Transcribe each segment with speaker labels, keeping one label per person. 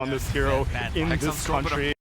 Speaker 1: on this hero in this country.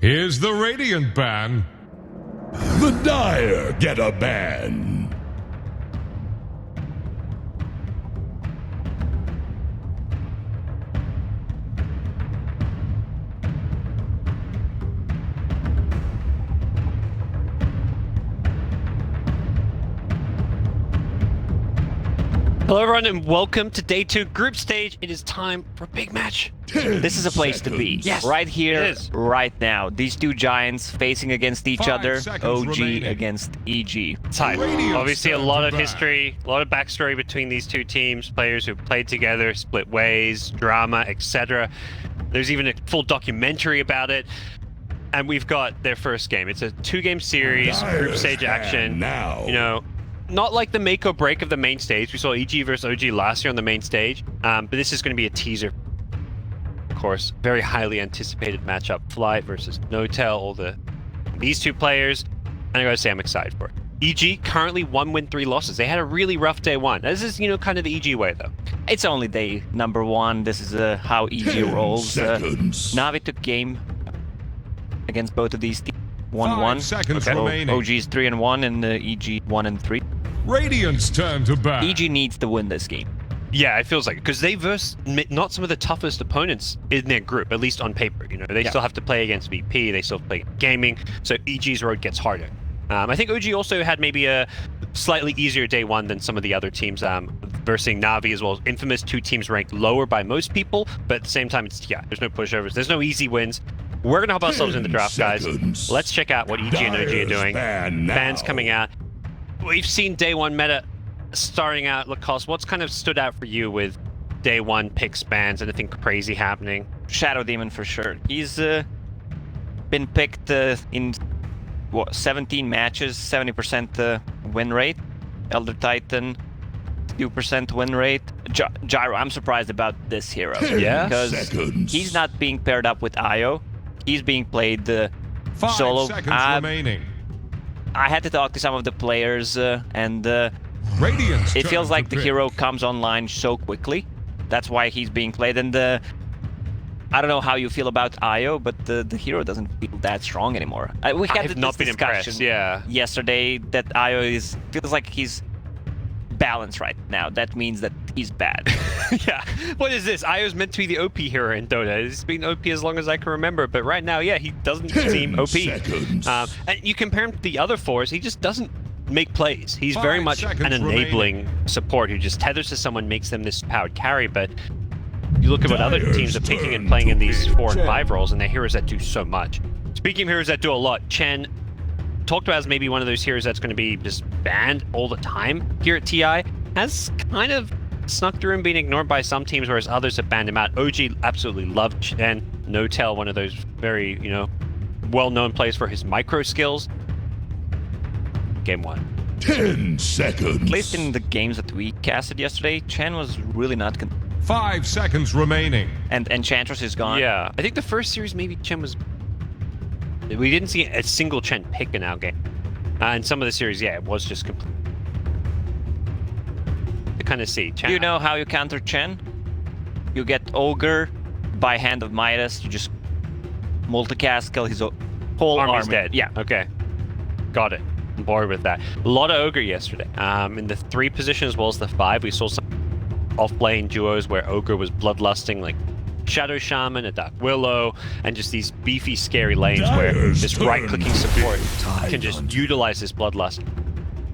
Speaker 2: Here's the Radiant ban.
Speaker 3: The Dire get a ban.
Speaker 4: Hello everyone and welcome to day 2 group stage. It is time for a big match.
Speaker 5: This is a place to be.
Speaker 4: Yes,
Speaker 5: right here,
Speaker 4: it is.
Speaker 5: right now. These two giants facing against each
Speaker 2: 5
Speaker 5: other.
Speaker 2: seconds
Speaker 5: OG
Speaker 2: remaining.
Speaker 5: against EG.
Speaker 4: Time.
Speaker 2: Radiant's
Speaker 4: Obviously a
Speaker 2: turn
Speaker 4: lot
Speaker 2: to
Speaker 4: of
Speaker 2: bat.
Speaker 4: history, a lot of backstory between these two teams, players who played together, split ways, drama, etc. There's even a full documentary about it. And we've got their first game. It's a 2-game series, group stage action.
Speaker 3: Now.
Speaker 4: You know, not like the make or break of the main stage. We saw EG versus OG last year on the main stage, but this is going to be a teaser. Of course, very highly anticipated matchup. Fly versus NOTEL, these two players, and I gotta say I'm excited for it. EG currently 1 win, 3 losses. They had a really rough day 1. This is, you know, kind of the EG way though.
Speaker 5: It's only day number 1. This is how EG
Speaker 3: 10
Speaker 5: rolls.
Speaker 3: seconds.
Speaker 5: Navi took game against both of these teams.
Speaker 2: 5
Speaker 5: 1-1.
Speaker 2: seconds
Speaker 5: So
Speaker 2: remaining.
Speaker 5: OG's 3-1 and EG 1-3.
Speaker 2: Radiant's turn to bat.
Speaker 5: EG needs to win this game.
Speaker 4: Yeah, it feels like it, because they verse not some of the toughest opponents in their group, at least on paper. You know, they still have to play against VP, they still play gaming, so EG's road gets harder. I think OG also had maybe a slightly easier day 1 than some of the other teams, versing Navi as well as Infamous, 2 teams ranked lower by most people, but at the same time, there's no pushovers, there's no easy wins. We're gonna help ourselves in the draft, guys.
Speaker 3: seconds.
Speaker 4: Let's check out what EG and OG are doing. Bans coming out. We've seen day 1 meta starting out. Lacoste, what's kind of stood out for you with day 1 picks, bans, anything crazy happening?
Speaker 5: Shadow Demon for sure. He's been picked in 17 matches, 70% win rate. Elder Titan, 2% win rate. Gyro, I'm surprised about this hero.
Speaker 3: 10
Speaker 5: Because
Speaker 3: seconds.
Speaker 5: he's not being paired up with Io. He's being played
Speaker 2: 5
Speaker 5: solo.
Speaker 2: seconds remaining.
Speaker 5: I had to talk to some of the players and
Speaker 2: Radiant's
Speaker 5: it
Speaker 2: turn
Speaker 5: feels
Speaker 2: to
Speaker 5: like the
Speaker 2: pick.
Speaker 5: hero comes online so quickly. That's why he's being played. And I don't know how you feel about Io, but the hero doesn't feel that strong anymore. We had
Speaker 4: have not
Speaker 5: this
Speaker 4: been impressed,
Speaker 5: discussion
Speaker 4: yeah.
Speaker 5: yesterday that Io feels like he's balanced right now. That means that he's bad.
Speaker 4: Yeah, what is this? Io's meant to be the OP hero in Dota. He's been OP as long as I can remember, but right now, yeah, he doesn't
Speaker 3: 10
Speaker 4: seem OP.
Speaker 3: seconds.
Speaker 4: And you compare him to the other 4s, he just doesn't make plays. He's
Speaker 2: 5
Speaker 4: very much
Speaker 2: seconds
Speaker 4: an enabling support who just tethers to someone, makes them this powered carry, but you look at what other teams are picking and playing in these 4 and 5 roles, and they're heroes that do so much. Speaking of heroes that do a lot, Chen, talked about as maybe one of those heroes that's going to be just banned all the time here at TI, has kind of snuck through and been ignored by some teams, whereas others have banned him out. OG absolutely loved Chen. NOTEL, one of those very, you know, well-known players for his micro skills. Game 1.
Speaker 3: 10 seconds.
Speaker 5: At least in the games that we casted yesterday, Chen was really not
Speaker 2: 5 seconds remaining.
Speaker 5: and Enchantress is gone.
Speaker 4: Yeah, I think the first series maybe Chen was... We didn't see a single Chen pick in our game. And some of the series, yeah, it was just complete. To kind of see. Chen,
Speaker 5: Do you know how you counter Chen? You get Ogre by Hand of Midas. You just multicast, kill his whole
Speaker 4: Army's
Speaker 5: army.
Speaker 4: dead.
Speaker 5: Yeah.
Speaker 4: Okay. Got it. I'm bored with that. A lot of Ogre yesterday. In the 3 position as well as the 5, we saw some off-lane duos where Ogre was bloodlusting, like Shadow Shaman, a Dark Willow, and just these beefy, scary lanes where
Speaker 3: Dyer's
Speaker 4: this
Speaker 3: turn
Speaker 4: right-clicking
Speaker 3: to
Speaker 4: support
Speaker 3: pick.
Speaker 4: can just utilize this bloodlust.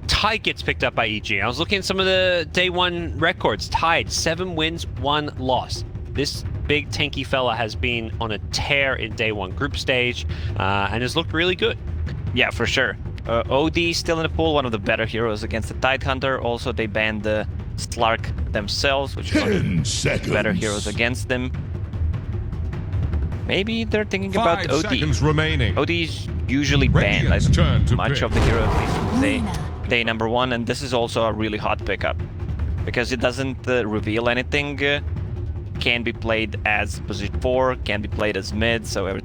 Speaker 4: Tide gets picked up by EG. I was looking at some of the day 1 records. Tide, 7 wins, 1 loss. This big tanky fella has been on a tear in day 1 group stage and has looked really good.
Speaker 5: Yeah, for sure. OD still in the pool, one of the better heroes against the Tidehunter. Also, they banned the Slark themselves, which is one of
Speaker 3: 10
Speaker 5: the
Speaker 3: seconds.
Speaker 5: better heroes against them. Maybe they're thinking
Speaker 2: 5
Speaker 5: about OD.
Speaker 2: seconds remaining.
Speaker 5: OD's usually banned
Speaker 2: Radiant's turn to
Speaker 5: much
Speaker 2: pick.
Speaker 5: of the hero, at least from day number 1, and this is also a really hot pickup because it doesn't reveal anything. Can be played as position 4, can be played as mid, so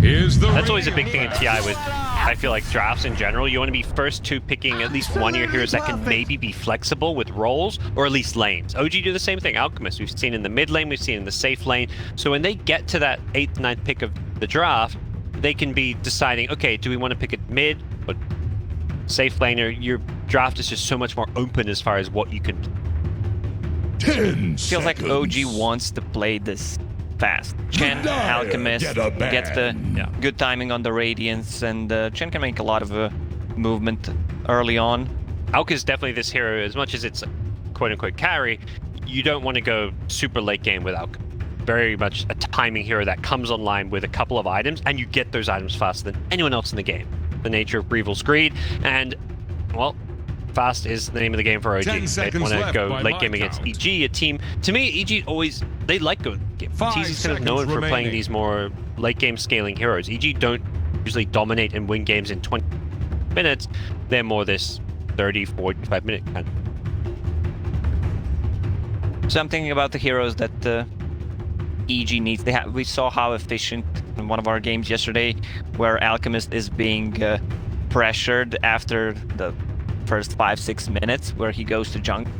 Speaker 2: Here's the
Speaker 4: That's always a big
Speaker 2: Radiant
Speaker 4: thing in TI with, I feel like, drafts in general. You want to be first to picking at least one of your heroes that can maybe be flexible with roles, or at least lanes. OG do the same thing. Alchemist, we've seen in the mid lane, we've seen in the safe lane. So when they get to that 8th, 9th pick of the draft, they can be deciding, okay, do we want to pick a mid or safe laner? Your draft is just so much more open as far as what you can.
Speaker 3: 10
Speaker 5: Feels like
Speaker 3: seconds.
Speaker 5: OG wants to play this fast. Chen,
Speaker 3: Dire
Speaker 5: Alchemist,
Speaker 3: get a ban.
Speaker 5: gets the
Speaker 4: Yeah.
Speaker 5: good timing on the Radiance, and Chen can make a lot of movement early on.
Speaker 4: Alk is definitely this hero, as much as it's quote-unquote carry, you don't want to go super late game with Alk. Very much a timing hero that comes online with a couple of items, and you get those items faster than anyone else in the game. The nature of Brevil's greed, and, well, fast is the name of the game for OG.
Speaker 2: 10
Speaker 4: They
Speaker 2: seconds
Speaker 4: want to
Speaker 2: left
Speaker 4: go
Speaker 2: by
Speaker 4: late
Speaker 2: my
Speaker 4: game against
Speaker 2: count.
Speaker 4: EG, a team. To me, EG always, they like going game.
Speaker 2: 5
Speaker 4: TZ's kind of
Speaker 2: seconds
Speaker 4: known for playing
Speaker 2: remaining.
Speaker 4: these more late game scaling heroes. EG don't usually dominate and win games in 20 minutes. They're more this 30, 45 minute kind of.
Speaker 5: Something about the heroes that EG needs. We saw how efficient in one of our games yesterday, where Alchemist is being pressured after the first 5-6 minutes, where he goes to jungle.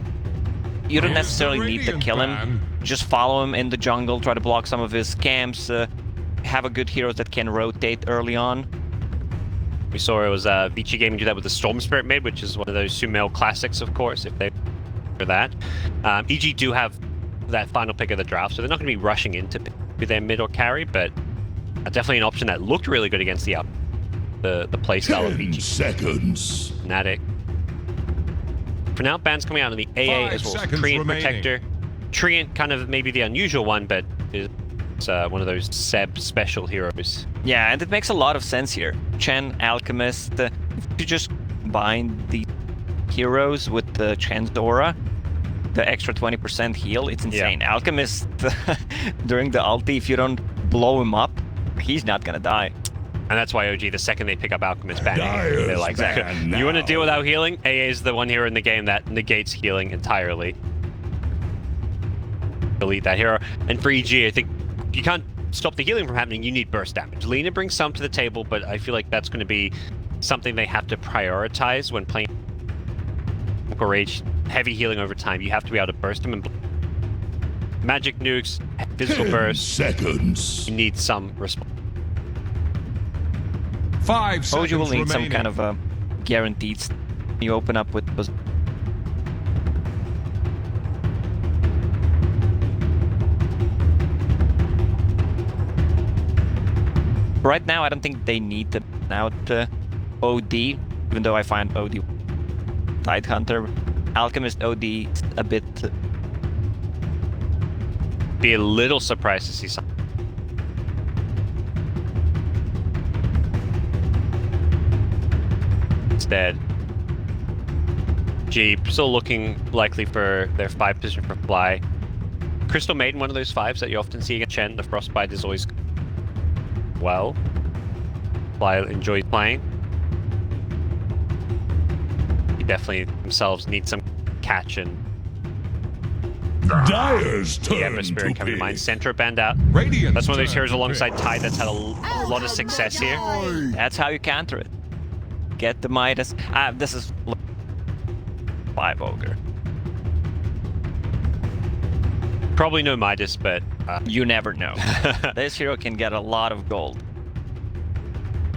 Speaker 5: You don't
Speaker 2: Here's
Speaker 5: necessarily
Speaker 2: the
Speaker 5: need to
Speaker 2: Radiant
Speaker 5: kill him.
Speaker 2: ban.
Speaker 5: Just follow him in the jungle, try to block some of his camps, have a good hero that can rotate early on.
Speaker 4: We saw it was Vici Gaming do that with the Storm Spirit mid, which is one of those Sumail classics, of course, if they for that. EG do have that final pick of the draft, so they're not going to be rushing into their mid or carry, but definitely an option that looked really good against the playstyle of
Speaker 3: 10
Speaker 4: Vici.
Speaker 3: seconds.
Speaker 4: Fnatic. For now, bans coming out in the AA
Speaker 2: 5
Speaker 4: as well as
Speaker 2: seconds
Speaker 4: Treant
Speaker 2: remaining.
Speaker 4: Protector. Treant kind of maybe the unusual one, but it's one of those Seb special heroes.
Speaker 5: Yeah, and it makes a lot of sense here. Chen, Alchemist, if you just combine the heroes with the Chen's aura, the extra 20% heal, it's insane.
Speaker 4: Yeah.
Speaker 5: Alchemist, during the ulti, if you don't blow him up, he's not gonna die.
Speaker 4: And that's why OG, the second they pick up Alchemist ban,
Speaker 3: Dyer's
Speaker 4: they're like,
Speaker 3: ban
Speaker 4: you want to
Speaker 3: now.
Speaker 4: deal without healing? AA is the one hero in the game that negates healing entirely. Delete that hero. And for EG, I think you can't stop the healing from happening, you need burst damage. Lina brings some to the table, but I feel like that's going to be something they have to prioritize when playing Rage. Heavy healing over time. You have to be able to burst them and magic nukes, physical
Speaker 3: 10
Speaker 4: burst.
Speaker 3: seconds.
Speaker 4: You need some response.
Speaker 2: 5 seconds
Speaker 5: OG will need some
Speaker 2: remaining.
Speaker 5: kind of guaranteed. You open up with. Right now, I don't think they need to out OD, even though I find OD Tide Hunter, Alchemist OD a bit.
Speaker 4: Be a little surprised to see something. Instead, Jeep still looking likely for their 5 position for Fly. Crystal Maiden, one of those 5s that you often see against Chen. The Frostbite is always well. Fly enjoys playing. He definitely themselves need some catch and
Speaker 3: Dyer's
Speaker 4: the
Speaker 3: turn
Speaker 4: Ember Spirit
Speaker 3: to
Speaker 4: coming to mind.
Speaker 3: pick.
Speaker 4: Centro banned out.
Speaker 2: Radiant's
Speaker 4: That's one of those
Speaker 2: turn
Speaker 4: heroes
Speaker 2: to
Speaker 4: alongside
Speaker 2: pick.
Speaker 4: Tide that's had a lot of success here.
Speaker 5: That's how you counter it. Get the Midas. This is 5 Ogre.
Speaker 4: Probably no Midas, but
Speaker 5: You never know. This hero can get a lot of gold.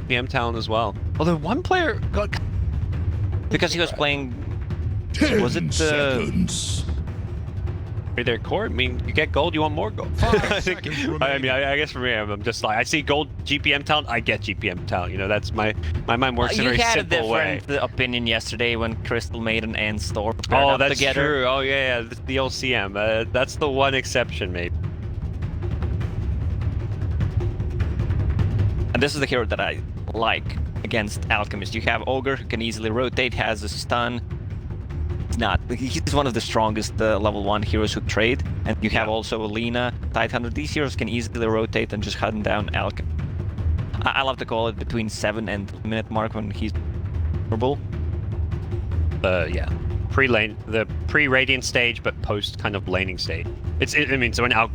Speaker 4: PM talent as well. Although one player got
Speaker 5: Because he was playing.
Speaker 3: 10
Speaker 5: Was it,
Speaker 3: seconds.
Speaker 4: their core. I mean, you get gold, you want more gold.
Speaker 2: 5 seconds
Speaker 4: I mean,
Speaker 2: remaining.
Speaker 4: I guess for me, I'm just like, I see gold GPM talent, I get GPM talent. You know, that's my mind works in a
Speaker 5: You
Speaker 4: very
Speaker 5: had a
Speaker 4: simple way.
Speaker 5: different opinion yesterday when Crystal Maiden and Storm paired
Speaker 4: Oh,
Speaker 5: up
Speaker 4: that's
Speaker 5: together.
Speaker 4: true. Oh, yeah, the old CM. That's the one exception, maybe.
Speaker 5: And this is the hero that I like against Alchemist. You have Ogre who can easily rotate, has a stun. He's one of the strongest level 1 heroes who trade. And you have also Alina, Tidehunter. These heroes can easily rotate and just hunt down Alchemist. I love to call it between 7 and 10 minute mark when he's vulnerable.
Speaker 4: Yeah. The pre-Radiant stage, but post kind of laning stage. I mean, so when Al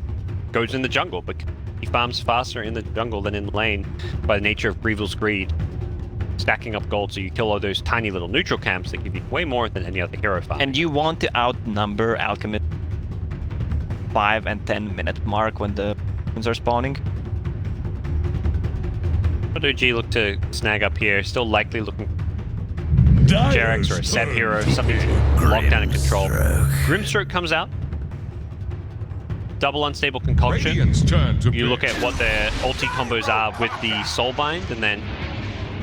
Speaker 4: goes in the jungle, but he farms faster in the jungle than in the lane by the nature of Brevil's greed. Stacking up gold, so you kill all those tiny little neutral camps that give you way more than any other hero farm.
Speaker 5: And you want to outnumber Alchemist 5 and 10 minute mark when the minions are spawning.
Speaker 4: What OG look to snag up here? Still likely looking
Speaker 3: Dire's
Speaker 4: Jarex or a Seb
Speaker 3: turn
Speaker 4: hero,
Speaker 3: to
Speaker 4: something to
Speaker 3: pick.
Speaker 4: lock down and control. Grimstroke comes out. Double unstable concoction.
Speaker 2: Radiant's turn to
Speaker 4: You look
Speaker 2: pick.
Speaker 4: at what their ulti combos are with the Soulbind, and then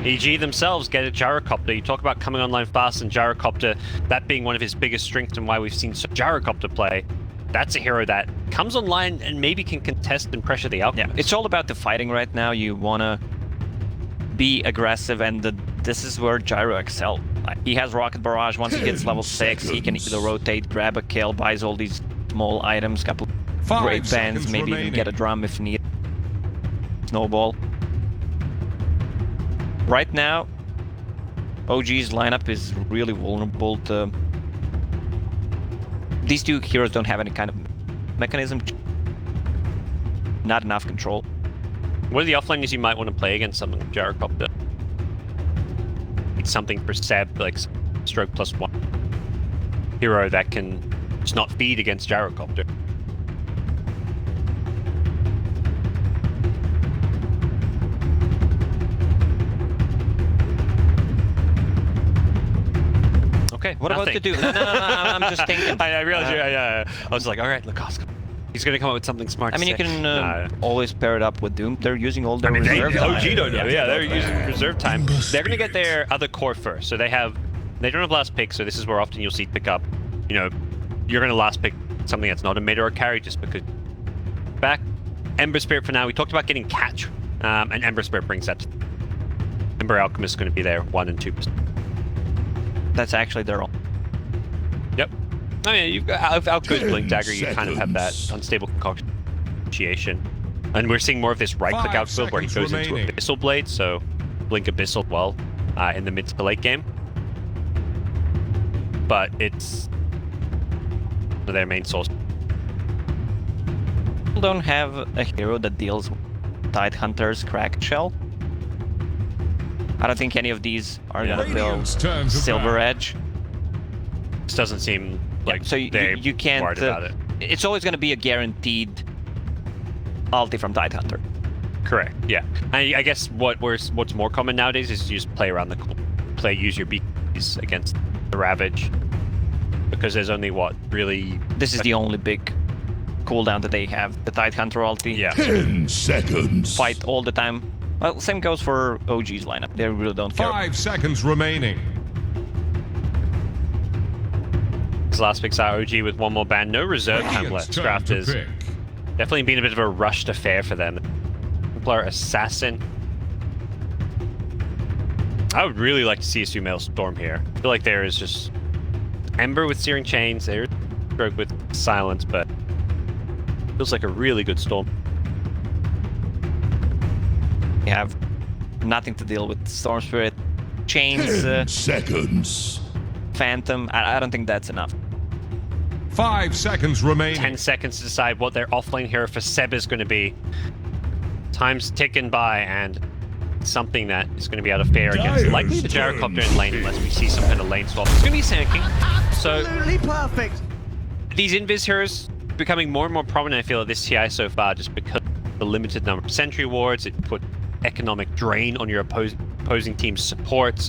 Speaker 4: EG themselves get a Gyrocopter. You talk about coming online fast, and Gyrocopter, that being one of his biggest strengths and why we've seen Gyrocopter play. That's a hero that comes online and maybe can contest and pressure the outcome.
Speaker 5: Yeah, it's all about the fighting right now. You wanna be aggressive, and this is where Gyro excels. He has Rocket Barrage. Once he gets level 6, he can either rotate, grab a kill, buys all these small items, couple
Speaker 2: 5
Speaker 5: great bands,
Speaker 2: seconds
Speaker 5: maybe
Speaker 2: remaining.
Speaker 5: even get a drum if needed. Snowball. Right now, OG's lineup is really vulnerable to... These two heroes don't have any kind of mechanism. Not enough control.
Speaker 4: What are the offlaners you might want to play against something like Gyrocopter? Something for Seb, like stroke +1. Hero that can just not feed against Gyrocopter. Okay,
Speaker 5: What about to do? No, I'm just thinking.
Speaker 4: I realized I was like, all right, Lacoste. He's going to come up with something smart
Speaker 5: I mean,
Speaker 4: to
Speaker 5: you
Speaker 4: say.
Speaker 5: can always pair it up with Doom. They're using all their
Speaker 4: I mean,
Speaker 5: reserve time.
Speaker 4: OG don't know. Yeah, they're using reserve time. They're going to get their other core first. So they don't have last pick, so this is where often you'll see pick up, you're going to last pick something that's not a mid or a carry just because. Back. Ember Spirit for now. We talked about getting Catch, and Ember Spirit brings that. Ember Alchemist is going to be there, 1 and 2%.
Speaker 5: That's actually their own.
Speaker 4: Yep. Oh yeah, you've got outgoes Blink Dagger. You kind of have that
Speaker 3: seconds.
Speaker 4: unstable concoction, and we're seeing more of this right-click
Speaker 2: 5
Speaker 4: outbuild where he goes
Speaker 2: seconds
Speaker 4: into Abyssal Blade. So Blink Abyssal well in the mid to late game, but it's their main source.
Speaker 5: People don't have a hero that deals with Tidehunters, Cracked Shell. I don't think any of these are gonna build
Speaker 2: Radiant's turn to
Speaker 5: Silver
Speaker 2: back.
Speaker 5: Edge.
Speaker 4: This doesn't seem like
Speaker 5: So
Speaker 4: they're
Speaker 5: you can't.
Speaker 4: worried about it.
Speaker 5: It's always gonna be a guaranteed ulti from Tidehunter.
Speaker 4: Correct. Yeah. I guess what's more common nowadays is you just play around the use your bees against the Ravage, because there's only really.
Speaker 5: This is the only big cooldown that they have. The Tidehunter ulti.
Speaker 4: Yeah.
Speaker 3: 10 seconds.
Speaker 5: Fight all the time. Well, same goes for OG's lineup. They really don't care.
Speaker 2: 5 seconds remaining.
Speaker 4: His last pick's our OG with one more ban. No reserve time
Speaker 2: Radiant's
Speaker 4: left.
Speaker 2: turn
Speaker 4: Draft
Speaker 2: to
Speaker 4: is
Speaker 2: pick.
Speaker 4: definitely been a bit of a rushed affair for them. Templar Assassin. I would really like to see a Sumail Storm here. I feel like there is just Ember with Searing Chains, there's Stroke with Silence, but feels like a really good Storm.
Speaker 5: You have nothing to deal with Storm Spirit, Chains,
Speaker 3: 10 seconds.
Speaker 5: Phantom. I don't think that's enough.
Speaker 2: 5 seconds remaining.
Speaker 4: 10 seconds to decide what their offlane hero for Seb is going to be. Time's ticking by, and something that is going to be able to fare against
Speaker 3: Dire's
Speaker 4: likely the
Speaker 3: turn
Speaker 4: Gyrocopter in lane, unless we see some kind of lane swap. It's going to be Sand So
Speaker 1: Absolutely perfect.
Speaker 4: these invis heroes becoming more and more prominent, I feel, at this TI so far, just because of the limited number of sentry wards. It put economic drain on your opposing team's supports.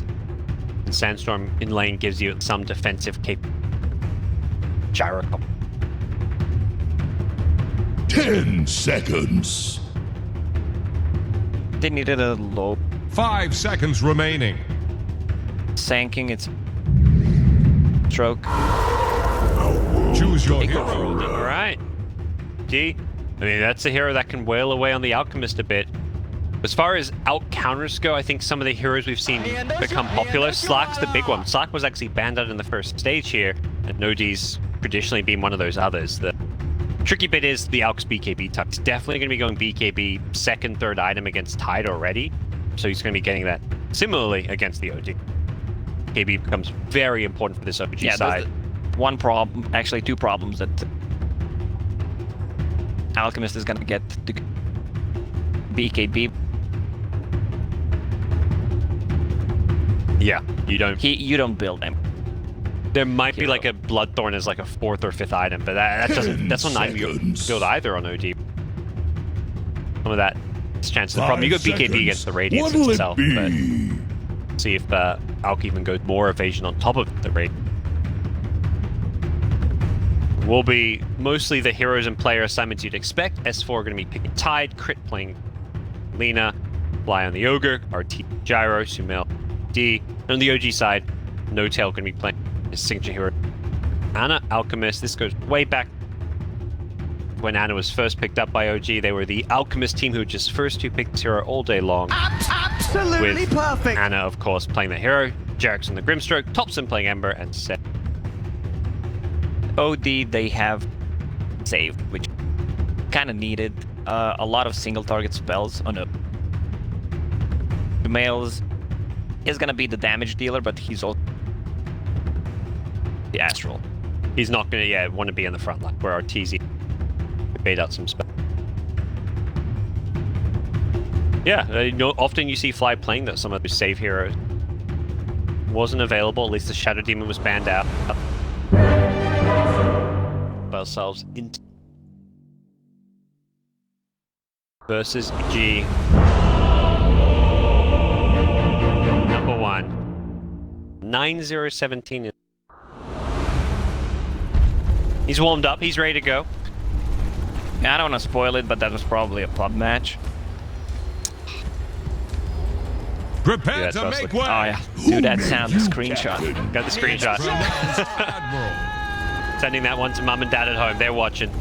Speaker 4: And Sandstorm in lane gives you some defensive capability. Gyrocopter.
Speaker 3: 10 seconds.
Speaker 5: They needed a low
Speaker 2: 5 seconds remaining.
Speaker 5: sanking. It's stroke.
Speaker 2: Choose your hero.
Speaker 4: All right. I mean, that's a hero that can wail away on the Alchemist a bit. As far as out counters go, I think some of the heroes we've seen become popular. Slack's the big one. Slack was actually banned out in the first stage here, and Nodi's traditionally been one of those others. The tricky bit is the Alks BKB type. He's definitely going to be going BKB second, third item against Tide already, so he's going to be getting that similarly against the OG. BKB becomes very important for this OG side.
Speaker 5: One problem, actually two problems that Alchemist is gonna get to BKB.
Speaker 4: Yeah, you don't
Speaker 5: build him.
Speaker 4: There might be like a Bloodthorn as like a fourth or fifth item, but that's not an item you build either on OD. Some of that This chance of the problem. You got
Speaker 3: 5
Speaker 4: BKB against the Radiance
Speaker 3: What'll
Speaker 4: itself,
Speaker 3: it
Speaker 4: but
Speaker 3: be?
Speaker 4: see if Alk even goes more evasion on top of the Radiance. Will be mostly the heroes and player assignments you'd expect. S4 are going to be picking Tide, Crit playing Lina, Fly on the Ogre, RT Gyro, Sumail D. And on the OG side, No Tail going to be playing his signature hero, Ana, Alchemist. This goes way back when Ana was first picked up by OG. They were the Alchemist team who just first two picked this hero all day long.
Speaker 6: Absolutely
Speaker 4: with
Speaker 6: perfect.
Speaker 4: Ana, of course, playing the hero, Jarekson the Grimstroke, Thompson playing Ember, and Seth.
Speaker 5: OD, they have save, which kind of needed. A lot of single target spells on a males. He's gonna be the damage dealer, but he's also the Astral.
Speaker 4: He's not going to, want to be in the front line where Arteezy bait out some spells. Yeah, often you see Fly playing that some of those save heroes wasn't available. At least the Shadow Demon was banned out. Ourselves into versus G. Number 1. 9-0-17. He's warmed up. He's ready to go.
Speaker 5: Yeah, I don't want to spoil it, but that was probably a pub match.
Speaker 2: Prepare
Speaker 4: Yeah,
Speaker 2: to
Speaker 4: trust
Speaker 2: make
Speaker 4: me.
Speaker 2: way.
Speaker 5: Oh yeah, dude, that sound, the screenshot.
Speaker 4: Got the screenshot.
Speaker 2: Pronounced Admiral.
Speaker 4: Sending that one to mum and dad at home. They're watching.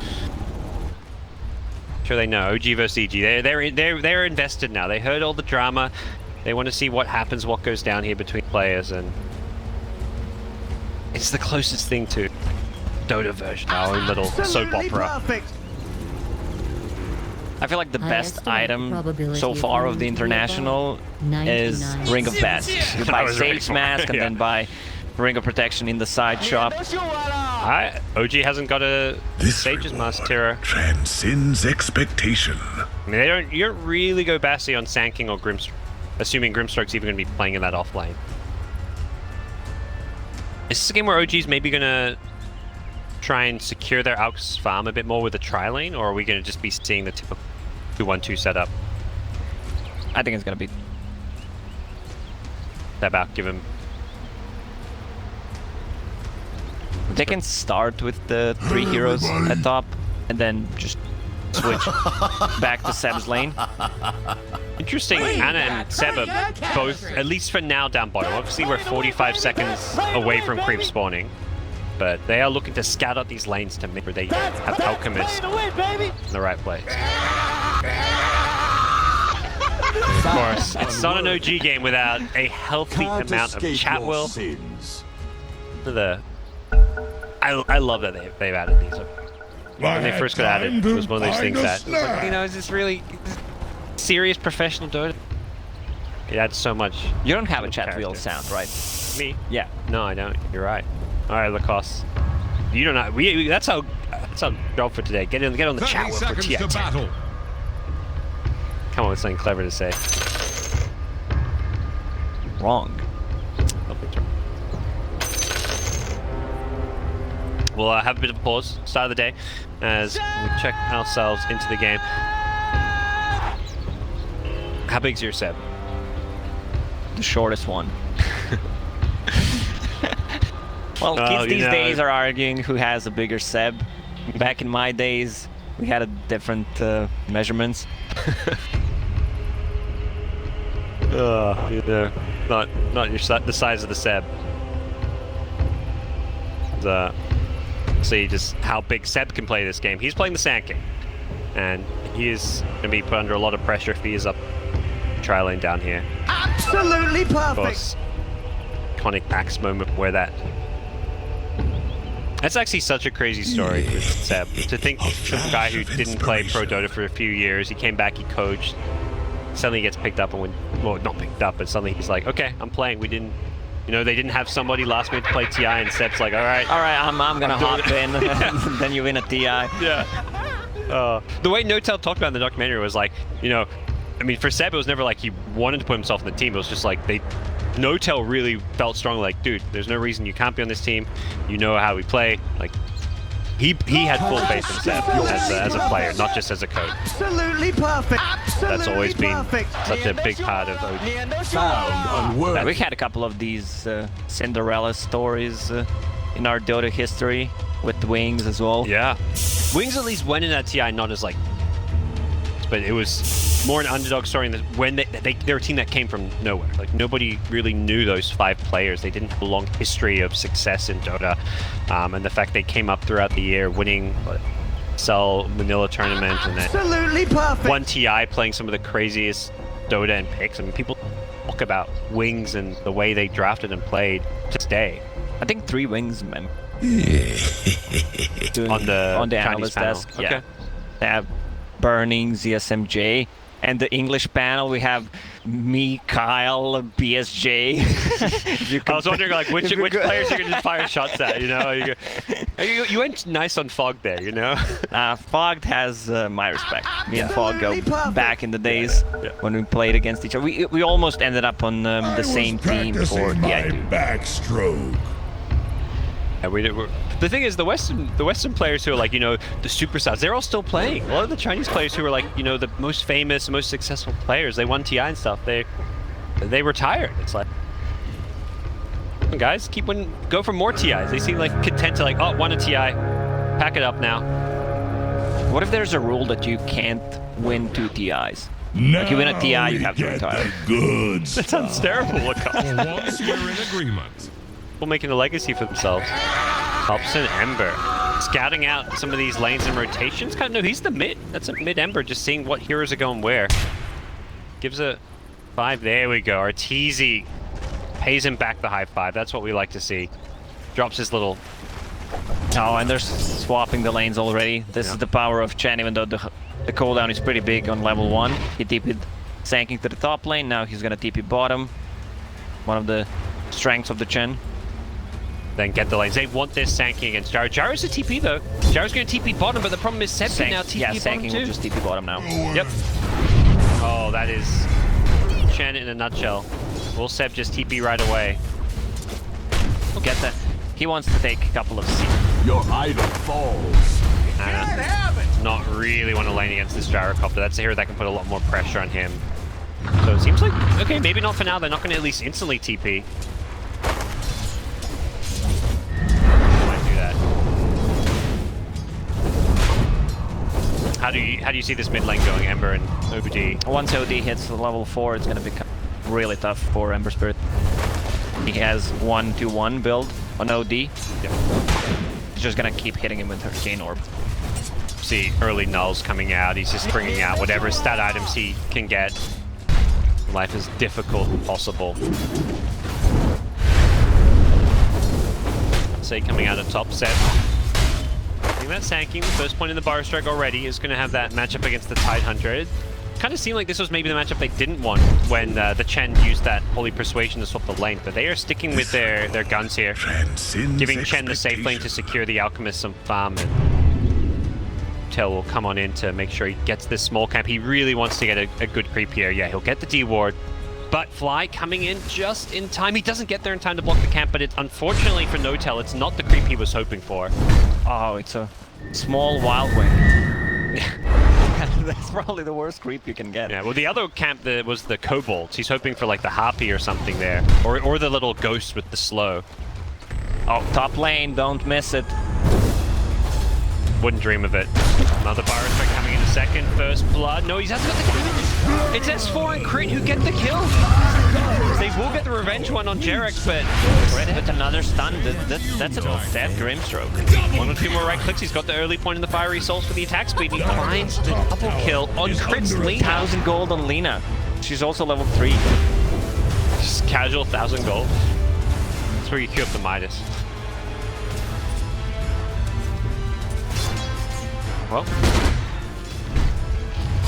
Speaker 4: Sure they know. OG versus EG. They're invested now. They heard all the drama. They want to see what happens, what goes down here between players, and it's the closest thing to Dota version. Our little soap opera.
Speaker 6: Perfect.
Speaker 5: I feel like the
Speaker 7: I
Speaker 5: best
Speaker 7: estimate the
Speaker 5: item
Speaker 7: probability
Speaker 5: so
Speaker 7: of
Speaker 5: far of
Speaker 7: winning
Speaker 5: the
Speaker 7: to be
Speaker 5: international
Speaker 7: about
Speaker 5: is
Speaker 7: 99.
Speaker 5: Ring of Bats. You
Speaker 4: I
Speaker 5: buy
Speaker 4: was ready
Speaker 5: Sage's
Speaker 4: for it,
Speaker 5: Mask and
Speaker 4: yeah.
Speaker 5: then buy Ring of Protection in the side shop.
Speaker 4: OG hasn't got a
Speaker 3: This
Speaker 4: Sage's Mask
Speaker 3: reward
Speaker 4: Terror.
Speaker 3: transcends expectation.
Speaker 4: I mean, you don't really go Bassy on Sand or Grimstroke, assuming Grimstroke's even going to be playing in that off lane. Is this a game where OG's maybe going to try and secure their Alks farm a bit more with the tri-lane, or are we going to just be seeing the typical 2-1-2 setup?
Speaker 5: I think it's gonna be.
Speaker 4: Step out, give him...
Speaker 5: They can start with the 3 heroes at top and then just switch back to Seb's lane.
Speaker 4: Interesting, Ana and Seb are both, at least for now, down bottom. Obviously, we're 45 seconds away from creep spawning, but they are looking to scout out these lanes to make sure they have Alchemist in the right place. Of course, it's not an OG game without a healthy amount of chat will. I love that they've added these. When they first got added, it was one of those things that, was like, is this really serious professional Dota? It adds so much.
Speaker 5: You don't have a chat
Speaker 4: character.
Speaker 5: wheel sound, right?
Speaker 4: Me?
Speaker 5: Yeah.
Speaker 4: No, I don't. You're right. All right, Lacoste. You don't know. That's our job for today. Get on the
Speaker 2: 30
Speaker 4: chat wheel for
Speaker 2: seconds to
Speaker 4: TX.
Speaker 2: battle.
Speaker 4: Come on with something clever to say.
Speaker 5: Wrong.
Speaker 4: We'll have a bit of a pause, start of the day, as we check ourselves into the game. How big's your Seb?
Speaker 5: The shortest one. Well,
Speaker 4: Oh,
Speaker 5: kids these days are arguing who has a bigger Seb. Back in my days, we had a different measurements.
Speaker 4: Not the size of the Seb. See just how big Seb can play this game. He's playing the Sand King, and he is going to be put under a lot of pressure if he is up tri-lane down here.
Speaker 6: Absolutely
Speaker 4: Of
Speaker 6: perfect.
Speaker 4: course, iconic Axe moment where that's actually such a crazy story with Seb. To think of a guy who didn't play Pro Dota for a few years, he came back, he coached, suddenly he gets picked up and well, not picked up, but suddenly he's like, okay, I'm playing. We didn't, they didn't have somebody last minute to play TI, and Seb's like, all right,
Speaker 5: I'm gonna hop in, and then you win a TI.
Speaker 4: Yeah. The way No Tail talked about in the documentary was like, I mean, for Seb, it was never like he wanted to put himself in the team. It was just like No Tail really felt strong, like, dude, there's no reason you can't be on this team. You know how we play. Like, he had full faith in Seb as a player, not just as a coach.
Speaker 6: Absolutely perfect. Absolutely
Speaker 4: That's always been
Speaker 6: perfect.
Speaker 4: such a big part of OG.
Speaker 3: Found unworthy.
Speaker 5: We had a couple of these Cinderella stories in our Dota history with the Wings as well.
Speaker 4: Yeah. Wings at least went in that TI not as like, but it was more an underdog story in that when they're a team that came from nowhere. Like nobody really knew those 5 players. They didn't have a long history of success in Dota. And the fact they came up throughout the year winning Cell Manila tournament and then
Speaker 6: Absolutely perfect.
Speaker 4: one TI playing some of the craziest Dota and picks. I mean, people talk about Wings and the way they drafted and played to this day.
Speaker 5: I think 3 Wings, man.
Speaker 4: On the Chinese
Speaker 5: analyst
Speaker 4: panel.
Speaker 5: desk.
Speaker 4: Okay.
Speaker 5: Yeah. They have Burning, ZSMJ, and the English panel we have me, Kyle, BSJ.
Speaker 4: I was wondering like which players you're gonna fire shots at, you know? You went nice on Fog there, you know?
Speaker 5: Fogged has my respect. Me and Fog go
Speaker 6: Absolutely perfect.
Speaker 5: back in the days
Speaker 4: Yeah.
Speaker 5: when we played against each other. We almost ended up on the same team for
Speaker 3: Practicing my
Speaker 5: DI2.
Speaker 3: backstroke.
Speaker 4: And the thing is, the Western players who are like, you know, the superstars, they're all still playing. A lot of the Chinese players who are like, you know, the most famous, most successful players, they won TI and stuff. They retired. It's like, guys, go for more TIs. They seem like content to like, oh, won a TI, pack it up now.
Speaker 5: What if there's a rule that you can't win 2 TIs?
Speaker 3: Now
Speaker 5: Like you win a TI, you
Speaker 3: we
Speaker 5: have to
Speaker 3: get
Speaker 5: retire.
Speaker 3: the good
Speaker 4: That sounds
Speaker 3: stuff.
Speaker 4: terrible. Look,
Speaker 2: For once, we're in agreement.
Speaker 4: people making a legacy for themselves. Hobson, Ember, scouting out some of these lanes and rotations. Kind of, no, he's the mid. That's a mid Ember, just seeing what heroes are going where. Gives a 5. There we go. Arteezy pays him back the high 5. That's what we like to see. Drops his little.
Speaker 5: Oh, and they're swapping the lanes already. This is the power of Chen, even though the cooldown is pretty big on level 1. He TP'd Sanking to the top lane, now he's gonna TP bottom. One of the strengths of the Chen.
Speaker 4: Then get the lanes. They want this Sanking against Gyro. Gyro's a TP though. Gyro's going to TP bottom, but the problem is Seb can now TP bottom
Speaker 5: Sanking
Speaker 4: too.
Speaker 5: will just TP bottom now.
Speaker 4: Yep. Oh, that is Chen in a nutshell. Will Seb just TP right away?
Speaker 5: Get that. He wants to take a couple of seats.
Speaker 3: Your idol falls.
Speaker 4: Not really want to lane against this Gyrocopter. That's a hero that can put a lot more pressure on him. So it seems like, okay, maybe not for now. They're not going to at least instantly TP. Might do that. How do you see this mid lane going, Ember and OBD?
Speaker 5: Once OD hits level 4, it's gonna become really tough for Ember Spirit. He has 1-2-1 build on OD.
Speaker 4: Yep.
Speaker 5: He's just gonna keep hitting him with Hurricane Orb.
Speaker 4: See early nulls coming out. He's just bringing out whatever stat items he can get. Life is difficult and possible. Say coming out of top set. I think that Sanking, the first point in the bar strike already, is going to have that matchup against the Tide Hunter. It kind of seemed like this was maybe the matchup they didn't want when the Chen used that Holy Persuasion to swap the lane, but they are sticking with their guns here.
Speaker 3: Transcends
Speaker 4: Giving Chen the safe lane to secure the Alchemist some farm, and Tel will come on in to make sure he gets this small camp. He really wants to get a good creep here. Yeah, he'll get the D ward, but Fly coming in just in time. He doesn't get there in time to block the camp, but it's unfortunately for Notel, it's not the creep he was hoping for.
Speaker 5: Oh, it's a small Wild Wing. That's probably the worst creep you can get.
Speaker 4: Yeah, well, the other camp was the Kobolds. He's hoping for like the Harpy or something there, or the little ghost with the slow.
Speaker 5: Oh, top lane, don't miss it.
Speaker 4: Wouldn't dream of it. Another Virus Strike coming in a second. First blood. No, he's hasn't got the damage. It's S4 and Crit who get the kill. They will get the revenge one on Jerex, but
Speaker 5: Red with another stun. That's a dead Grimstroke.
Speaker 4: 1 or 2 more right clicks. He's got the early point in the Fiery Souls for the attack speed. He finds the double kill on Crit's Lena.
Speaker 5: 1,000 gold on Lena. She's also level 3.
Speaker 4: Just casual 1,000 gold. That's where you queue up the Midas. Well,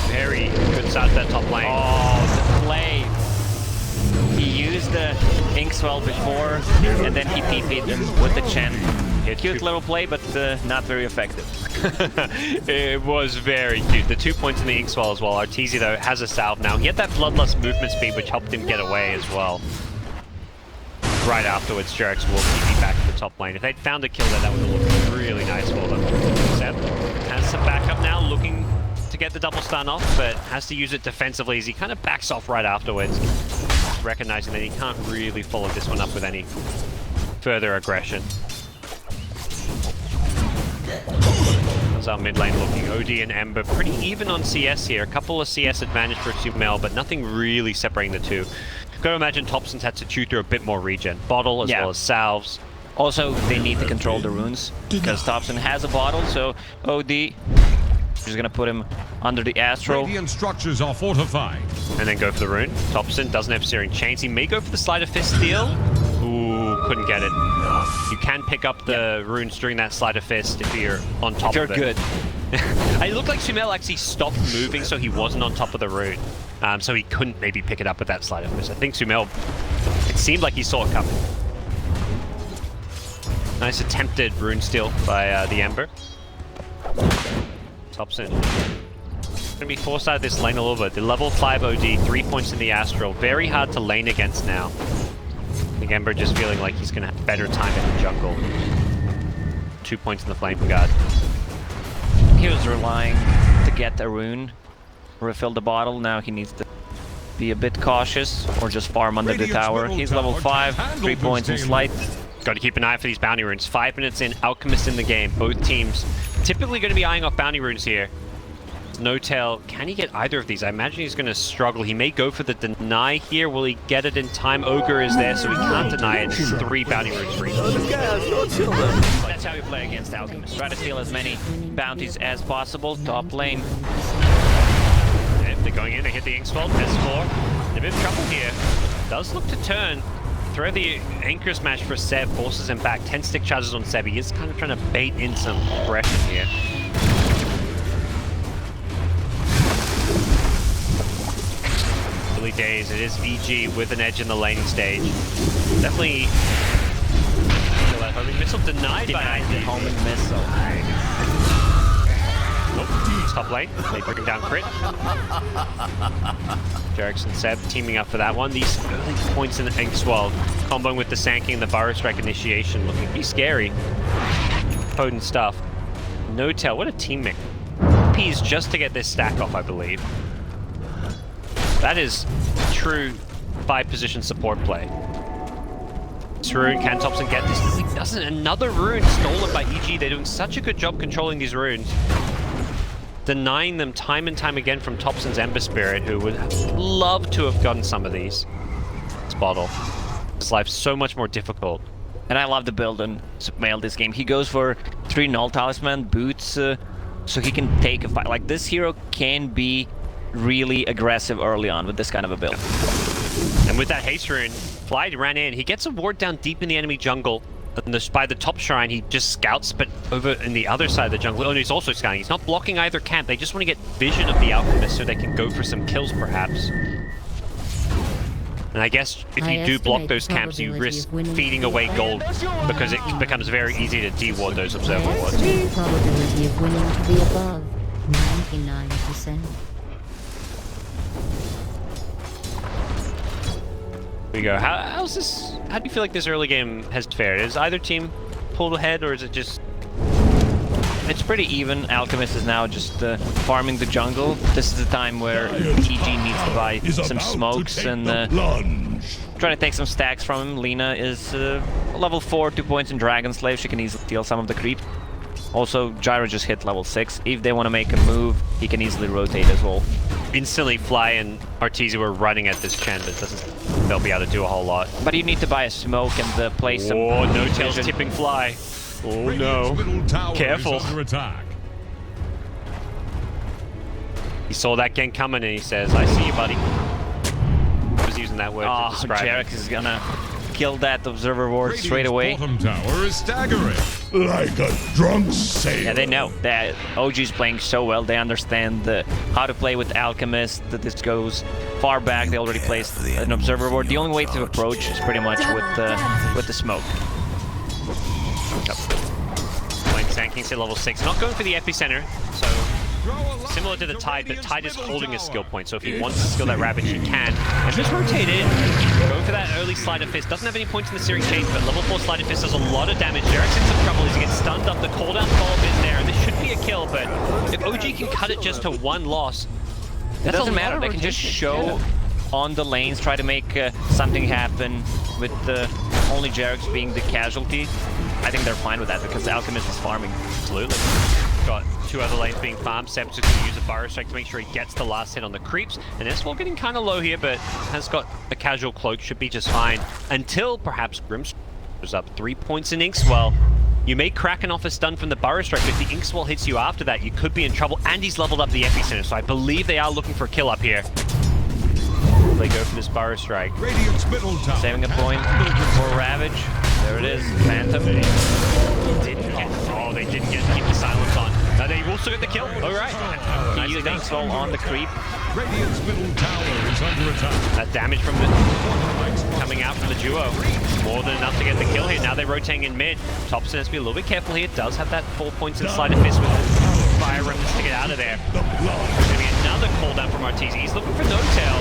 Speaker 4: very good start to that top lane.
Speaker 5: Oh, the play. He used the Inkswell before, and then he TP'd him with the Chen. Cute little play, but not very effective.
Speaker 4: It was very cute. The 2 points in the Inkswell as well. Arteezy, though, has a salve now. He had that Bloodlust movement speed, which helped him get away as well. Right afterwards, Jerex will TP back to the top lane. If they'd found a kill there, that would have looked really nice for them. Seb has some backup now, looking to get the double stun off, but has to use it defensively as he kind of backs off right afterwards, recognizing that he can't really follow this one up with any further aggression. How's our mid lane looking? OD and Ember pretty even on CS here. A couple of CS advantage for Sumel, but nothing really separating the two. Gotta imagine Thompson's had to chew through a bit more regen. Bottle as well as salves.
Speaker 5: Also, they need to control the runes because Thompson has a bottle, so OD is gonna put him under the Astral.
Speaker 2: Radiant structures are fortified.
Speaker 4: And then go for the rune. Thompson doesn't have Searing Chains. He may go for the Sleight of Fist steal. Ooh, couldn't get it. You can pick up the runes during that Sleight of Fist if you're on top of it.
Speaker 5: You're good.
Speaker 4: It looked like Sumel actually stopped moving, so he wasn't on top of the rune. So he couldn't maybe pick it up with that Sleight of Fist. I think Sumel, it seemed like he saw it coming. Nice attempted rune steal by the Ember. Thompson gonna be forced out of this lane a little bit. The level 5 OD, 3 points in the Astral. Very hard to lane against now. I think Ember just feeling like he's gonna have better time in the jungle. 2 points in the Flame Guard.
Speaker 5: He was relying to get a rune, refill the bottle. Now he needs to be a bit cautious or just farm under the tower. He's level 5, 3 points in Sleight.
Speaker 4: Got to keep an eye for these bounty runes. 5 minutes in, Alchemist in the game. Both teams typically going to be eyeing off bounty runes here. No Tail, can he get either of these? I imagine he's going to struggle. He may go for the deny here. Will he get it in time? Ogre is there, so he can't deny it. It's 3 bounty runes for each.
Speaker 5: That's how you play against Alchemist. Try to steal as many bounties as possible. Top lane.
Speaker 4: If they're going in, they hit the Inksfold. S4. A bit of trouble here. Does look to turn. Throw the anchor smash for Seb, forces him back. 10 stick charges on Seb. He is kind of trying to bait in some aggression here. Early days, it is VG with an edge in the laning stage. Definitely feel that homing missile denied by
Speaker 5: the homing missile.
Speaker 4: Nope, top lane. They bring down crit. Jerix and Seb teaming up for that one. These early points in the Inkswell, comboing with the Sanking and the Burrow Strike initiation, looking pretty scary. Potent stuff. No Tail, what a teammate. P's just to get this stack off, I believe. That is true 5-position support play. This rune, can Thompson get this? He doesn't. Another rune stolen by EG. They're doing such a good job controlling these runes. Denying them time and time again from Thompson's Ember Spirit, who would love to have gotten some of these. This bottle. His life's so much more difficult.
Speaker 5: And I love the build on Sumel this game. He goes for 3 Null Talisman, boots, so he can take a fight. Like, this hero can be really aggressive early on with this kind of a build.
Speaker 4: And with that haste rune, Fly ran in. He gets a ward down deep in the enemy jungle. And by the top shrine, he just scouts, but over in the other side of the jungle, oh, and he's also scouting. He's not blocking either camp. They just want to get vision of the Alchemist so they can go for some kills, perhaps. And I guess if you do block those camps, you risk feeding away gold because it becomes very easy to de-ward those observer wards.
Speaker 7: Probability of winning to be above 99%.
Speaker 4: Here we go. How's this? How do you feel like this early game has fared? Is either team pulled ahead, or is it just?
Speaker 5: It's pretty even. Alchemist is now just farming the jungle. This is the time where EG needs to buy some smokes and try to take some stacks from him. Lina is level 4, 2 points in Dragon Slave. She can easily deal some of the creep. Also, Gyro just hit level 6. If they want to make a move, he can easily rotate as well.
Speaker 4: Instantly, Fly and Arteezy were running at this Chen, but they'll be able to do a whole lot.
Speaker 5: But you need to buy a smoke and play some...
Speaker 4: Oh, No Tail's tipping Fly. Oh no. Careful.
Speaker 2: Under attack.
Speaker 4: He saw that gang coming and he says, I see you, buddy. He was using that word to describe it.
Speaker 5: Jerix is gonna kill that observer ward straight away.
Speaker 2: Bottom tower is staggering.
Speaker 3: Like a drunk sailor.
Speaker 5: Yeah, they know that OG's playing so well. They understand how to play with Alchemist, that this goes far back. They already placed an observer ward. The only way to approach is pretty much with the smoke.
Speaker 4: Yep. Playing Sand King at level 6. Not going for the epicenter, so Similar to the Tide, but Tide is holding his skill point, so if he wants to skill that Ravage, he can. And just rotate in, go for that early Sleight of Fist. Doesn't have any points in the Searing Chains, but level 4 Sleight of Fist does a lot of damage. Derek's in some trouble as he gets stunned up. The cooldown follow-up is there, and this should be a kill, but if OG can cut it just to one loss,
Speaker 5: it doesn't matter. They can just show on the lanes, try to make something happen with only Jarex being the casualty. I think they're fine with that because the Alchemist is farming.
Speaker 4: Absolutely. Got two other lanes being farmed. Seb's going to use a Burrow Strike to make sure he gets the last hit on the creeps. And S4 getting kind of low here, but has got a casual cloak, should be just fine. Until perhaps Grim's goes up 3 points in Inkswell. You may Kraken off a stun from the Burrow Strike, but if the Inkswell hits you after that, you could be in trouble. And he's leveled up the Epicenter, so I believe they are looking for a kill up here. They go for this Burrow Strike.
Speaker 2: Radiant's middle tower.
Speaker 5: Saving a point for Ravage. There it is. Phantom.
Speaker 4: They didn't get to keep the silence on. No, they also get the kill. All right.
Speaker 5: He used Inkswell on the creep.
Speaker 2: Radiant's middle tower is under attack.
Speaker 4: That damage from the coming out from the duo. More than enough to get the kill here. Now they're rotating in mid. Topson has to be a little bit careful here. Does have that 4 points in Sleight of Fist with Fire Remnants to get out of there. Maybe another cooldown from Arteezy. He's looking for No-Tail.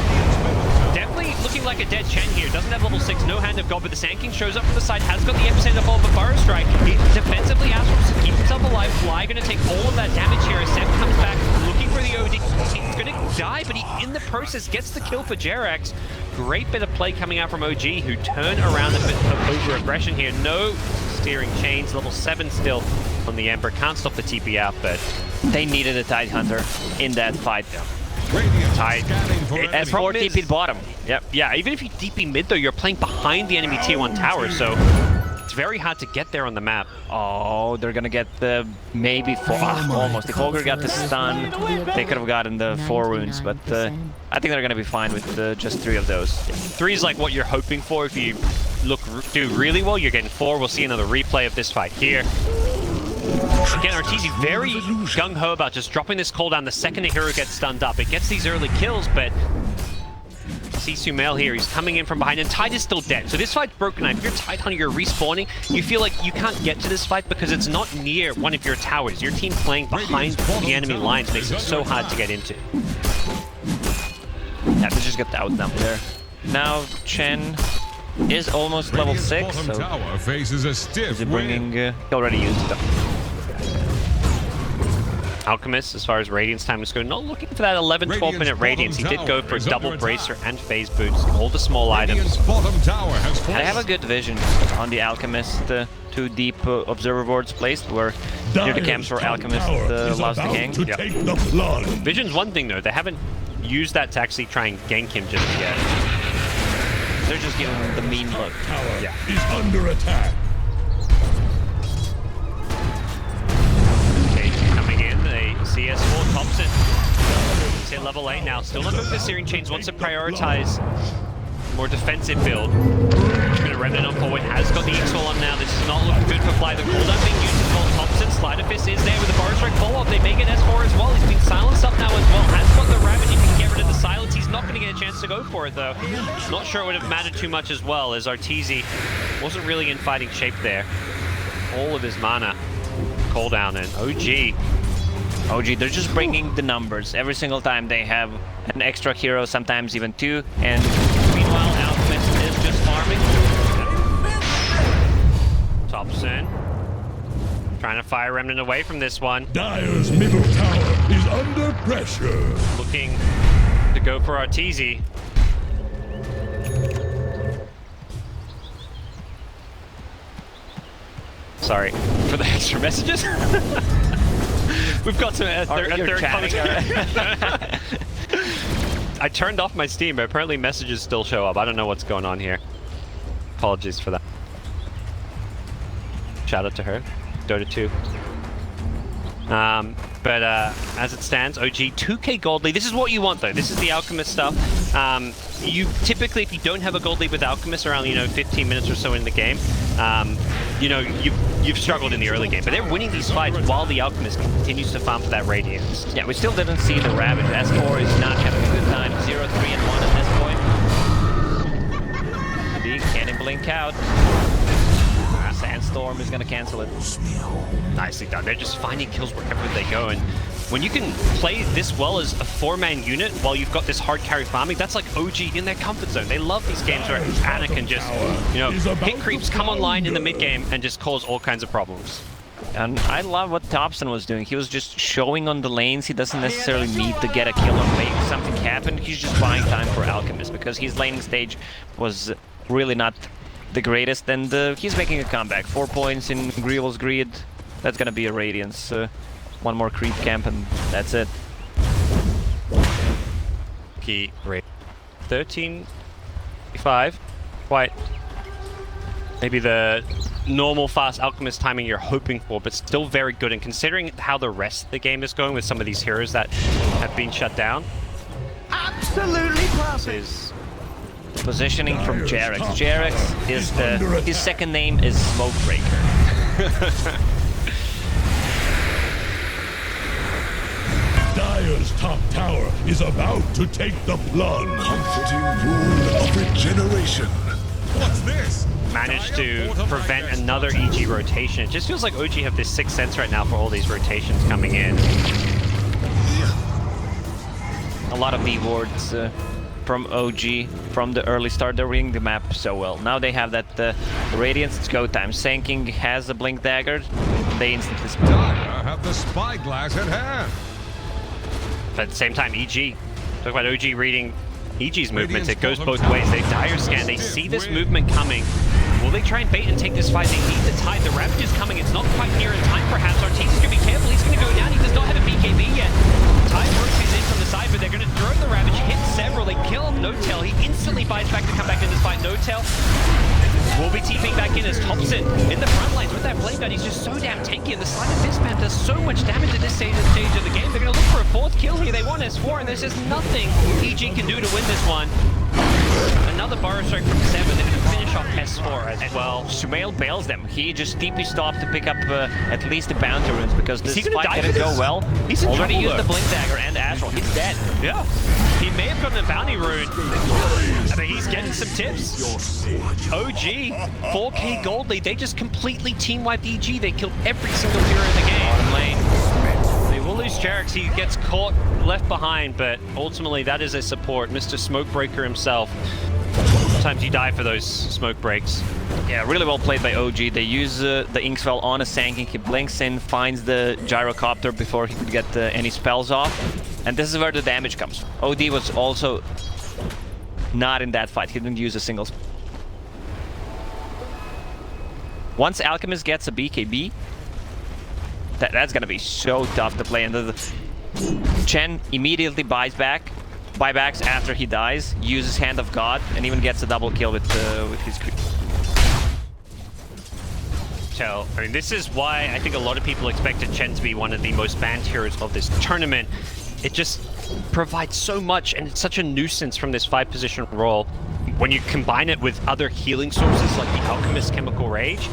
Speaker 4: Definitely looking like a dead Chen here. Doesn't have level 6, no Hand of God, but the Sand King shows up from the side, has got the Epicenter fall of a Burrow Strike. He defensively asks to keep himself alive. Fly going to take all of that damage here as Seb comes back looking for the OD. He's going to die, but he, in the process, gets the kill for Jarex. Great bit of play coming out from OG, who turn around a bit of over-aggression here. No Steering Chains, level 7 still on the Ember. Can't stop the TP out, but
Speaker 5: they needed a Tide Hunter in that fight.
Speaker 4: Tide.
Speaker 5: S4 TP'd bottom.
Speaker 4: Yep. Yeah, even if you DP mid, though, you're playing behind the enemy tier 1 tower, so it's very hard to get there on the map.
Speaker 5: Oh, they're gonna get the maybe 4. Almost. If Ogre got the stun, they could have gotten the 4 wounds, but I think they're gonna be fine with just 3 of those.
Speaker 4: 3 is like what you're hoping for. If you do really well, you're getting 4. We'll see another replay of this fight here. Again, Arteezy very gung-ho about just dropping this cooldown the second a hero gets stunned up. It gets these early kills, but see Sumail here, he's coming in from behind, and Tide is still dead. So this fight's broken. If you're Tide Hunter, you're respawning, you feel like you can't get to this fight because it's not near one of your towers. Your team playing behind the enemy lines makes it so hard to get into.
Speaker 5: Yeah, they just got the outnumber there. Now Chen is almost level 6, so
Speaker 2: tower faces a stiff
Speaker 5: he's bringing, he already used it.
Speaker 4: Alchemist, as far as Radiance time is going, not looking for that 11-12 minute Radiance. He did go for a double Bracer and Phase Boots, all the small items.
Speaker 2: Bottom tower has
Speaker 5: I have a good vision on the Alchemist, 2 deep observer boards placed where near the camps where Alchemist loves the gang.
Speaker 4: Vision's one thing though, they haven't used that to actually try and gank him just yet.
Speaker 5: They're just giving him the mean look.
Speaker 3: Yeah. Is under attack.
Speaker 4: Coming in, the CS4 Thompson. He's hit level 8 now. Still not going for Searing Chains, wants to prioritize more defensive build. Going to Remnant on forward, has got the Inkswell on now. This is not looking good for Fly. The cooldown being used as well. Thompson, Sleight of Fist is there with the Burrow Strike follow-up. They may get S4 as well. He's been silenced up now as well. Has got the Ravage, he can get rid of the silence. He's not going to get a chance to go for it though. Not sure it would have mattered too much as well, as Arteezy wasn't really in fighting shape there. All of his mana. Cooldown and OG,
Speaker 5: they're just bringing the numbers. Every single time they have an extra hero, sometimes even 2. And meanwhile, Alchemist is just farming.
Speaker 4: Thompson trying to fire Remnant away from this one.
Speaker 3: Dire's middle tower is under pressure.
Speaker 4: Looking to go for Arteezy. Sorry for the extra messages. We've got some third comments. I turned off my Steam, but apparently messages still show up. I don't know what's going on here. Apologies for that. Shout out to her. Dota 2. But as it stands, OG 2k gold lead. This is what you want though. This is the Alchemist stuff. You typically, if you don't have a gold lead with Alchemist around 15 minutes or so in the game, you've struggled in the early game. But they're winning these fights while the Alchemist continues to farm for that Radiance.
Speaker 5: Yeah, we still didn't see the Ravage. S4 is not having a good time. 0-3 and 1 at this point. He can't blink out. Sandstorm is going to cancel it.
Speaker 4: Nicely done. They're just finding kills wherever they go, and when you can play this well as a 4-man unit while you've got this hard carry farming, that's like OG in their comfort zone. They love these games where Anna can just, you know, hit creeps, come online in the mid game and just cause all kinds of problems.
Speaker 5: And I love what Thompson was doing. He was just showing on the lanes. He doesn't necessarily need to get a kill or make something happen. He's just buying time for Alchemist because his laning stage was really not the greatest. And he's making a comeback. 4 points in Grievel's Greed. That's gonna be a Radiance. One more creep camp and that's it.
Speaker 4: Key rate 13.5. Quite maybe the normal fast Alchemist timing you're hoping for, but still very good. And considering how the rest of the game is going with some of these heroes that have been shut down,
Speaker 6: Absolutely perfect.
Speaker 4: is
Speaker 5: Positioning from Jarex. Jarex is his second name is Smokebreaker.
Speaker 3: Dire's top tower is about to take the plunge.
Speaker 8: Comforting rule of regeneration.
Speaker 2: What's this?
Speaker 4: managed to prevent another EG rotation. It just feels like OG have this sixth sense right now for all these rotations coming in.
Speaker 5: A lot of V wards from OG from the early start. They're reading the map so well. Now they have that Radiance. It's go time. Sanking has a Blink Dagger. They instantly split.
Speaker 2: Dire have the spyglass at hand.
Speaker 4: But at the same time, EG. Talk about OG reading EG's movements. It goes both ways. They dire scan. They see this movement coming. Will they try and bait and take this fight? They need the tide. The Rampage is coming. It's not quite near in time, perhaps. Arteezy's going to be careful. He's going to go down. He does not have a BKB yet. Tide rotates in from the side, but they're going to throw the Ravage. Hit several. They kill No-Tail. He instantly buys back to come back in this fight. No-Tail will be TPing back in as Thompson in the front lines with that Blade Gun. He's just so damn tanky, and the Slime of Fistman does so much damage at this stage of the game. They're going to look for a fourth kill here. They want S4, and there's just nothing EG can do to win this one. Another Burrow Strike from 7. They're going to finish off S4 as well.
Speaker 5: Sumail bails them. He just TP stopped to pick up at least the bounty runes because this fight didn't go well.
Speaker 4: He's
Speaker 5: already
Speaker 4: trouble,
Speaker 5: used
Speaker 4: though.
Speaker 5: the Blink Dagger and Astral. He's dead.
Speaker 4: Yeah. He may have gotten a bounty rune. I mean, he's getting some tips. OG, 4K gold lead. They just completely team-wiped EG. They killed every single hero in the game.
Speaker 5: Bottom lane.
Speaker 4: They will lose Jarex. He gets caught, left behind, but ultimately that is a support. Mr. Smokebreaker himself. Sometimes you die for those smoke breaks.
Speaker 5: Yeah, really well played by OG. They use the Inkswell on a Sanking. He blinks in, finds the Gyrocopter before he could get any spells off. And this is where the damage comes. OD was also not in that fight. He didn't use a single spell. Once Alchemist gets a BKB, that's gonna be so tough to play. And Chen immediately buybacks after he dies, uses Hand of God, and even gets a double kill with his creep.
Speaker 4: I mean, this is why I think a lot of people expected Chen to be one of the most banned heroes of this tournament. It just provides so much, and it's such a nuisance from this 5-position role. When you combine it with other healing sources like the Alchemist Chemical Rage,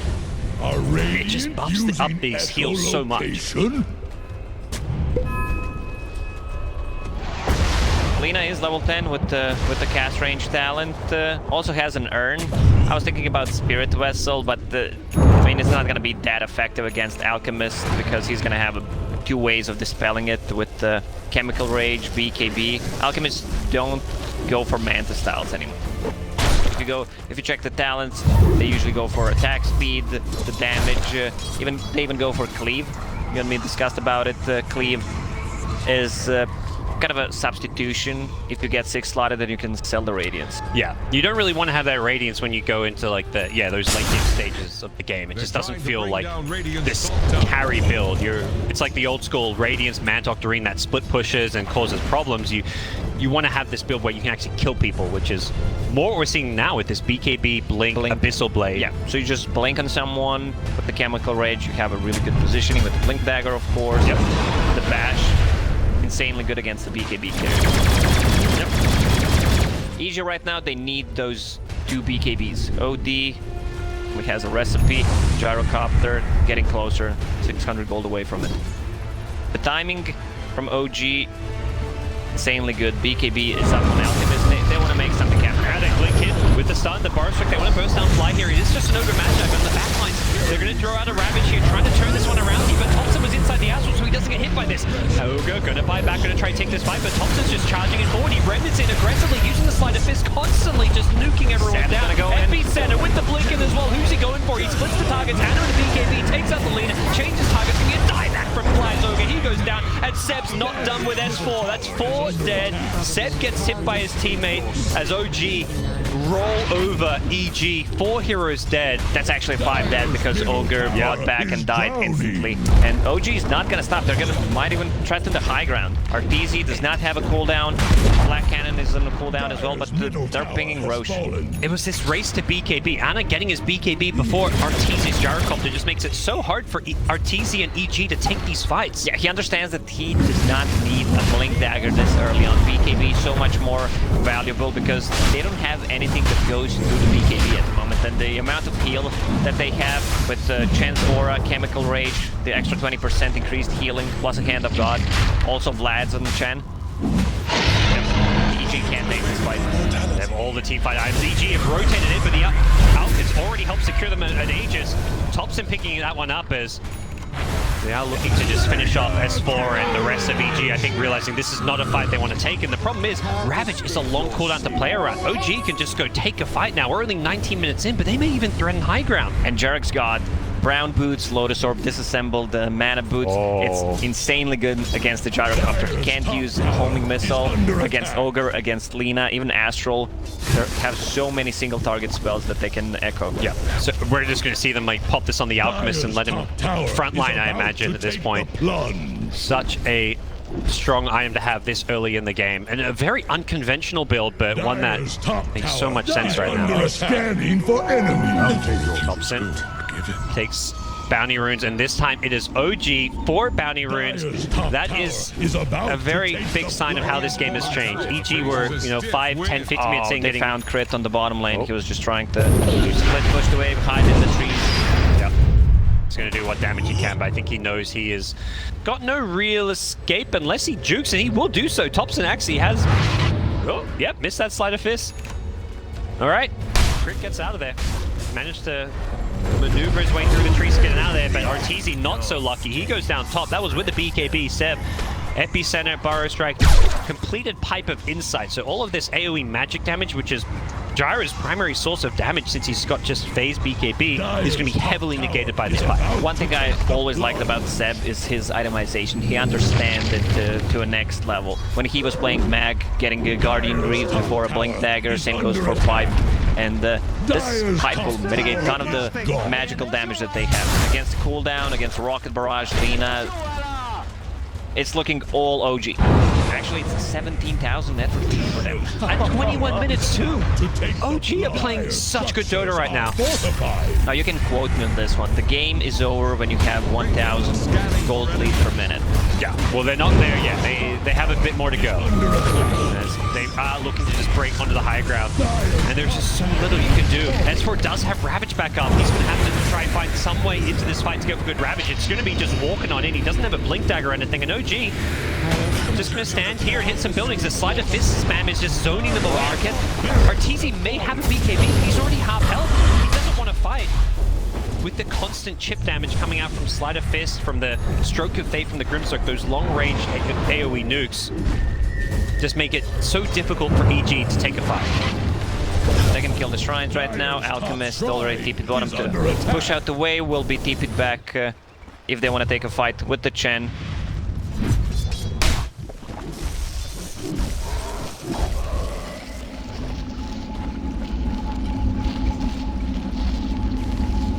Speaker 4: it just buffs up these heals so much.
Speaker 5: Lina is level 10 with the cast range talent. Also has an urn. I was thinking about Spirit Vessel, but I mean, it's not going to be that effective against Alchemist because he's going to have two ways of dispelling it with Chemical Rage, BKB. Alchemists don't go for Manta styles anymore. If you check the talents, they usually go for attack speed, the damage. They even go for Cleave. You and me discussed about it. Cleave is kind of a substitution. If you get 6 slotted, then you can sell the Radiance.
Speaker 4: Yeah, you don't really want to have that Radiance when you go into like those late game stages of the game. It just doesn't feel like this carry build. It's like the old school Radiance Mantoctarine that split pushes and causes problems. You want to have this build where you can actually kill people, which is more what we're seeing now with this BKB, Blink, Abyssal Blade.
Speaker 5: Yeah, so you just blink on someone with the Chemical Rage. You have a really good positioning with the Blink Dagger, of course.
Speaker 4: Yep.
Speaker 5: The Bash. Insanely good against the BKB character. Yep. Easy right now, they need those 2 BKBs. OD, he has a recipe. Gyrocopter, getting closer. 600 gold away from it. The timing from OG, insanely good. BKB is up on Alchemist. They want to make something happen.
Speaker 4: Yeah, they blink in with the stun, the bar strike. They want to burst down fly here. It is just an ogre matchup, and the backline's They're going to throw out a Ravage here, trying to turn this one around, but Thompson was inside the Astral, so he doesn't get hit by this. Ogre going to buy back, going to try and take this fight, but Thompson's just charging it forward. He Remnants in aggressively, using the sleight of fist, constantly just nuking everyone down. Epicenter with the blink in as well. Who's he going for? He splits the targets. Hannah and the BKB takes out the leader, changes targets, and get dieback from Fly's Ogre. He goes down, and Seb's not done with S4. That's 4 dead. Seb gets hit by his teammate as OG roll over EG. 4 heroes dead.
Speaker 5: That's actually 5 dead because Ogre brought back and died instantly. And OG is not going to stop. They're might even threaten the high ground. Arteezy does not have a cooldown. Black Cannon is on a cooldown as well, but they're pinging Roshi.
Speaker 4: It was this race to BKB. Anna getting his BKB before Arteezy's Gyrocopter just makes it so hard for Arteezy and EG to take these fights.
Speaker 5: Yeah, he understands that he does not need a Blink Dagger this early on. BKB is so much more valuable because they don't have anything that goes through the BKB at the moment. And the amount of heal that they have with Chen's Aura, Chemical Rage, the extra 20% increased healing, plus a Hand of God. Also Vlad's on Chen. EG can't make this fight.
Speaker 4: They have all the team fight items. EG have rotated it, but the Alkins already helped secure them at Aegis. Thompson picking that one up as they are looking to just finish off S4 and the rest of EG, I think, realizing this is not a fight they want to take. And the problem is, Ravage is a long cooldown to play around. OG can just go take a fight now. We're only 19 minutes in, but they may even threaten high ground.
Speaker 5: And Jarek's got Brown Boots, Lotus Orb, disassembled Mana Boots. It's insanely good against the Gyrocopter. He can't use Homing Missile against Ogre, against Lina, even Astral. They have so many single target spells that they can echo.
Speaker 4: Yeah, so we're just going to see them like pop this on the Alchemist and let him frontline, I imagine, at this point. Such a strong item to have this early in the game, and a very unconventional build, but one that makes so much sense right now. Thompson takes bounty runes, and this time it is OG 4 bounty runes. That is a very big sign of how this game has changed. EG were, 5, 10, 15 minutes in.
Speaker 5: They found Crit on the bottom lane. He was just trying to split, pushed away, hide in the trees.
Speaker 4: Yep. He's going to do what damage he can, but I think he knows he has got no real escape unless he jukes, and he will do so. Thompson actually has... Oh, yep, missed that sleight of fist. All right, Crit gets out of there. Managed to maneuver his way through the trees, getting out of there, but Arteezy not so lucky. He goes down top. That was with the BKB. Seb, Epicenter, Burrow Strike, completed Pipe of Insight. So all of this AoE magic damage, which is Gyra's primary source of damage since he's got just phase BKB, is going to be heavily negated by this fight.
Speaker 5: One thing I always liked about Seb is his itemization. He understands it to a next level. When he was playing Mag, getting a Guardian Greaves before a Blink Dagger, same goes for Pipe. And this Pipe will mitigate a ton of the magical damage that they have. Against cooldown, against Rocket Barrage, Lina, it's looking all OG. Actually, it's 17,000 net worth for them.
Speaker 4: And 21 minutes too. OG are playing such good Dota right now.
Speaker 5: Now you can quote me on this one. The game is over when you have 1,000 gold lead per minute.
Speaker 4: Yeah, well, they're not there yet. They have a bit more to go. As they are looking to just break onto the high ground. And there's just so little you can do. S4 does have Ravage back up. He's going to have to try and find some way into this fight to get good Ravage. It's going to be just walking on in. He doesn't have a Blink Dagger or anything. And OG just going to stand here and hit some buildings. The sleight of fist spam is just zoning them over market. Arteezy may have a BKB. He's already half health. He doesn't want to fight. With the constant chip damage coming out from Sleight of Fist, from the Stroke of Fate, from the Grimstroke, those long-range AoE nukes just make it so difficult for EG to take a fight.
Speaker 5: They can kill the shrines right now. Alchemist already TP'd bottom to push out the way. Will be TP'd back if they want to take a fight with the Chen.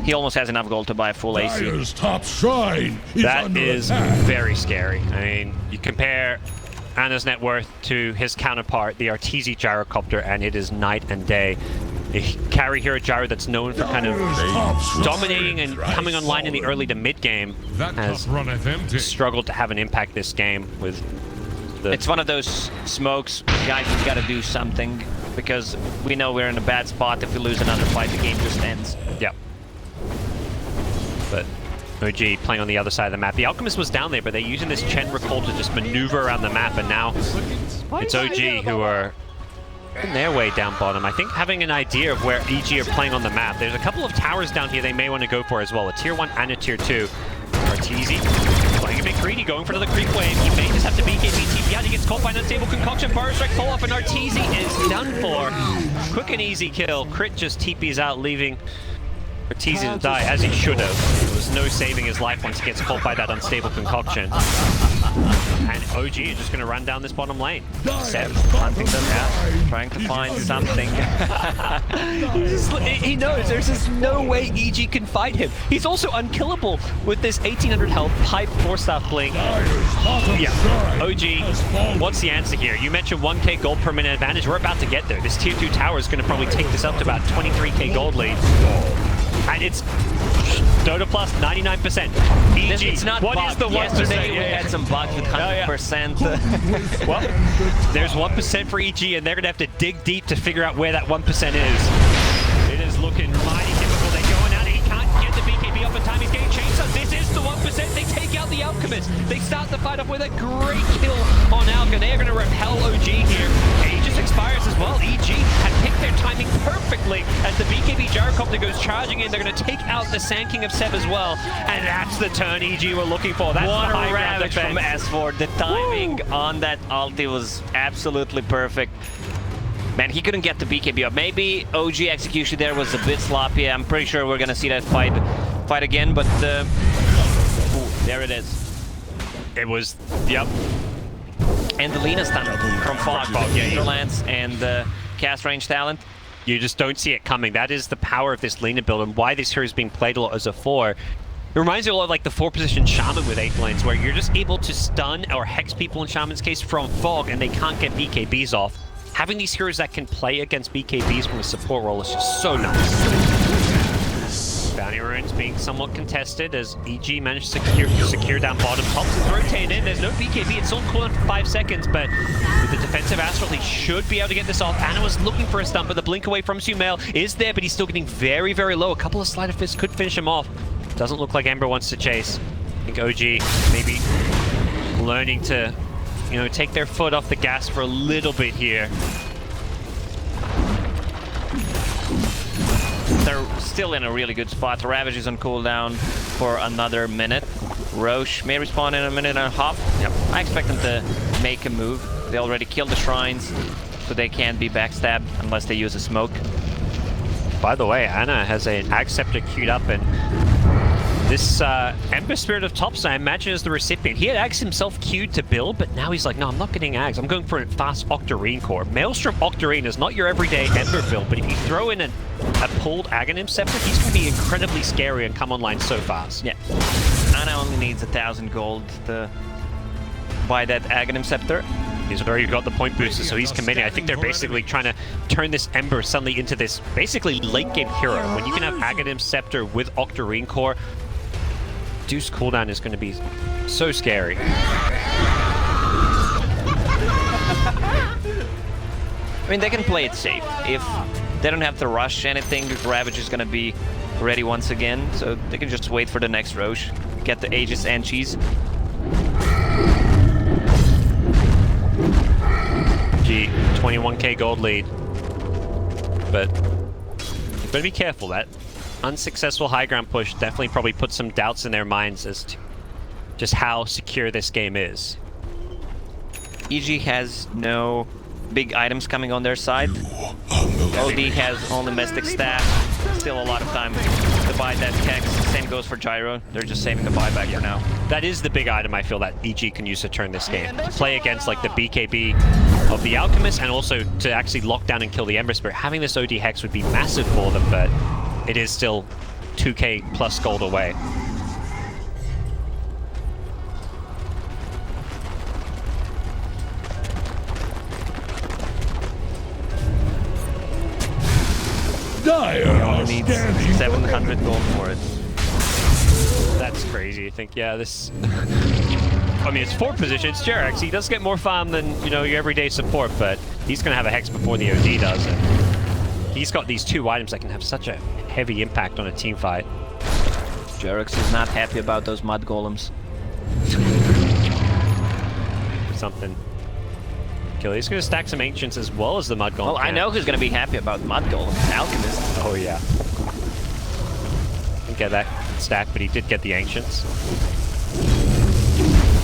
Speaker 5: He almost has enough gold to buy a full AC.
Speaker 3: Top shrine is
Speaker 4: that is very scary. I mean, you compare Anna's net worth to his counterpart, the Arteezy Gyrocopter, and it is night and day. A carry here at Gyro that's known for kind of dominating and coming online in the early to mid game has struggled to have an impact this game with the...
Speaker 5: It's one of those smokes, guys, you've got to do something because we know we're in a bad spot. If we lose another fight, the game just ends.
Speaker 4: Yeah. But OG playing on the other side of the map. The Alchemist was down there, but they're using this Chen recall to just maneuver around the map, and now it's OG who are in their way down bottom. I think having an idea of where EG are playing on the map. There's a couple of towers down here they may want to go for as well. A tier 1 and a tier 2. Arteezy playing a bit greedy, going for another creep wave. He may just have to BKB TP out. He gets caught by an unstable concoction. Burrow strike pull off, and Arteezy is done for. Quick and easy kill. Crit just TPs out, leaving Arteezy to die, as he should have. There was no saving his life once he gets caught by that unstable concoction. And OG is just going to run down this bottom lane.
Speaker 5: Seb hunting them out, trying to find something.
Speaker 4: He knows there's just no way EG can fight him. He's also unkillable with this 1800 health pipe 4-staff blink. Yeah, OG, what's the answer here? You mentioned 1k gold per minute advantage. We're about to get there. This tier 2 tower is going to probably take this up to about 23k gold lead. And it's DotA plus 99%. EG,
Speaker 5: It's not
Speaker 4: what
Speaker 5: bugged.
Speaker 4: is the 1%?
Speaker 5: Yesterday we had some bugs with 100%.
Speaker 4: Well, there's 1% for EG, and they're going to have to dig deep to figure out where that 1% is. It is looking mighty difficult. They're going out. He can't get the BKB up in time. He's getting chased up. This is the 1%. They take out the Alchemist. They start the fight off with a great kill on Alka. They are going to repel OG here. Aegis expires as well. EG had picked their timing perfectly as the BKB gyrocopter goes charging in. They're going to take out the Sand King of Seb as well. And that's the turn EG were looking for. That's
Speaker 5: What
Speaker 4: the high
Speaker 5: a
Speaker 4: ground
Speaker 5: ravage from
Speaker 4: defense.
Speaker 5: S4. The timing on that ulti was absolutely perfect. Man, he couldn't get the BKB up. Maybe OG execution there was a bit sloppy. I'm pretty sure we're gonna see that fight again, but ooh, there it is.
Speaker 4: It was, yep.
Speaker 5: And the Lina stun from Fog, Lance, and cast range talent.
Speaker 4: You just don't see it coming. That is the power of this Lina build and why this hero is being played a lot as a 4. It reminds me a lot of like the 4-position Shaman with 8 lanes, where you're just able to stun or hex people in Shaman's case from Fog and they can't get BKBs off. Having these heroes that can play against BKBs from a support role is just so nice. Bounty runes being somewhat contested as EG managed to secure down bottom. Pops is rotating in. There's no BKB. It's on cooldown for 5 seconds, but with the defensive Astral, he should be able to get this off. Anna was looking for a stun, but the blink away from Sumail is there, but he's still getting very, very low. A couple of Sleight of Fists could finish him off. Doesn't look like Ember wants to chase. I think OG maybe learning to, you know, take their foot off the gas for a little bit here.
Speaker 5: They're still in a really good spot. Ravage is on cooldown for another minute. Roche may respawn in a minute and a half. Yep. I expect them to make a move. They already killed the shrines, so they can't be backstabbed unless they use a smoke.
Speaker 4: By the way, Anna has an Ag Scepter queued up, and this Ember Spirit of Tops, I imagine, is the recipient. He had Ags himself queued to build, but now he's like, no, I'm not getting Ags. I'm going for a fast Octarine core. Maelstrom Octarine is not your everyday Ember build, but if you throw in a pulled Aghanim Scepter, he's going to be incredibly scary and come online so fast.
Speaker 5: Yeah. Anna only needs 1,000 gold to buy that Aghanim Scepter.
Speaker 4: He's already got the point booster, so he's committing. I think they're basically trying to turn this Ember suddenly into this basically late game hero. When you can have Aghanim Scepter with Octarine core, Deuce cooldown is going to be so scary.
Speaker 5: I mean, they can play it safe. If they don't have to rush anything, Ravage is going to be ready once again, so they can just wait for the next Roche, get the Aegis and Cheese.
Speaker 4: Gee, 21k gold lead. But you've got to be careful. That unsuccessful high ground push definitely probably put some doubts in their minds as to just how secure this game is.
Speaker 5: EG has no big items coming on their side. OD has only Mystic Staff. Still a lot of time to buy that Kex. Same goes for Gyro. They're just saving the buyback for now.
Speaker 4: That is the big item I feel that EG can use to turn this game. Play against like the BKB of the Alchemist and also to actually lock down and kill the Ember Spirit. Having this OD Hex would be massive for them, but it is still 2k plus gold away.
Speaker 3: Dire are
Speaker 5: Needs
Speaker 3: standing
Speaker 5: 700 gold for it.
Speaker 4: That's crazy. I think, yeah, this... I mean, it's 4th position, it's Jerax. He does get more farm than, you know, your everyday support, but he's going to have a Hex before the OD does. And he's got these 2 items that can have such a heavy impact on a team fight.
Speaker 5: Jerax is not happy about those mud golems.
Speaker 4: Something particular. He's going to stack some Ancients as well as the Mud Golem.
Speaker 5: Well, I know who's going to be happy about Mud Golem. Alchemist.
Speaker 4: Oh, yeah. Didn't get that stack, but he did get the Ancients.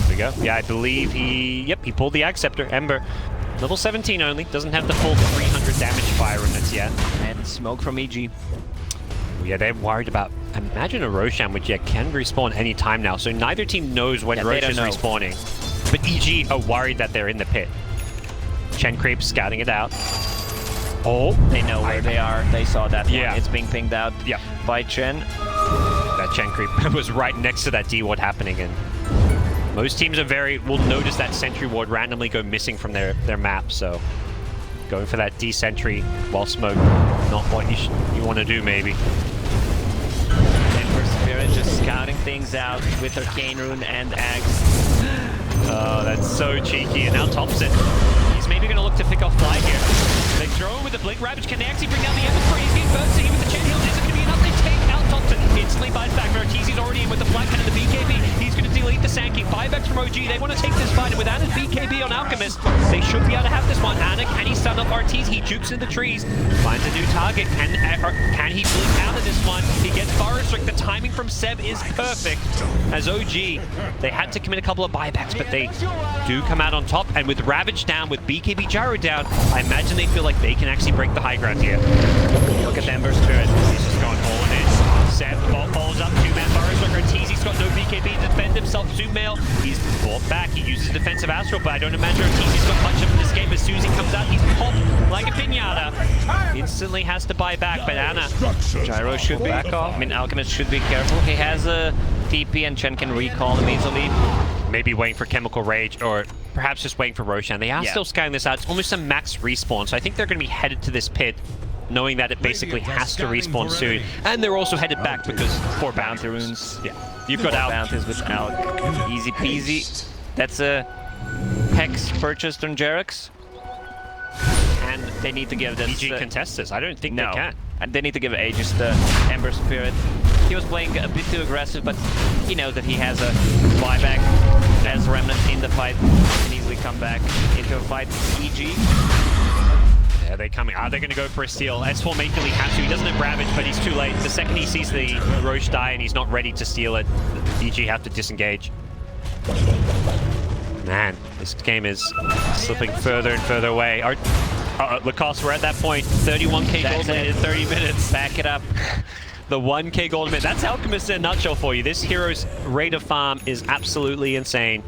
Speaker 4: There we go. Yeah, I believe he... Yep, he pulled the Ag Scepter. Ember. Level 17 only. Doesn't have the full 300 damage fire units yet.
Speaker 5: And smoke from EG.
Speaker 4: Yeah, they're worried about... Imagine a Roshan, which can respawn any time now. So neither team knows when Rosh is respawning. But EG are worried that they're in the pit. Chen Creep scouting it out. Oh,
Speaker 5: they know where they are. They saw that one.
Speaker 4: Yeah.
Speaker 5: It's being pinged out by Chen.
Speaker 4: That Chen Creep was right next to that D ward happening, and most teams will notice that sentry ward randomly go missing from their map. So going for that D sentry while smoke, not what you want to do maybe.
Speaker 5: Spirit just scouting things out with Arcane Rune and Axe.
Speaker 4: Oh, that's so cheeky. And now Thompson, he's maybe going to look to pick off Fly here. They throw him with the Blink Ravage. Can they actually bring down the Ember Spray? He's getting burnt singing with the Chen Hill. Is it going to be enough? They take out Thompson. Instantly buys back. Vertizi's already in with the Flag Pen and the BKB. He's going to delete the Sand King. Buybacks from OG. They want to take this fight. And with Anna's BKB on Alchemist, they should be able to have this one. Anna, can he stun up Artiz? He jukes in the trees. Finds a new target. Can he blink out of this one? He gets Forest Strike. The timing from Seb is perfect. As OG, they had to commit a couple of buybacks, but they do come out on top. And with Ravage down, with BKB Gyro down, I imagine they feel like they can actually break the high ground here. Look at the Ember Spirit. He's just going all in. Seb falls up, 2-man Forest Strike. Artiz, he's got no BKB to defend himself. Zoommail, he's brought back. He uses defensive Astral, but I don't imagine Artizi's got much of in this game. As soon as he comes out, he's popped like a pinata. Instantly has to buy back, but Anna, Gyro should be back off. I mean, Alchemist should be careful. He has a TP and Chen can recall him easily. Maybe waiting for Chemical Rage, or perhaps just waiting for Roshan. They are still scouting this out. It's almost a max respawn, so I think they're going to be headed to this pit, knowing that it basically has to respawn soon. And they're also headed back because 4 bounty runes. Yeah, you've got bounties with Alk. Easy peasy. That's a Hex purchased on Jerax. And they need to give this... PG contest this. I don't think they can.
Speaker 5: And they need to give Aegis the Ember Spirit. He was playing a bit too aggressive, but he knows that he has a buyback as Remnant in the fight. He can easily come back into a fight. EG.
Speaker 4: Yeah, they're coming. Are they going to go for a steal? S4 Makeley has to. He doesn't have Ravage, but he's too late. The second he sees the Roche die and he's not ready to steal it, EG have to disengage. Man, this game is slipping further and further away. Lacoste, we're at that point. 31k gold in 30 minutes.
Speaker 5: Back it up.
Speaker 4: The 1k gold minute. That's Alchemist in a nutshell for you. This hero's rate of farm is absolutely insane.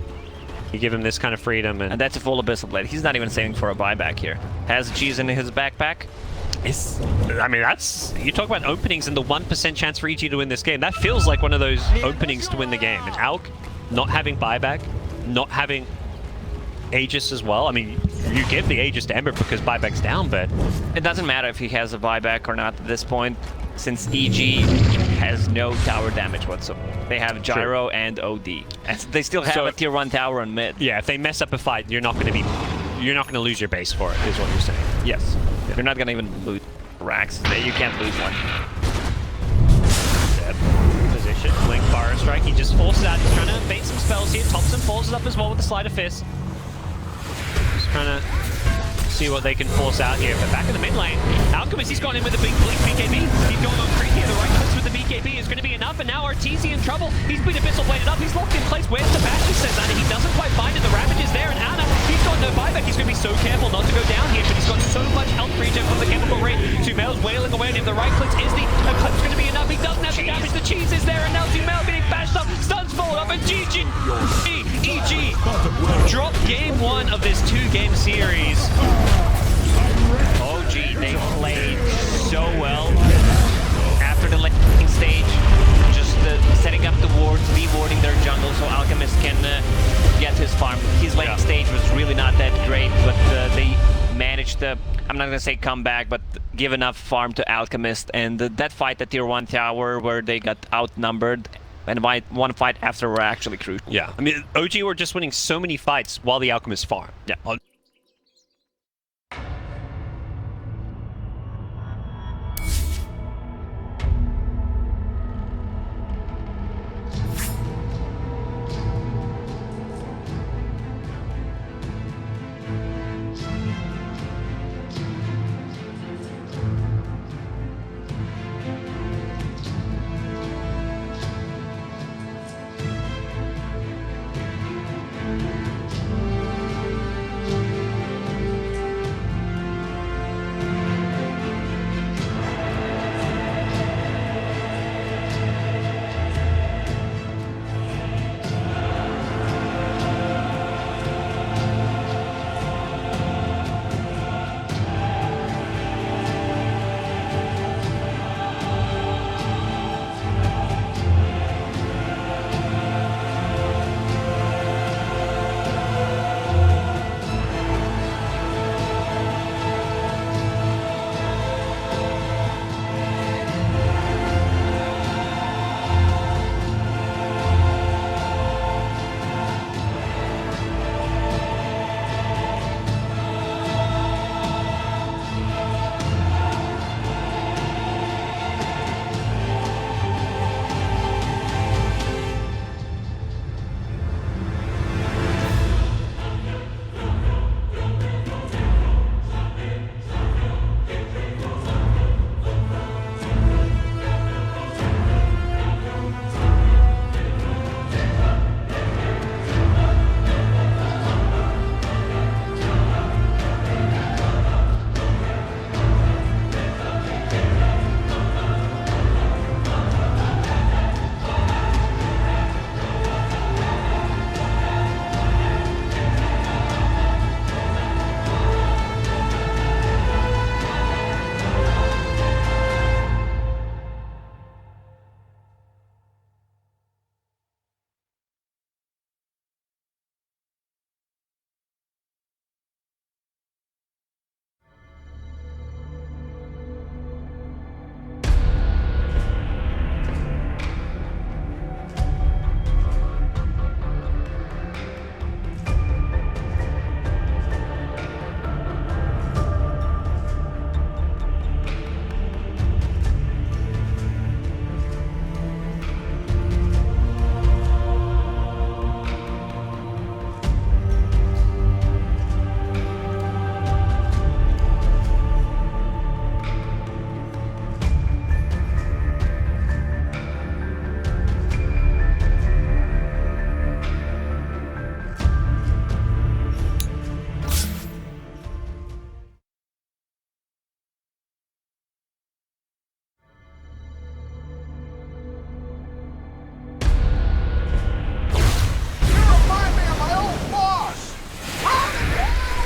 Speaker 4: You give him this kind of freedom. And
Speaker 5: that's a full Abyssal Blade. He's not even saving for a buyback here. Has cheese in his backpack.
Speaker 4: I mean, you talk about openings and the 1% chance for EG to win this game. That feels like one of those openings to win the game. And Alk not having buyback, not having Aegis as well. I mean, you give the Aegis to Ember because buyback's down, but...
Speaker 5: It doesn't matter if he has a buyback or not at this point, since EG has no tower damage whatsoever. They have Gyro and OD. And they still have a tier 1 tower on mid.
Speaker 4: Yeah, if they mess up a fight, you're not going to lose your base for it, is what you're saying.
Speaker 5: Yes. Yeah. You're not going to even lose racks. You can't lose one.
Speaker 4: Position, Blink Fire Strike. He just forces out. He's trying to bait some spells here. Thompson follows it up as well with the Sleight of Fist. Just trying to see what they can force out here. But back in the mid lane, Alchemist, he's gone in with a big Blink BKB. He's going on creepy. The right clicks with the BKB is going to be enough. And now Arteezy in trouble. He's been Abyssal Bladed up. He's locked in place. Where's Sebastian, says Anna. He doesn't quite find it. The Ravage is there. And Anna, he's got no buyback. He's going to be so careful not to go down here. But he's got so much health regen from the Chemical Rain. Zumail's wailing away at him. The right clicks is the eclipse going to be enough. He doesn't have the damage. The cheese is there. And now Zumail getting bashed up. Stuns falling up. And GG. EG drop game 1 of this 2-game series.
Speaker 5: OG, they played so well after the lane stage, just setting up the wards, rewarding their jungle so Alchemist can get his farm. His lane stage was really not that great, but they managed to, I'm not going to say come back, but give enough farm to Alchemist. And that fight at tier 1 tower where they got outnumbered, and one fight after were actually crucial.
Speaker 4: Yeah, I mean, OG were just winning so many fights while the Alchemist farm. Yeah.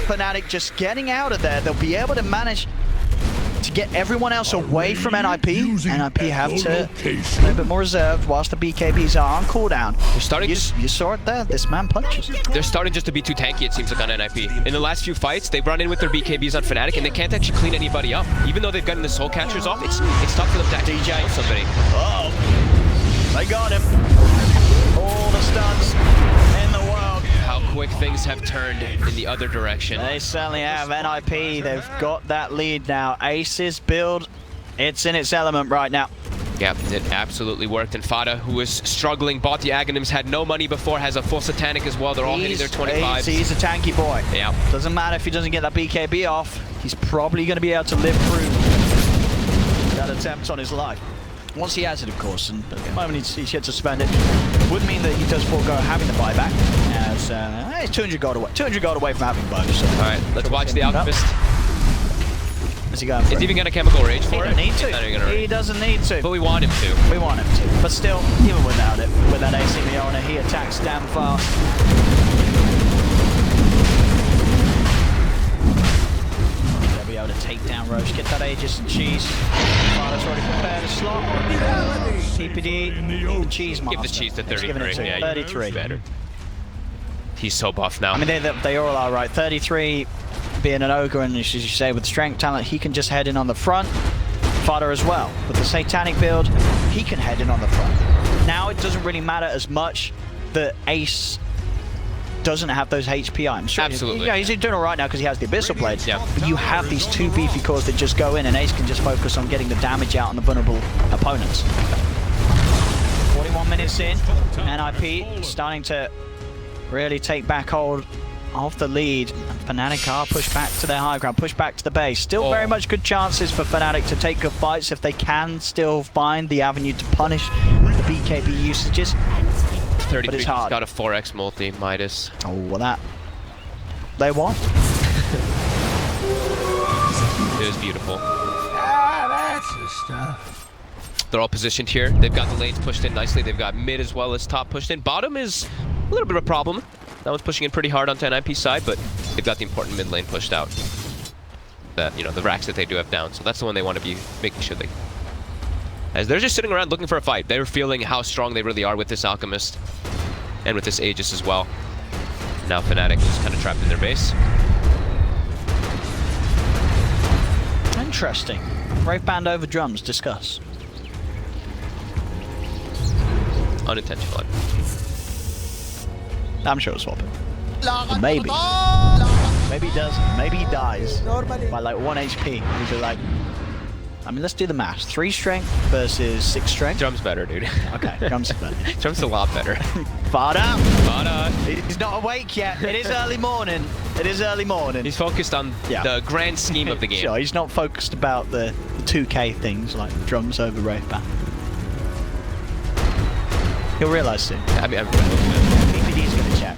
Speaker 6: Fnatic just getting out of there, they'll be able to manage to get everyone else away from NIP. NIP have to be a little bit more reserved whilst the BKBs are on cooldown.
Speaker 9: They're starting
Speaker 6: You saw it there. This man punches.
Speaker 9: They're starting just to be too tanky, it seems like, on NIP. In the last few fights, they've run in with their BKBs on Fnatic, and they can't actually clean anybody up. Even though they've gotten the soul catchers off, it's tough for them to actually kill somebody.
Speaker 6: Oh, they got him. All the stuns in the world.
Speaker 9: How quick things have turned in the other direction.
Speaker 6: They certainly have. NIP, they've got that lead now. Ace's build, it's in its element right now.
Speaker 9: Yeah, it absolutely worked. And Fada, who was struggling, bought the Aghanims, had no money before, has a full Satanic as well. They're all hitting their 25s.
Speaker 6: He's a tanky boy.
Speaker 9: Yeah.
Speaker 6: Doesn't matter if he doesn't get that BKB off. He's probably going to be able to live through that attempt on his life. Once he has it, of course, and at the moment he's yet to spend it. Would mean that he does forego having the buyback, as it's 200 gold away. 200 gold away from having both. So.
Speaker 9: All right, let's watch the Alchemist.
Speaker 6: Is he going for
Speaker 9: Is
Speaker 6: it?
Speaker 9: he even going to chemical rage
Speaker 6: He
Speaker 9: for it?
Speaker 6: doesn't need to.
Speaker 9: He's not even gonna
Speaker 6: He
Speaker 9: rage.
Speaker 6: doesn't need to.
Speaker 9: But we want him to.
Speaker 6: We want him to. But still, even without it, with that AC Leona, he attacks damn fast. They'll be able to take down Roche, get that Aegis and Cheese. Father's already prepared a slot. TPD, the Cheese Master.
Speaker 9: Give the Cheese to
Speaker 6: Let's give it
Speaker 9: 33.
Speaker 6: to 33.
Speaker 9: Better. He's so buff now.
Speaker 6: I mean, they all are right. 33 being an ogre, and as you say, with strength talent, he can just head in on the front. Fodder as well. With the Satanic build, he can head in on the front. Now it doesn't really matter as much that Ace doesn't have those HP items. Sure,
Speaker 9: Absolutely.
Speaker 6: Yeah, he's doing all right now because he has the Abyssal Blades.
Speaker 9: Yeah.
Speaker 6: But you have these two beefy cores that just go in, and Ace can just focus on getting the damage out on the vulnerable opponents. 41 minutes in, NIP starting to really take back hold of the lead. Fnatic are pushed back to their high ground, pushed back to the base. Still very much good chances for Fnatic to take good fights if they can still find the avenue to punish the BKB usages.
Speaker 9: 33
Speaker 6: but it's
Speaker 9: just
Speaker 6: hard.
Speaker 9: got a 4x multi, Midas.
Speaker 6: Oh, well that they want.
Speaker 9: It was beautiful. That's the stuff. They're all positioned here. They've got the lanes pushed in nicely. They've got mid as well as top pushed in. Bottom is a little bit of a problem. That one's pushing in pretty hard onto NIP's side, but they've got the important mid lane pushed out. That, you know, the racks that they do have down. So that's the one they want to be making sure they... As they're just sitting around looking for a fight. They're feeling how strong they really are with this Alchemist. And with this Aegis as well. Now Fnatic is kind of trapped in their base.
Speaker 6: Interesting. Brave band over drums, discuss.
Speaker 9: Unintentional.
Speaker 6: I'm sure he'll swap it. Maybe. Maybe he doesn't. Maybe he dies by like 1 HP. He'd be like, I mean, let's do the math. 3 strength versus 6 strength.
Speaker 9: Drum's better, dude.
Speaker 6: Okay, drum's better.
Speaker 9: Drum's a lot better.
Speaker 6: Fada!
Speaker 9: Fada!
Speaker 6: He's not awake yet. It is early morning. It is early morning.
Speaker 9: He's focused on the grand scheme of the game.
Speaker 6: Sure, he's not focused about the 2K things like drums over Wraith Band. He'll realise soon.
Speaker 9: I mean,
Speaker 6: PPD's going to check.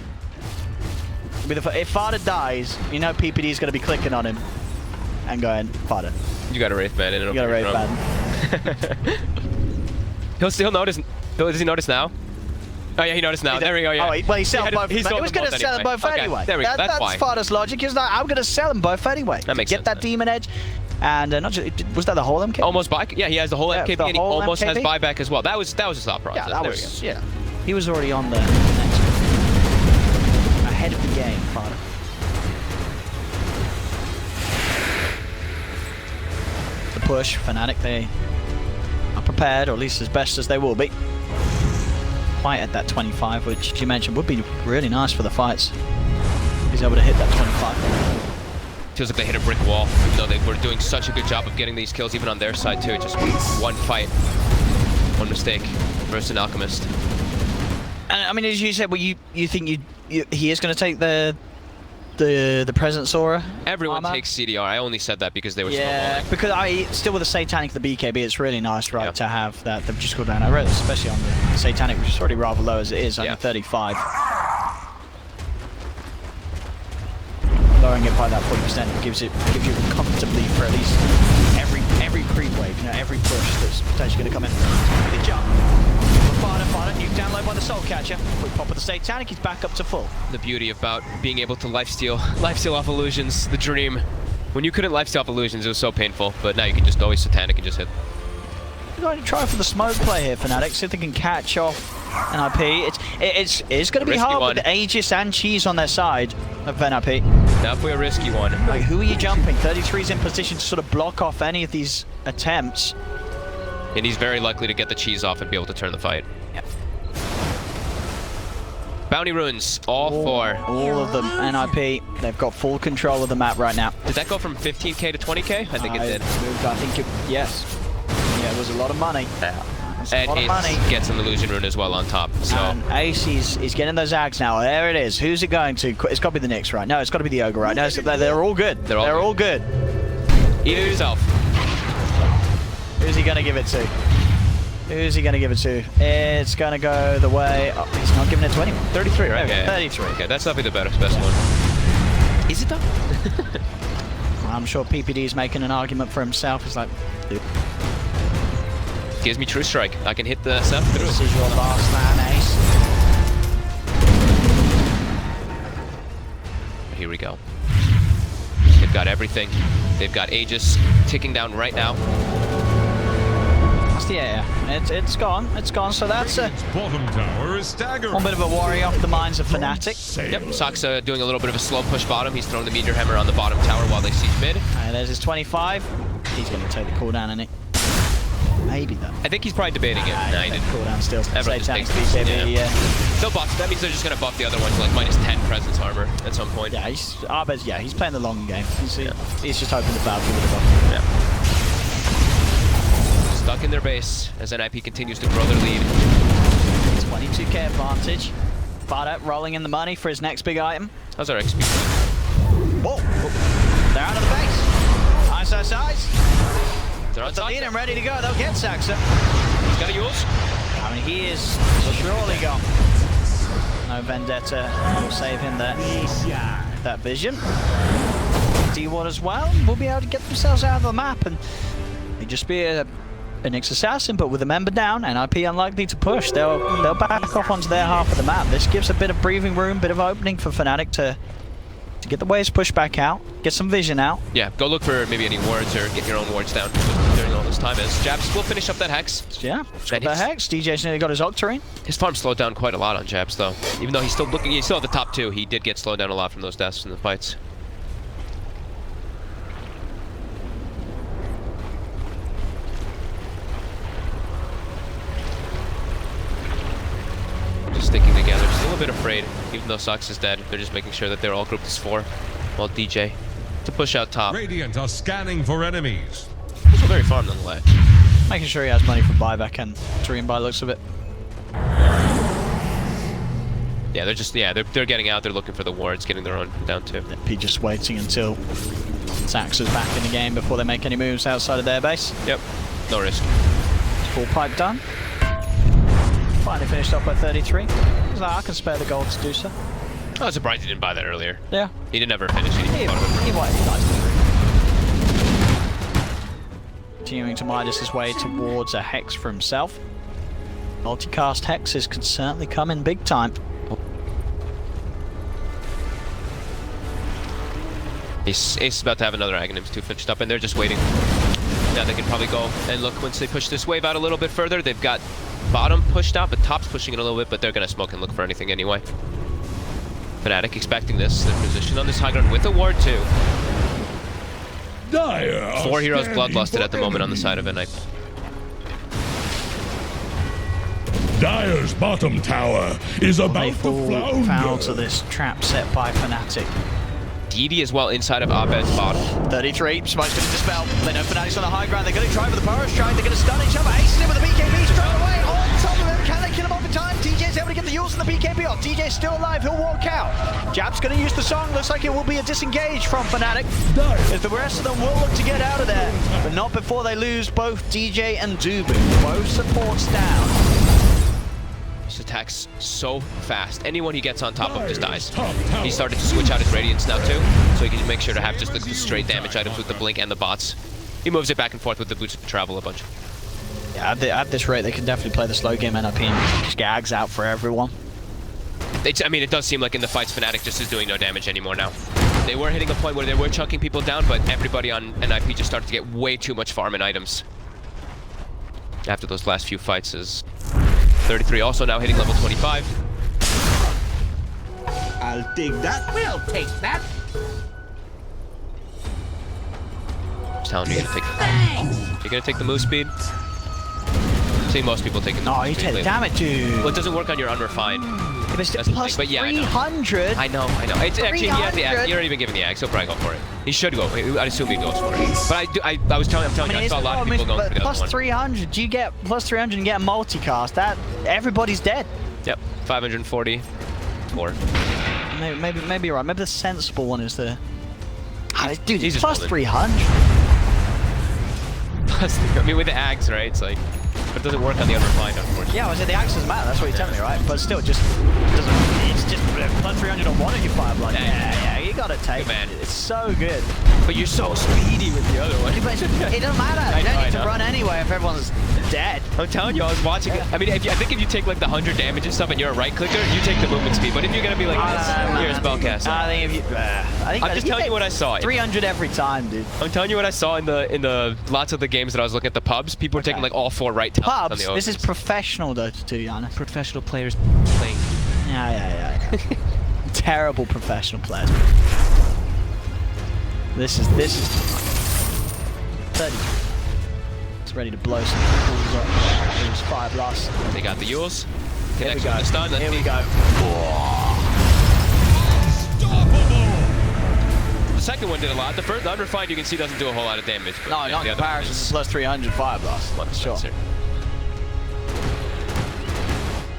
Speaker 6: If Fada dies, you know PPD's going to be clicking on him and going, Fada.
Speaker 9: You got a Wraith Band in it.
Speaker 6: You got a Wraith Band.
Speaker 9: He'll notice. Does he notice now? Oh yeah, he noticed now. There we go. Yeah.
Speaker 6: Oh, well, he sold both. He was going to sell them both
Speaker 9: Okay,
Speaker 6: anyway.
Speaker 9: there we go. That's why.
Speaker 6: That's Fada's logic. He was like, I'm going to sell them both anyway.
Speaker 9: That makes
Speaker 6: Get
Speaker 9: sense,
Speaker 6: that
Speaker 9: then.
Speaker 6: Demon Edge. And not just, was that the whole MK?
Speaker 9: Almost buy. Yeah, he has the whole MKB
Speaker 6: the
Speaker 9: and he
Speaker 6: whole
Speaker 9: almost has
Speaker 6: MKB?
Speaker 9: buyback as well. That was his thought process.
Speaker 6: Yeah, that
Speaker 9: There
Speaker 6: was,
Speaker 9: we go.
Speaker 6: yeah. He was already on the next ahead of the game, Fada. The push, Fnatic, they are prepared, or at least as best as they will be. Fight at that 25, which you mentioned would be really nice for the fights. He's able to hit that 25.
Speaker 9: Feels like they hit a brick wall, even though they were doing such a good job of getting these kills, even on their side too. Just one fight, one mistake versus an Alchemist.
Speaker 6: And I mean, as you said, well, you think he is going to take the Presence Aura?
Speaker 9: Everyone
Speaker 6: armor?
Speaker 9: takes CDR. I only said that because they were
Speaker 6: Yeah,
Speaker 9: snowballing.
Speaker 6: because still with the Satanic, the BKB, it's really nice, right, to have that. They've just gone down. I read, especially on the Satanic, which is already rather low as it is, only 35. Lowering it by that 40% gives you comfortably for at least every creep wave, you know, every push that's potentially going to come in. The jump. Fada it. Nuke down low by the Soul Catcher. Quick pop of the Satanic. He's back up to full.
Speaker 9: The beauty about being able to lifesteal off illusions, the dream. When you couldn't lifesteal off illusions, it was so painful, but now you can just always Satanic and just hit.
Speaker 6: We're going to try for the smoke play here, Fnatic. See if they can catch off NIP. It's going to be hard
Speaker 9: one.
Speaker 6: with Aegis and Cheese on their side of NIP.
Speaker 9: Definitely a risky one.
Speaker 6: Like, who are you jumping? 33's in position to sort of block off any of these attempts.
Speaker 9: And he's very likely to get the cheese off and be able to turn the fight.
Speaker 6: Yep.
Speaker 9: Bounty runes, all
Speaker 6: of them. NIP, they've got full control of the map right now.
Speaker 9: Did that go from 15k to 20k? I think it did.
Speaker 6: I think it, yes. Yeah, it was a lot of money. That's a lot of money.
Speaker 9: Gets an illusion rune as well on top. So
Speaker 6: And Ace is getting those Ags now. There it is. Who's it going to? It's got to be the Nyx, right? No, it's got to be the Ogre, right? No, they're all good. They're all good.
Speaker 9: Eat it yourself.
Speaker 6: Who's he going to give it to? Who's he going to give it to? It's going to go the way... Oh, he's not giving it to anyone. 33, right?
Speaker 9: Okay.
Speaker 6: 33.
Speaker 9: Okay, that's definitely the best one. Is it though?
Speaker 6: I'm sure PPD is making an argument for himself. He's like, dude.
Speaker 9: Gives me true strike. I can hit the Seth through.
Speaker 6: This is your last man, Ace.
Speaker 9: Here we go. They've got everything. They've got Aegis ticking down right now.
Speaker 6: Yeah, it's gone. It's gone. So that's a
Speaker 2: Bottom tower is staggered.
Speaker 6: one bit of a worry off the minds of Fnatic.
Speaker 9: Yep, Saksa doing a little bit of a slow push bottom. He's throwing the meteor hammer on the bottom tower while they siege mid.
Speaker 6: Alright, there's his 25. He's going to take the cooldown, isn't he? Maybe though.
Speaker 9: I think he's probably debating it. Nah, he didn't.
Speaker 6: Cooldown still.
Speaker 9: Everyone just
Speaker 6: Satanic
Speaker 9: takes it.
Speaker 6: BKB, yeah.
Speaker 9: They'll buff. That means they're just going to buff the other one to like -10 presence armor at some point.
Speaker 6: Yeah, he's playing the long game. He's just hoping the Valkyrie with the buff.
Speaker 9: Yeah. Stuck in their base as NIP continues to grow their lead.
Speaker 6: 22k advantage. Bardet rolling in the money for his next big item.
Speaker 9: How's our XP?
Speaker 6: Whoa! They're out of the base. Eyes.
Speaker 9: They're on
Speaker 6: The lead
Speaker 9: Saksa.
Speaker 6: and ready to go. They'll get Saxa.
Speaker 9: He's got a use.
Speaker 6: I mean, he is surely gone. No Vendetta will save him there. That vision. D1 as well will be able to get themselves out of the map and they just be a Nyx assassin, but with a member down, NIP unlikely to push. They'll back off onto their half of the map. This gives a bit of breathing room, bit of opening for Fnatic to get the waves pushed back out, get some vision out.
Speaker 9: Yeah, go look for maybe any wards or get your own wards down during all this time as Jabs will finish up that Hex.
Speaker 6: Yeah, got the Hex. DJ's nearly got his Octarine.
Speaker 9: His farm slowed down quite a lot on Jabs though. Even though he's still at the top 2, he did get slowed down a lot from those deaths in the fights. Sticking together, still a bit afraid, even though Sox is dead. They're just making sure that they're all grouped as 4, while DJ to push out top.
Speaker 2: Radiant are scanning for enemies.
Speaker 9: Also very farm nonetheless.
Speaker 6: Making sure he has money for buyback and Dream by looks of it.
Speaker 9: Yeah, they're getting out. They're looking for the wards, getting their own down too.
Speaker 6: He just waiting until Saxa's back in the game before they make any moves outside of their base.
Speaker 9: Yep, no risk.
Speaker 6: Full pipe done. Finally finished off by 33. He's like, I can spare the gold to do so.
Speaker 9: I was surprised he didn't buy that earlier.
Speaker 6: Yeah.
Speaker 9: He didn't ever finish it.
Speaker 6: He continuing to Midas his way towards a Hex for himself. Multicast Hexes can certainly come in big time.
Speaker 9: Ace is about to have another Aghanims 2 finished up, and they're just waiting. Now they can probably go and look once they push this wave out a little bit further. They've got bottom pushed out, but top's pushing it a little bit, but they're going to smoke and look for anything anyway. Fnatic expecting this. They're positioned on this high ground with a ward too. 4 heroes bloodlusted at the moment on the side of NIP.
Speaker 3: Dire's bottom tower is about
Speaker 6: They
Speaker 3: to
Speaker 6: fall foul
Speaker 3: flounder.
Speaker 6: to this trap set by Fnatic.
Speaker 9: DD as well inside of Abed's bottom.
Speaker 6: 33, Smoke's going to dispel. They know Fnatic's on the high ground. They're going to try with the power strike. They're going to stun each other. Ace in with the BKB straight away. On top of him. Can they kill him off in time? DJ's able to get the Yules and the BKB off. DJ's still alive. He'll walk out. Jab's going to use the song. Looks like it will be a disengage from Fnatic. As the rest of them will look to get out of there. But not before they lose both DJ and Dubu. Both supports down.
Speaker 9: This attacks so fast. Anyone he gets on top of just dies. He started to switch out his Radiance now too, so he can make sure to have just the straight damage items with the Blink and the bots. He moves it back and forth with the boots to travel a bunch.
Speaker 6: Yeah, at this rate, they can definitely play the slow game NIP and just get Ags out for everyone.
Speaker 9: I mean, it does seem like in the fights, Fnatic just is doing no damage anymore now. They were hitting a point where they were chunking people down, but everybody on NIP just started to get way too much farm and items. After those last few fights is 33 also now hitting level 25.
Speaker 10: I'll take that. We'll take that.
Speaker 9: You're gonna take the move speed. I see most people taking the
Speaker 6: Oh,
Speaker 9: move
Speaker 6: you
Speaker 9: speed
Speaker 6: take the
Speaker 9: lately.
Speaker 6: damage, dude.
Speaker 9: Well, it doesn't work on your unrefined.
Speaker 6: But it's
Speaker 9: That's the
Speaker 6: plus
Speaker 9: thing, but yeah, I know.
Speaker 6: 300.
Speaker 9: I know. It's actually, he has the axe. You're already been given the axe. He'll probably go for it. He should go. I'd assume he goes for it. But I'm telling you, I saw a lot of people going for the
Speaker 6: plus
Speaker 9: other one.
Speaker 6: 300. You get plus 300 and get a multicast. That everybody's dead.
Speaker 9: Yep, 544.
Speaker 6: Maybe you're right. Maybe the sensible one is the. Dude,
Speaker 9: he's just
Speaker 6: plus
Speaker 9: golden.
Speaker 6: 300.
Speaker 9: I mean, with the axe, right? It's like, but it doesn't work on the unrefined, unfortunately.
Speaker 6: Yeah, I said the axe doesn't matter. That's what you're telling me, right? But still, just doesn't. It's just plus 300 on one of your fire blood. Yeah, you gotta take
Speaker 9: man.
Speaker 6: it. It's so good.
Speaker 9: But you're so speedy with the other one.
Speaker 6: But it doesn't matter. You don't need to run anyway if everyone's dead.
Speaker 9: I'm telling you, I was watching it. I mean, I think if you take like the 100 damage and stuff, and you're a right clicker, you take the movement speed. But if you're gonna be like this, you're a spellcaster.
Speaker 6: I think if you.
Speaker 9: I'm just telling you what I saw.
Speaker 6: 300 every time, dude.
Speaker 9: I'm telling you what I saw in the lots of the games that I was looking at the pubs. People were taking like all 4 right talents on
Speaker 6: Pubs.
Speaker 9: the
Speaker 6: This is professional Dota 2, Yana.
Speaker 9: professional players playing.
Speaker 6: Yeah. Terrible professional players. This is 30. It's ready to blow some balls up. There's 5 lost.
Speaker 9: They got the Yules.
Speaker 6: Here we
Speaker 9: Connection
Speaker 6: go.
Speaker 9: with the stun.
Speaker 6: Here we go.
Speaker 9: The second one did a lot. The first, the unrefined, you can see doesn't do a whole lot of damage. But
Speaker 6: No,
Speaker 9: yeah,
Speaker 6: not
Speaker 9: the
Speaker 6: in
Speaker 9: other one
Speaker 6: comparison.
Speaker 9: is
Speaker 6: Plus 300 fire blast.
Speaker 9: much
Speaker 6: Sure.
Speaker 9: nicer.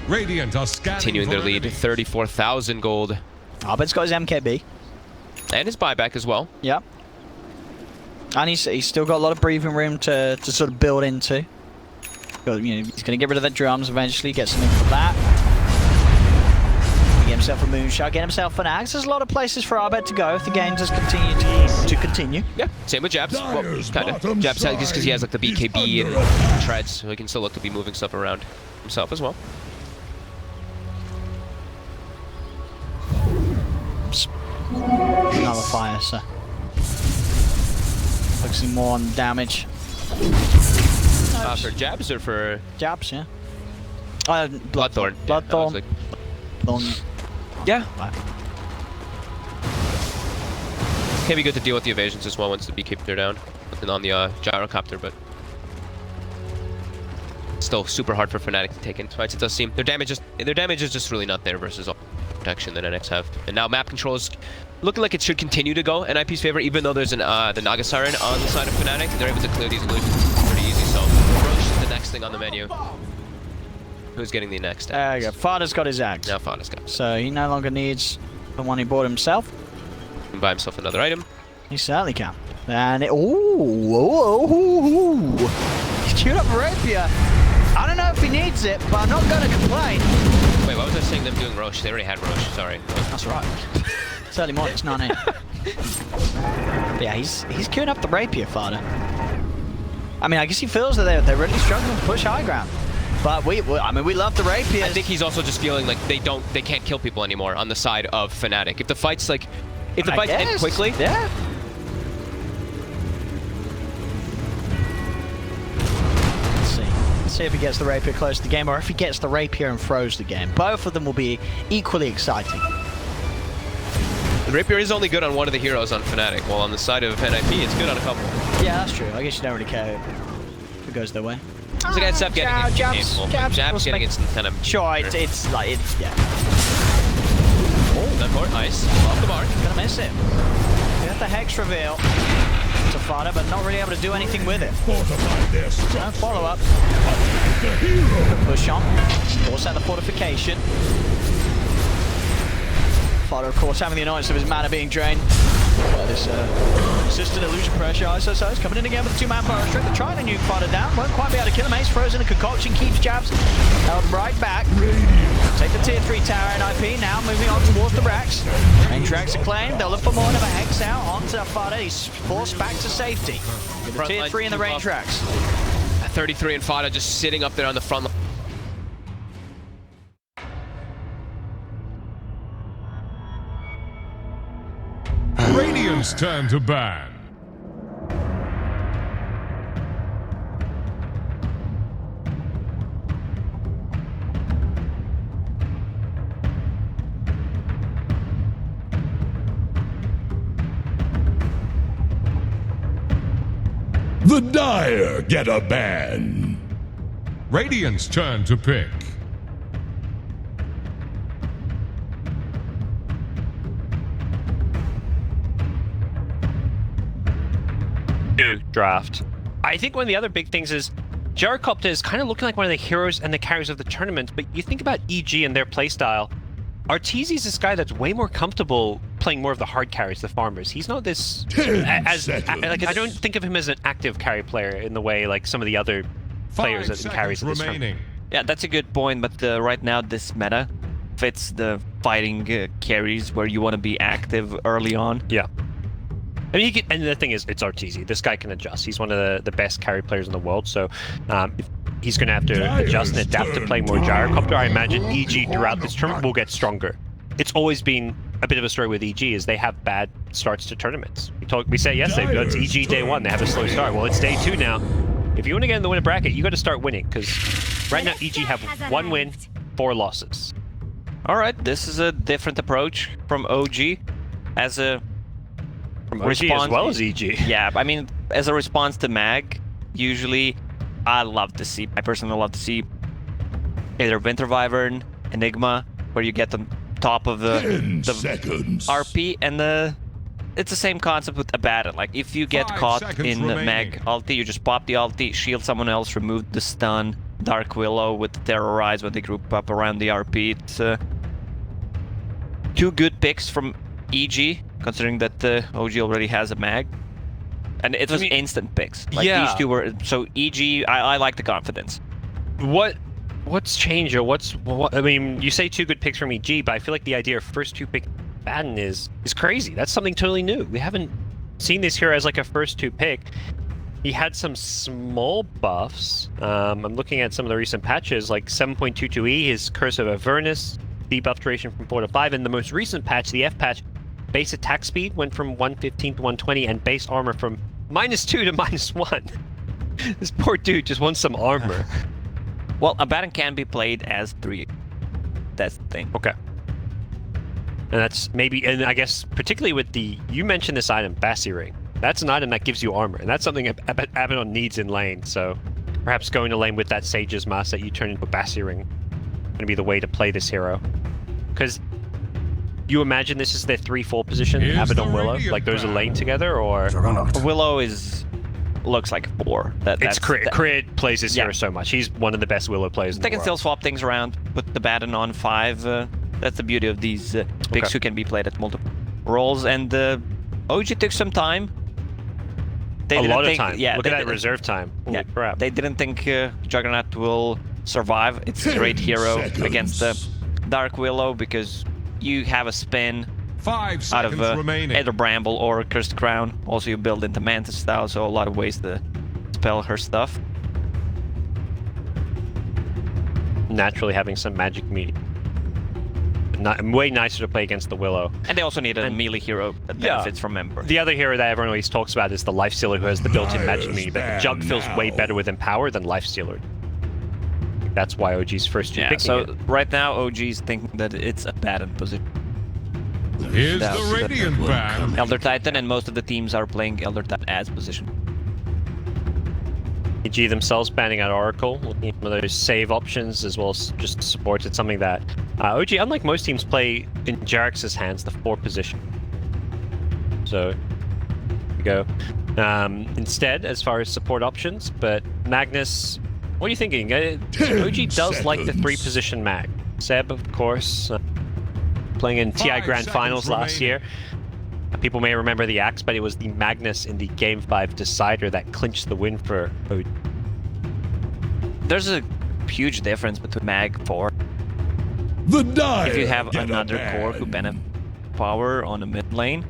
Speaker 2: Radiant are scanning
Speaker 9: Continuing
Speaker 2: for
Speaker 9: their lead,
Speaker 2: enemies.
Speaker 9: 34,000 gold.
Speaker 6: Abed's got his MKB.
Speaker 9: And his buyback as well.
Speaker 6: Yep. And he's still got a lot of breathing room to sort of build into. But, you know, he's going to get rid of the drums eventually, get something for that. Get himself a moonshot, get himself an axe. There's a lot of places for Abed to go if the game does continue to continue.
Speaker 9: Yeah, same with Jabs. Well, kind of. Jabs just because he has like the BKB and treads, so he can still look to be moving stuff around himself as well.
Speaker 6: Another fire, so focusing more on damage.
Speaker 9: For Jabs or for
Speaker 6: Jabs, yeah.
Speaker 9: Bloodthorn?
Speaker 6: Bloodthorn.
Speaker 9: Like,
Speaker 6: Yeah.
Speaker 9: can be good to deal with the evasions as well once the BKB are down. Nothing on the gyrocopter, but still super hard for Fnatic to take in fights. It does seem their damage is just really not there versus all protection that NX have. And now map control is looking like it should continue to go in IP's favor, even though there's the Naga Siren on the side of Fnatic. They're able to clear these illusions pretty easy. So Roche is the next thing on the menu. Who's getting the next?
Speaker 6: There you go. Father's got his axe.
Speaker 9: Now Fada's got it.
Speaker 6: So he no longer needs the one he bought himself.
Speaker 9: He can buy himself another item.
Speaker 6: He certainly can. And he's queued up Rapier. I don't know if he needs it, but I'm not going to complain.
Speaker 9: Wait, what was I saying them doing Roche? They already had Roche, sorry.
Speaker 6: That's right. It's early morning, it's 9 AM. But yeah, he's queuing up the Rapier, Father. I mean, I guess he feels that they're really struggling to push high ground. But we love the Rapier.
Speaker 9: I think he's also just feeling like they can't kill people anymore on the side of Fnatic. If the fights end quickly,
Speaker 6: yeah. Let's see if he gets the Rapier close to the game, or if he gets the Rapier and throws the game. Both of them will be equally exciting.
Speaker 9: the Rapier is only good on one of the heroes on Fnatic, while on the side of NIP, it's good on a couple.
Speaker 6: Yeah, that's true. I guess you don't really care if it goes their way.
Speaker 9: So guys, stop getting it painful. Jabs getting it kind of...
Speaker 6: Sure, it's yeah.
Speaker 9: Oh, that part, nice. Off the mark.
Speaker 6: Gonna miss it. We have the Hex reveal to Fada, but not really able to do anything with it.
Speaker 3: Fortify their
Speaker 6: No
Speaker 3: structure.
Speaker 6: follow-up.
Speaker 3: The hero.
Speaker 6: Push on. Force out the fortification. Fada, of course, having the annoyance of his mana being drained. This persistent illusion pressure. ISO's coming in again with a 2-man power strength. They're trying to nuke Fada down. Won't quite be able to kill him. Ace frozen. A concoction keeps Jabs held right back. Take the tier 3 tower NIP. Now moving on towards the racks. Range racks are claimed. They'll look for more of a Hex out onto Fada. He's forced back to safety. With the tier 3 in the range racks.
Speaker 9: 33 and Fada just sitting up there on the front line.
Speaker 2: Radiant's turn to ban.
Speaker 3: The Dire get a ban.
Speaker 2: Radiant's turn to pick.
Speaker 4: Draft. I think one of the other big things is Gyrocopter is kind of looking like one of the heroes and the carries of the tournament, but you think about EG and their playstyle. Arteezy is this guy that's way more comfortable playing more of the hard carries, the farmers. He's not this I don't think of him as an active carry player in the way like some of the other players that carries
Speaker 2: remaining.
Speaker 5: Yeah, that's a good point, but right now this meta fits the fighting carries where you want to be active early on.
Speaker 4: Yeah. I mean, and the thing is, it's Arteezy. This guy can adjust. He's one of the best carry players in the world, so if he's going to have to adjust and adapt to playing more Gyrocopter. I imagine EG throughout this tournament will get stronger. It's always been a bit of a story with EG, is they have bad starts to tournaments. We say yesterday, it's EG day 1, they have a slow start. Well, it's day 2 now. If you want to get in the winner bracket, you got to start winning, because right now EG have 1 win, 4 losses.
Speaker 5: All right, this is a different approach from OG as a
Speaker 4: From OG as well as EG.
Speaker 5: Yeah, I mean, as a response to Mag, usually I personally love to see either Winter Wyvern, Enigma, where you get the top of the RP, and it's the same concept with Abaddon. Like, if you get caught in Mag ulti, you just pop the ulti, shield someone else, remove the stun, Dark Willow with the Terrorize when they group up around the RP. It's 2 good picks from EG, considering that OG already has a Mag. And it was instant picks. Like, these 2 were... So EG, I like the confidence.
Speaker 4: What's changed, or what? I mean, you say 2 good picks from EG, but I feel like the idea of first 2 pick Abaddon is crazy. That's something totally new. We haven't seen this hero as like a first 2 pick. He had some small buffs. I'm looking at some of the recent patches, like 7.22E, his Curse of Avernus, debuff duration from 4 to 5, and the most recent patch, the F patch, base attack speed went from 115 to 120, and base armor from -2 to -1. This poor dude just wants some armor.
Speaker 5: Well, Abaddon can be played as 3. That's the thing.
Speaker 4: Okay. And that's maybe, and I guess particularly with you mentioned this item, Bassi Ring. That's an item that gives you armor, and that's something Abaddon needs in lane, so perhaps going to lane with that Sage's Mask that you turn into a Bassi Ring going to be the way to play this hero. Because you imagine this is their 3-4 position, Abaddon Willow, like those are lane together, or...
Speaker 5: Willow looks like 4.
Speaker 4: Crit plays this hero so much. He's one of the best Willow players in the world.
Speaker 5: They can still swap things around, put the Abaddon on 5. That's the beauty of these picks who can be played at multiple roles. And OG took some time.
Speaker 4: A lot of time. Yeah, look at that reserve time. Holy crap.
Speaker 5: They didn't think Juggernaut will survive. It's a great hero against the Dark Willow, because you have a spin
Speaker 2: 5
Speaker 5: out of
Speaker 2: seconds
Speaker 5: either Bramble or Cursed Crown. Also, you build into Mantis style, so a lot of ways to spell her stuff.
Speaker 4: Naturally having some magic meat. Way nicer to play against the Willow.
Speaker 5: And they also need a melee hero that benefits from Ember.
Speaker 4: The other hero that everyone always talks about is the Lifestealer, who has the built-in magic meat, but Jug feels way better with Empower than Lifestealer. That's why OG's first 2 picking it.
Speaker 5: Right now OG's thinking that it's a Abaddon position.
Speaker 2: Here's the Radiant ban.
Speaker 5: Elder Titan, and most of the teams are playing Elder Titan as position.
Speaker 4: EG themselves banning out Oracle, looking at some of those save options as well as just supports. It's something that OG, unlike most teams, play in Jarex's hands, the 4 position. So, here we go. Instead, as far as support options, but Magnus, what are you thinking? OG does like the 3 position mag. Seb, of course, playing in TI Grand Finals last year. People may remember the axe, but it was the Magnus in the Game 5 decider that clinched the win for OG.
Speaker 5: There's a huge difference between Mag 4.
Speaker 3: The Dire
Speaker 5: if you have another core who benefit power on the mid lane,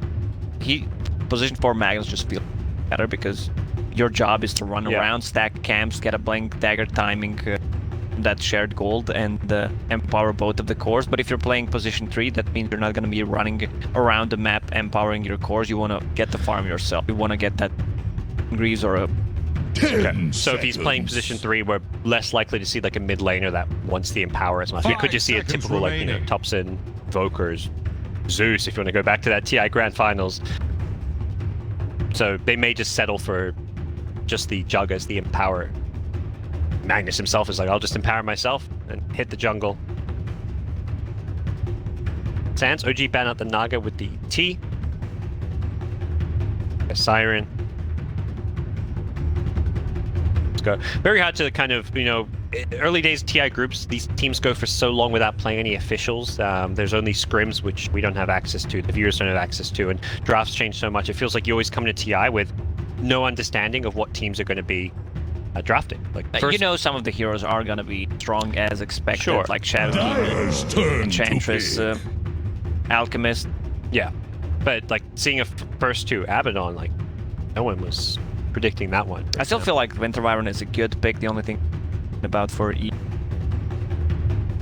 Speaker 5: position 4 Magnus just feels better, because your job is to run around, stack camps, get a blink, dagger timing, that shared gold, and empower both of the cores. But if you're playing position 3, that means you're not going to be running around the map empowering your cores. You want to get the farm yourself. You want to get that Greaves or a...
Speaker 4: So if he's playing position 3, we're less likely to see like a mid laner that wants the empower as much. We could just see a typical like, you know, Thompson, Vokers, Zeus, if you want to go back to that TI Grand Finals. So they may just settle for just the Jug as the empower. Magnus himself is like, I'll just empower myself and hit the jungle. Sans, OG ban out the Naga with the T. A Siren. Let's go. Very hard to kind of, you know, early days TI groups, these teams go for so long without playing any officials. There's only scrims, which we don't have access to, the viewers don't have access to, and drafts change so much. It feels like you always come to TI with no understanding of what teams are going to be drafting. Like
Speaker 5: you know, some of the heroes are going to be strong as expected, like Shadow Demon, Enchantress, Alchemist.
Speaker 4: Yeah, but like seeing a first 2 Abaddon, like no one was predicting that one.
Speaker 5: I still feel like Winter Wyvern is a good pick. The only thing about for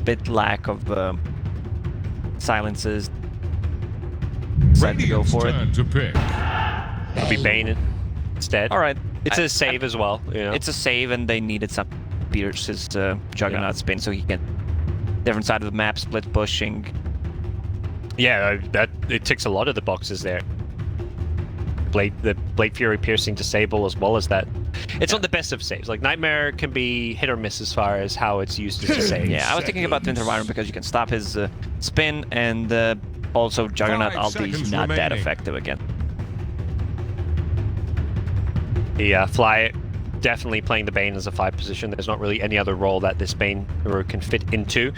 Speaker 5: bit lack of silences. Decide to go for it.
Speaker 2: To pick.
Speaker 4: It'll be Bane instead.
Speaker 5: All right.
Speaker 4: It's a save as well. You know?
Speaker 5: It's a save, and they needed some Pierce's Juggernaut spin so he can different side of the map, split pushing.
Speaker 4: Yeah, that it ticks a lot of the boxes there. The Blade Fury piercing disable as well as that. It's not the best of saves. Like Nightmare can be hit or miss as far as how it's used as a save.
Speaker 5: Yeah, I was thinking about Winter Wyvern because you can stop his spin, and also Juggernaut ulti is not that effective again.
Speaker 4: The Fly definitely playing the Bane as a 5 position. There's not really any other role that this Bane hero can fit into.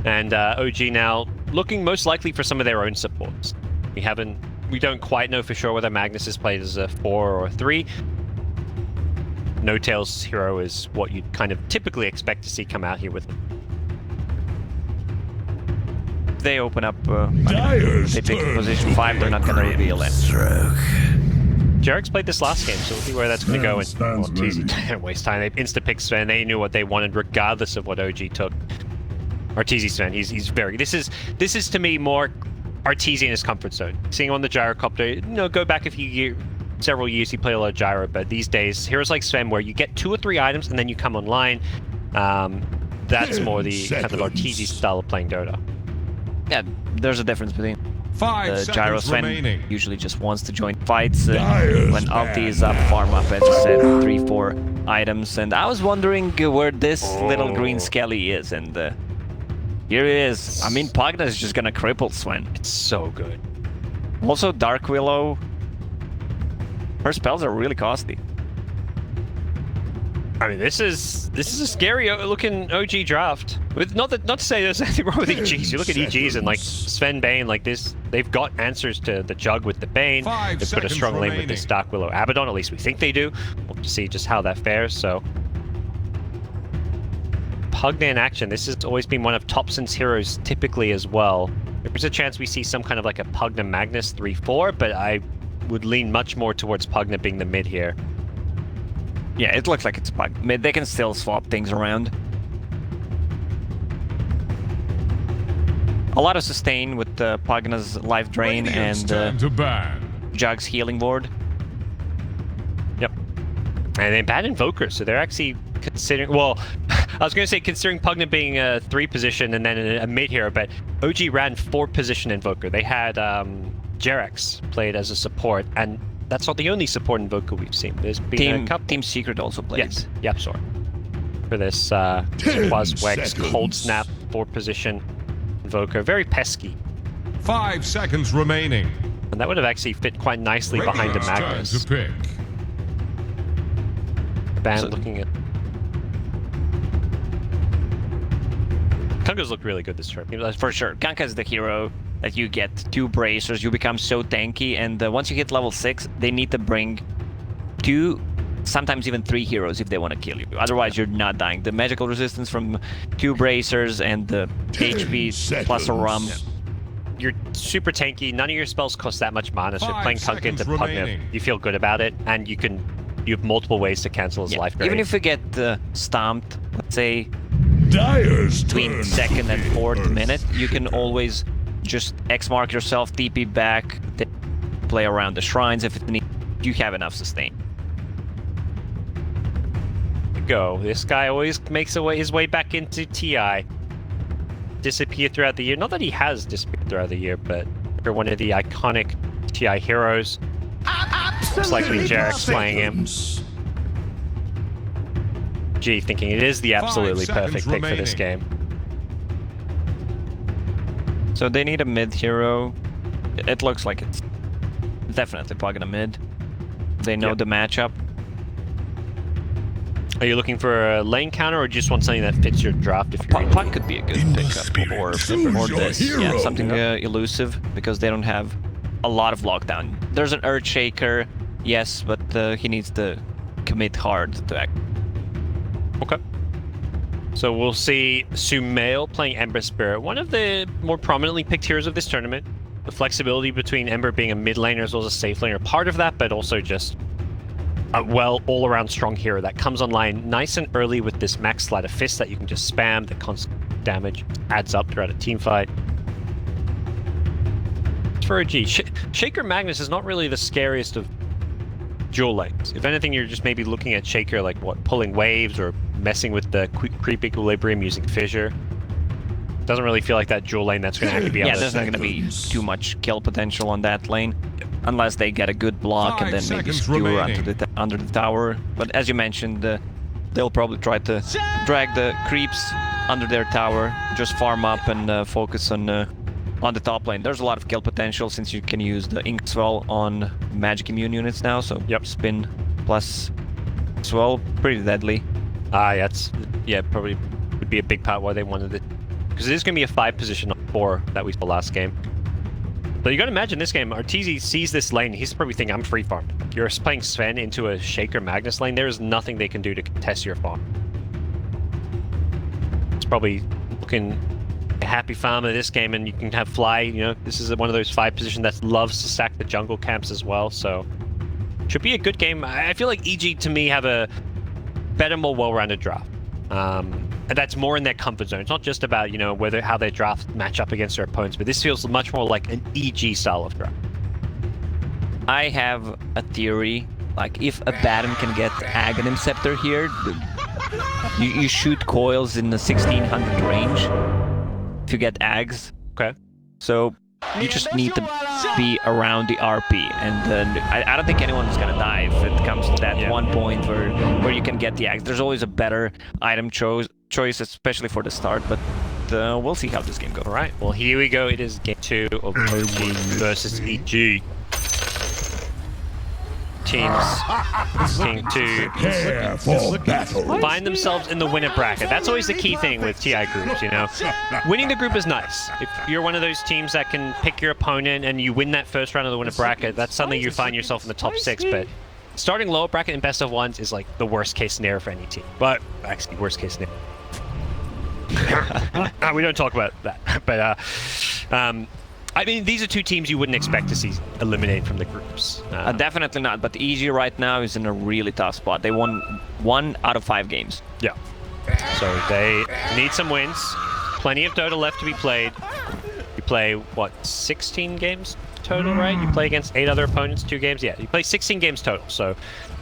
Speaker 4: And OG now looking most likely for some of their own supports. We don't quite know for sure whether Magnus is played as a 4 or a 3. No Tails hero is what you'd kind of typically expect to see come out here with him.
Speaker 5: If they open up, they pick position 5, they're not going to reveal it.
Speaker 4: Jarek's played this last game, so we'll see where that's going to go. And well, TZ didn't waste time. They insta-picked Sven. They knew what they wanted, regardless of what OG took. Arteezy Sven, he's very... This is to me more Arteezy in his comfort zone. Seeing him on the gyrocopter, you know, go back several years, he played a lot of gyro, but these days, heroes like Sven, where you get 2 or 3 items and then you come online, that's more the kind of Arteezy style of playing Dota.
Speaker 5: Yeah, there's a difference between
Speaker 2: 5
Speaker 5: the Gyro
Speaker 2: seconds
Speaker 5: Sven
Speaker 2: remaining.
Speaker 5: usually just wants to join fights when ulti is up, farm up, as I said, 3-4 items. And I was wondering where this little green Skelly is, and here he is. I mean, Pugna is just gonna cripple Sven.
Speaker 4: It's so good.
Speaker 5: Also, Dark Willow, her spells are really costly.
Speaker 4: I mean, this is a scary looking OG draft. With not to say there's anything wrong with EGs. You look at EGs and like Sven Bane, like this, they've got answers to the Jug with the Bane. They've put a strong lane with this Dark Willow Abaddon. At least we think they do. We'll see just how that fares. So, Pugna in action. This has always been one of Thompson's heroes, typically as well. There's a chance we see some kind of like a Pugna Magnus 3-4, but I would lean much more towards Pugna being the mid here.
Speaker 5: Yeah, it looks like it's Pugna. They can still swap things around. A lot of sustain with Pugna's life drain and Jug's healing ward.
Speaker 4: Yep. And they banned Invoker, so they're actually considering... Well, I was going to say considering Pugna being a 3 position and then a mid hero, but OG ran 4 position Invoker. They had Jerex played as a support, and that's not the only support Invoker we've seen. There's been a couple...
Speaker 5: Team Secret also plays.
Speaker 4: Yes, yep, sorry. For this Quaz Wex, Cold Snap, 4 position Invoker. Very pesky.
Speaker 2: 5 seconds remaining.
Speaker 4: And that would have actually fit quite nicely behind the Magnus. Band looking at... Kanka's looked really good this trip.
Speaker 5: For sure. Kanka is the hero that you get 2 bracers, you become so tanky, and once you hit level 6, they need to bring 2, sometimes even 3 heroes if they want to kill you. Otherwise, you're not dying. The magical resistance from 2 bracers and the HP plus a rum.
Speaker 4: You're super tanky, none of your spells cost that much mana, so playing Kanka into Pugna, you feel good about it, and you can you have multiple ways to cancel his life.
Speaker 5: Even if we get stomped, let's say
Speaker 3: Dyer's
Speaker 5: between
Speaker 3: turn.
Speaker 5: second and fourth minute, you can always just X mark yourself, TP back, play around the shrines if it needs. You have enough sustain.
Speaker 4: Go. This guy always makes his way back into TI. Disappear throughout the year. Not that he has disappeared throughout the year, but for one of the iconic TI heroes. Looks like Jarek's playing him. G thinking it is the absolutely perfect pick for this game.
Speaker 5: So they need a mid hero. It looks like it's definitely plugging a mid. They know the matchup.
Speaker 4: Are you looking for a lane counter or just want something that fits your draft? If you're
Speaker 5: Puck could be a good pickup, or this. Yeah, something elusive, because they don't have a lot of lockdown. There's an Earthshaker, yes, but he needs to commit hard to act.
Speaker 4: Okay. So we'll see Sumail playing Ember Spirit, one of the more prominently picked heroes of this tournament. The flexibility between Ember being a mid laner as well as a safe laner, part of that, but also just a all-around strong hero that comes online nice and early with this max sleight of fist that you can just spam. The constant damage adds up throughout a team fight. For a G, Shaker Magnus is not really the scariest of dual lanes. If anything, you're just maybe looking at Shaker like pulling waves or messing with the creep equilibrium using Fissure. Doesn't really feel like that dual lane that's going to be able to...
Speaker 5: Yeah, there's not going to be too much kill potential on that lane. Unless they get a good block and then maybe skewer under the tower. But as you mentioned, they'll probably try to drag the creeps under their tower, just farm up and focus on the top lane. There's a lot of kill potential since you can use the Ink Swell on Magic Immune units now, so spin plus Swell, pretty deadly.
Speaker 4: Probably would be a big part why they wanted it. Because it is going to be a 5 position on 4 that we saw last game. But you got to imagine this game, Arteezy sees this lane, he's probably thinking, I'm free farmed. You're playing Sven into a Shaker Magnus lane, there is nothing they can do to contest your farm. It's probably looking a happy farmer this game, and you can have Fly, this is one of those 5 positions that loves to stack the jungle camps as well, so... Should be a good game. I feel like EG, to me, have a better, more well-rounded draft. And that's more in their comfort zone. It's not just about, how their draft match up against their opponents, but this feels much more like an EG style of draft.
Speaker 5: I have a theory, like if a Baron can get Aghanim Scepter here, you shoot coils in the 1600 range to get Ags.
Speaker 4: Okay.
Speaker 5: So you just need to be around the RP, and then I don't think anyone's gonna die if it comes to that one point where you can get the Ags. There's always a better item choice, especially for the start, but we'll see how this game goes.
Speaker 4: All right, well, here we go. It is game 2 of OG versus EG. Teams looking to find themselves in the winner bracket. That's always the key thing with TI groups, Winning the group is nice. If you're one of those teams that can pick your opponent and you win that first round of the winner bracket, that's something you find yourself in the top 6, but starting lower bracket in best of 1s is like the worst case scenario for any team. But actually, worst case scenario. We don't talk about that, but I mean, these are 2 teams you wouldn't expect to see eliminated from the groups.
Speaker 5: Definitely not, but EG right now is in a really tough spot. They won 1 out of 5 games.
Speaker 4: Yeah. So they need some wins. Plenty of Dota left to be played. You play, 16 games total, right? You play against 8 other opponents, 2 games? Yeah, you play 16 games total. So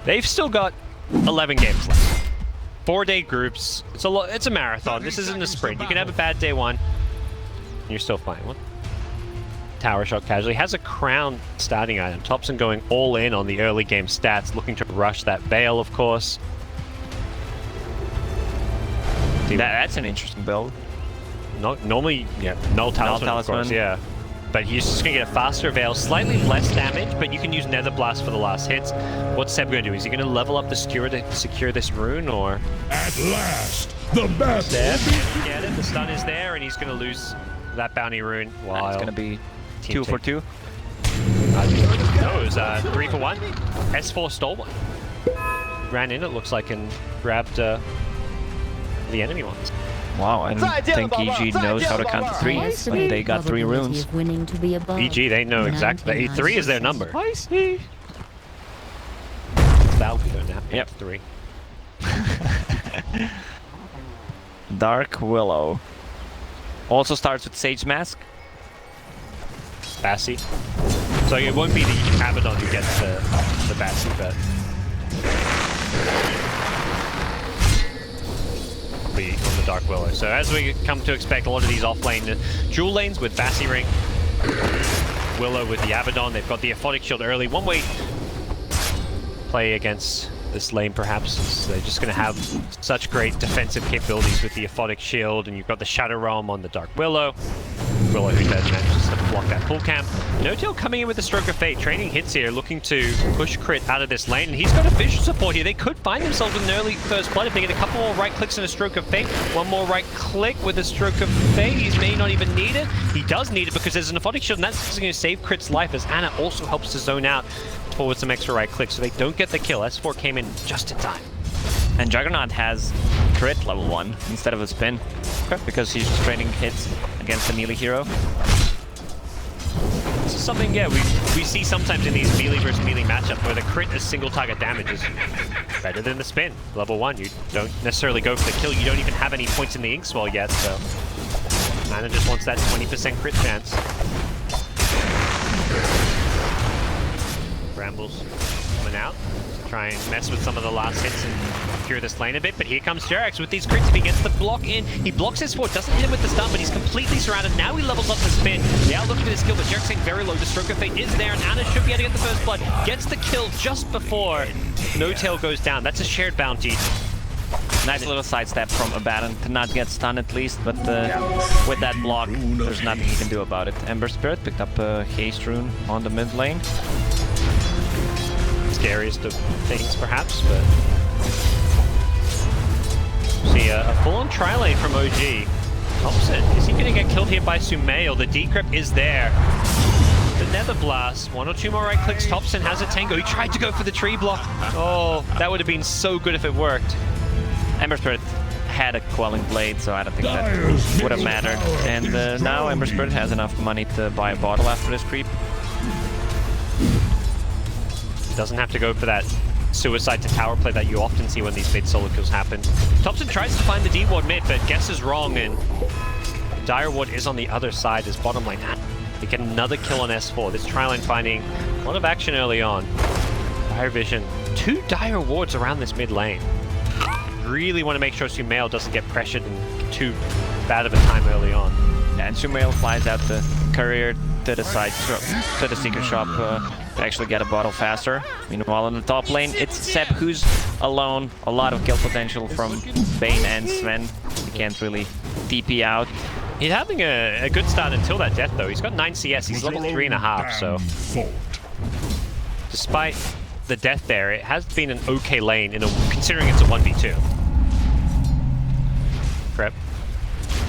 Speaker 4: they've still got 11 games left. 4-day groups. It's a marathon. This isn't a sprint. You can have a bad day 1, and you're still fine. What? Tower shot casually. Has a crown starting item. Thompson going all in on the early game stats, looking to rush that Veil, of course.
Speaker 5: That's an interesting build.
Speaker 4: Normally, null talisman, of course, yeah. But he's just going to get a faster Veil, slightly less damage, but you can use Nether Blast for the last hits. What's Seb going to do? Is he going to level up the skewer to secure this rune, or...?
Speaker 3: At last, the best.
Speaker 4: Seb, get it. The stun is there, and he's going to lose that bounty rune. Wow.
Speaker 5: It's going to be 2 for 2.
Speaker 4: No, it was 3 for 1. S4 stole one. Ran in, it looks like, and grabbed the enemy ones.
Speaker 5: Wow, I don't think EG knows how to count to 3, but they got 3 runes.
Speaker 4: EG, they know exactly. 3 is their number. Valve, we don't have to have 3.
Speaker 5: Dark Willow. Also starts with Sage Mask.
Speaker 4: Bassi. So it won't be the Abaddon who gets the Bassi, but be on the Dark Willow. So as we come to expect, a lot of these off-lane dual lanes with Bassi Ring, Willow with the Abaddon. They've got the Aphotic Shield early. One way play against this lane, perhaps. They're just going to have such great defensive capabilities with the Aphotic Shield, and you've got the Shadow Realm on the Dark Willow. Willow who then manages to block that pull camp. NOTAIL coming in with the Stroke of Fate, trading hits here, looking to push Crit out of this lane, and he's got a vision support here. They could find themselves with an early first blood if they get a couple more right clicks and a Stroke of Fate. One more right click with a Stroke of Fate. He may not even need it. He does need it because there's an Aphotic Shield, and that's going to save Crit's life, as Ana also helps to zone out forward some extra right clicks, so they don't get the kill. S4 came in just in time.
Speaker 5: And Juggernaut has Crit level 1 instead of a spin, because he's just trading hits against the melee hero.
Speaker 4: This is something, yeah, we see sometimes in these melee versus melee matchups where the Crit as single target damage is better than the spin. Level 1, you don't necessarily go for the kill. You don't even have any points in the ink swell yet, so Ana just wants that 20% crit chance. Brambles coming out to try and mess with some of the last hits and cure this lane a bit, but here comes Jerax with these crits. If he gets the block in, he blocks his forward, doesn't hit him with the stun, but he's completely surrounded. Now he levels up the spin. They are looking for this kill, but Jerax getting very low. The Stroke of Fate is there, and Ana should be able to get the first blood. Gets the kill just before NOTAIL goes down. That's a shared bounty.
Speaker 5: Nice little sidestep from Abaddon to not get stunned at least, but with that block, there's nothing he can do about it. Ember Spirit picked up a Haste Rune on the mid lane.
Speaker 4: Scariest of things, perhaps, but see a full-on tri-lane from OG. Thompson, is he going to get killed here by Sumail? The decrypt is there. The Nether Blast, 1 or 2 more right clicks. Thompson has a tango. He tried to go for the tree block. Oh, that would have been so good if it worked.
Speaker 5: Ember Spirit had a Quelling Blade, so I don't think that would have mattered. And now Ember Spirit has enough money to buy a bottle after this creep.
Speaker 4: Doesn't have to go for that suicide to tower play that you often see when these mid solo kills happen. Thompson tries to find the D ward mid, but guesses wrong, and Dire Ward is on the other side as bottom lane. They get another kill on S4. This tri-lane finding a lot of action early on. Dire Vision, 2 Dire Wards around this mid lane. Really want to make sure Sumail doesn't get pressured and too bad of a time early on.
Speaker 5: And Sumail flies out the courier to the side, to the secret shop to actually get a bottle faster. Meanwhile, in the top lane, it's Seb who's alone. A lot of kill potential from Bane and Sven. He can't really TP out.
Speaker 4: He's having a good start until that death, though. He's got 9 CS. He's level 3.5, so despite the death there, it has been an okay lane considering it's a 1v2. Prep.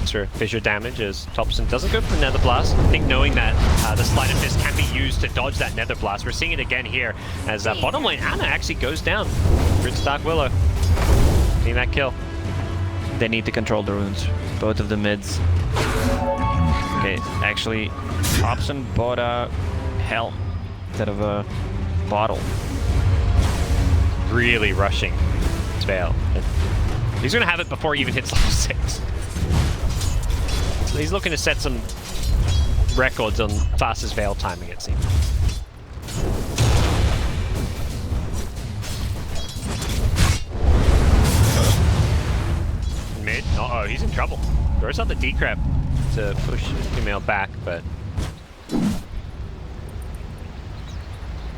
Speaker 4: Extra fissure damage as Thompson doesn't go for Nether Blast. I think knowing that the Sleight of Fist can be used to dodge that Nether Blast. We're seeing it again here as bottom lane Ana actually goes down. Crit's Dark Willow. Seeing that kill.
Speaker 5: They need to control the runes, both of the mids. Okay, actually, Thompson bought a Hell instead of a bottle.
Speaker 4: Really rushing Veil. He's going to have it before he even hits level 6. So he's looking to set some records on fastest Veil timing, it seems. Mid? Uh-oh, he's in trouble. Throws out the decrep to push female back, but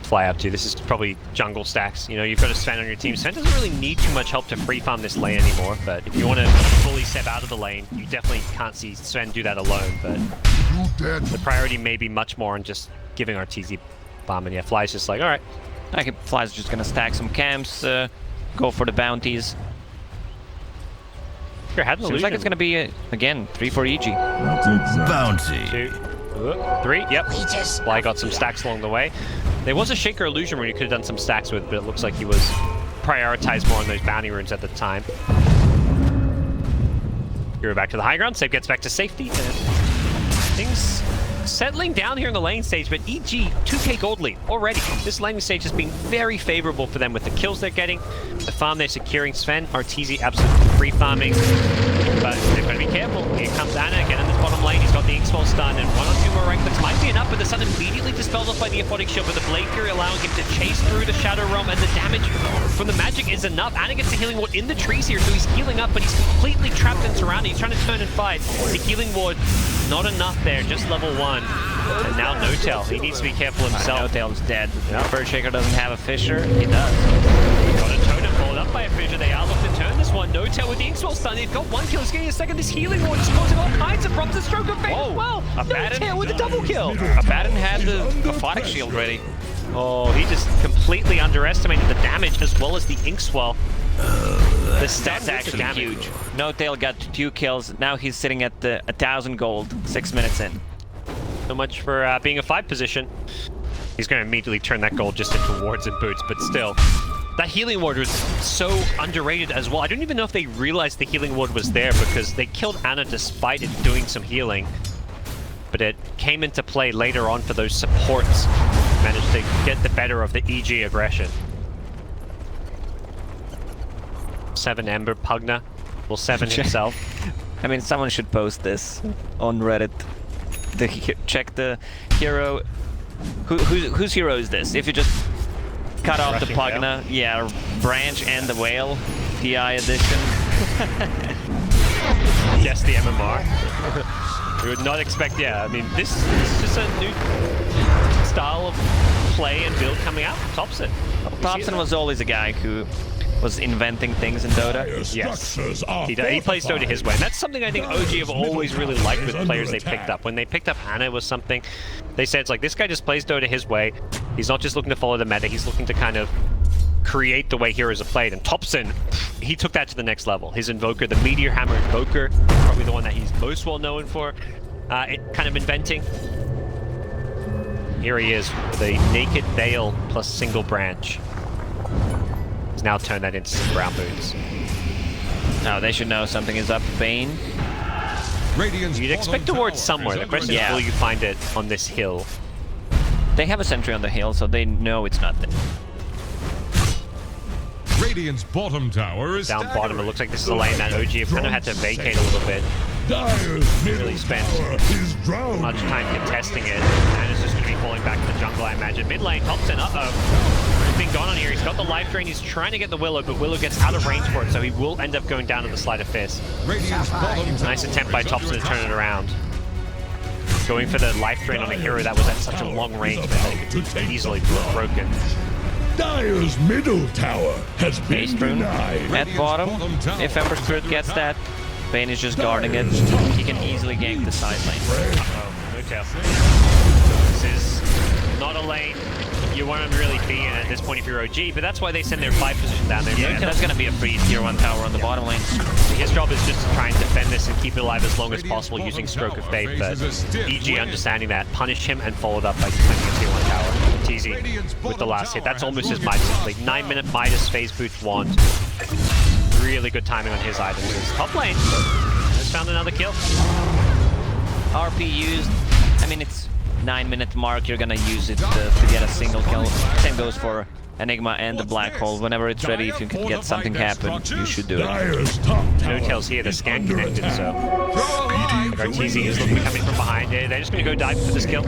Speaker 4: fly up to. This is probably jungle stacks. You know, you've got a Sven on your team. Sven doesn't really need too much help to free farm this lane anymore, but if you want to fully step out of the lane, you definitely can't see Sven do that alone, but the priority may be much more on just giving our TZ bomb, and yeah, Fly's just like, alright.
Speaker 5: I think Fly's just gonna stack some camps, go for the bounties. Seems like it's gonna be, again, 3 for EG.
Speaker 8: Bounty.
Speaker 4: 2, 3, yep. Fly got some stacks along the way. There was a Shaker Illusion rune you could have done some stacks with, but it looks like he was prioritized more on those bounty runes at the time. Hero back to the high ground. Save gets back to safety. And things settling down here in the lane stage, but EG 2k gold lead already. This laning stage has been very favorable for them with the kills they're getting, the farm they're securing. Sven, Arteezy absolutely free farming, but they've got to be careful. Here comes Ana again in this bottom lane. He's got the X-Wall stun, and 1 or 2 more ranklets might be enough, but the stun immediately dispelled off by the Aphotic Shield, but the Blade Fury allowing him to chase through the Shadow Realm, and the damage from the magic is enough. Ana gets a healing ward in the trees here, so he's healing up, but he's completely trapped and surrounded. He's trying to turn and fight. The healing ward, not enough there, just level 1. And now NOTEL, he needs to be careful himself.
Speaker 5: NOTEL's dead.
Speaker 4: Yeah.
Speaker 5: Birdshaker doesn't have a Fissure. He does.
Speaker 4: Got a totem followed up by a Fissure. They are looking to turn this one. NOTEL with the X-Wall stun. They've got 1 kill. He's getting a second. This healing ward is causing all kinds of problems. The stroke of fate as well. NOTEL with a double kill.
Speaker 5: Abaddon had the Aphotic Shield ready.
Speaker 4: Oh, he just completely underestimated the damage as well as the ink swell. The stats actually huge.
Speaker 5: NOTEL got 2 kills. Now he's sitting at 1,000 gold 6 minutes in.
Speaker 4: So much for being a 5 position. He's going to immediately turn that gold just into wards and boots, but still. That healing ward was so underrated as well. I don't even know if they realized the healing ward was there because they killed Ana despite it doing some healing. But it came into play later on for those supports. Managed to get the better of the EG aggression. 7 Ember Pugna. Well, 7 himself.
Speaker 5: I mean, someone should post this on Reddit. Check the hero. Whose hero is this? If you just cut off the Pugna, yeah, Branch and the Whale, PI edition.
Speaker 4: Yes, the MMR. We would not expect, yeah, I mean, this is just a new style of play and build coming out. Topson.
Speaker 5: Topson was always a guy who was inventing things in Dota.
Speaker 4: Yes, he plays Dota his way. And that's something I think OG have always really liked with players they picked up. When they picked up Ana, it was something they said, it's like, this guy just plays Dota his way. He's not just looking to follow the meta, he's looking to kind of create the way heroes are played. And Topson, he took that to the next level. His Invoker, the Meteor Hammer Invoker, probably the one that he's most well known for, kind of inventing. Here he is with a Naked Veil plus single branch. He's now turned that into some brown boots.
Speaker 5: Now they should know something is up. Bane.
Speaker 4: You'd expect a ward somewhere. The question is, will you find it on this hill?
Speaker 5: They have a sentry on the hill, so they know it's not there.
Speaker 2: Radiant's bottom tower is
Speaker 4: down bottom. It looks like this is a lane that OG have kind of had to vacate a little bit. Really spent much time contesting it, and it's just going to be falling back to the jungle, I imagine. Mid lane, Topson, he's been gone on here. He's got the life drain. He's trying to get the Willow, but Willow gets out of range for it, so he will end up going down to the Sleight of Fist. Nice attempt by Topson to turn it around. Going for the life drain on a hero that was at such a long range that it could be easily broken.
Speaker 3: Dire's middle tower has been denied.
Speaker 5: At bottom, if Ember Spirit gets that, Bane is just guarding it. He can easily gank the side lane.
Speaker 4: Uh-oh, NOTEL. This is not a lane you want to really be in at this point if you're OG, but that's why they send their 5 position down there.
Speaker 5: Yeah, that's going to be a free tier 1 tower on the bottom lane.
Speaker 4: His job is just to try and defend this and keep it alive as long as possible using Stroke of Fate, but EG understanding that, punished him and followed up by defending a tier 1 tower. Arteezy with the last hit. That's almost his Midas complete. 9-minute Midas phase boots wand. Really good timing on his items. His top lane has found another kill.
Speaker 5: RP used. I mean, it's 9-minute mark. You're gonna use it to get a single kill. Same goes for Enigma and the Black Hole. Whenever it's ready, if you can get something happen, you should do it.
Speaker 4: NOTEL's here, the scan connected, so Arteezy is looking coming from behind it. They're just going to go dive for this kill.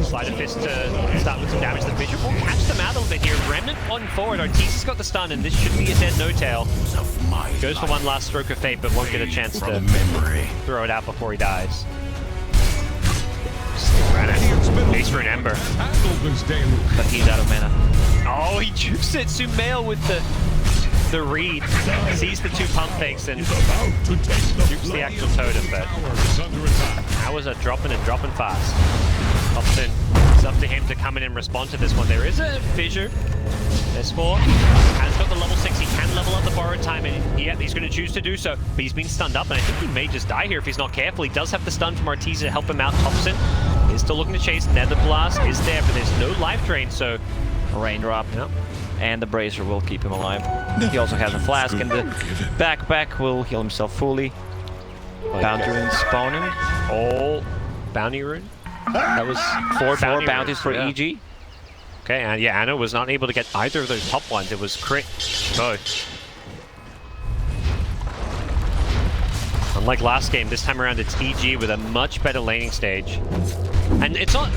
Speaker 4: Sleight of Fist to start with some damage. The Vision will catch them out a little bit here. Remnant on forward. Arteezy's got the stun, and this should be a dead NOTEL. Goes for one last Stroke of Fate, but won't get a chance to throw it out before he dies. Base for an Ember.
Speaker 5: But he's out of mana.
Speaker 4: Oh, he jukes it. Sumail with the read. Sees the 2 pump fakes and jukes the actual totem, but that was a dropping fast. Topson, it's up to him to come in and respond to this one. There is a fissure. There's 4. Has got the level 6. He can level up the borrowed time, and yeah, he's going to choose to do so. But he's been stunned up, and I think he may just die here if he's not careful. He does have the stun from Arteezy to help him out. Topson is still looking to chase. Nether Blast is there, but there's no life drain, so
Speaker 5: Raindrop. Yep. And the Bracer will keep him alive. He also has a flask, and the backpack will heal himself fully. Bounty rune spawning.
Speaker 4: Oh, bounty rune. That was four
Speaker 5: bounties for
Speaker 4: yeah.
Speaker 5: EG.
Speaker 4: Okay, and yeah, Anna was not able to get either of those top ones. It was crit both. Unlike last game, this time around it's EG with a much better laning stage. And it's not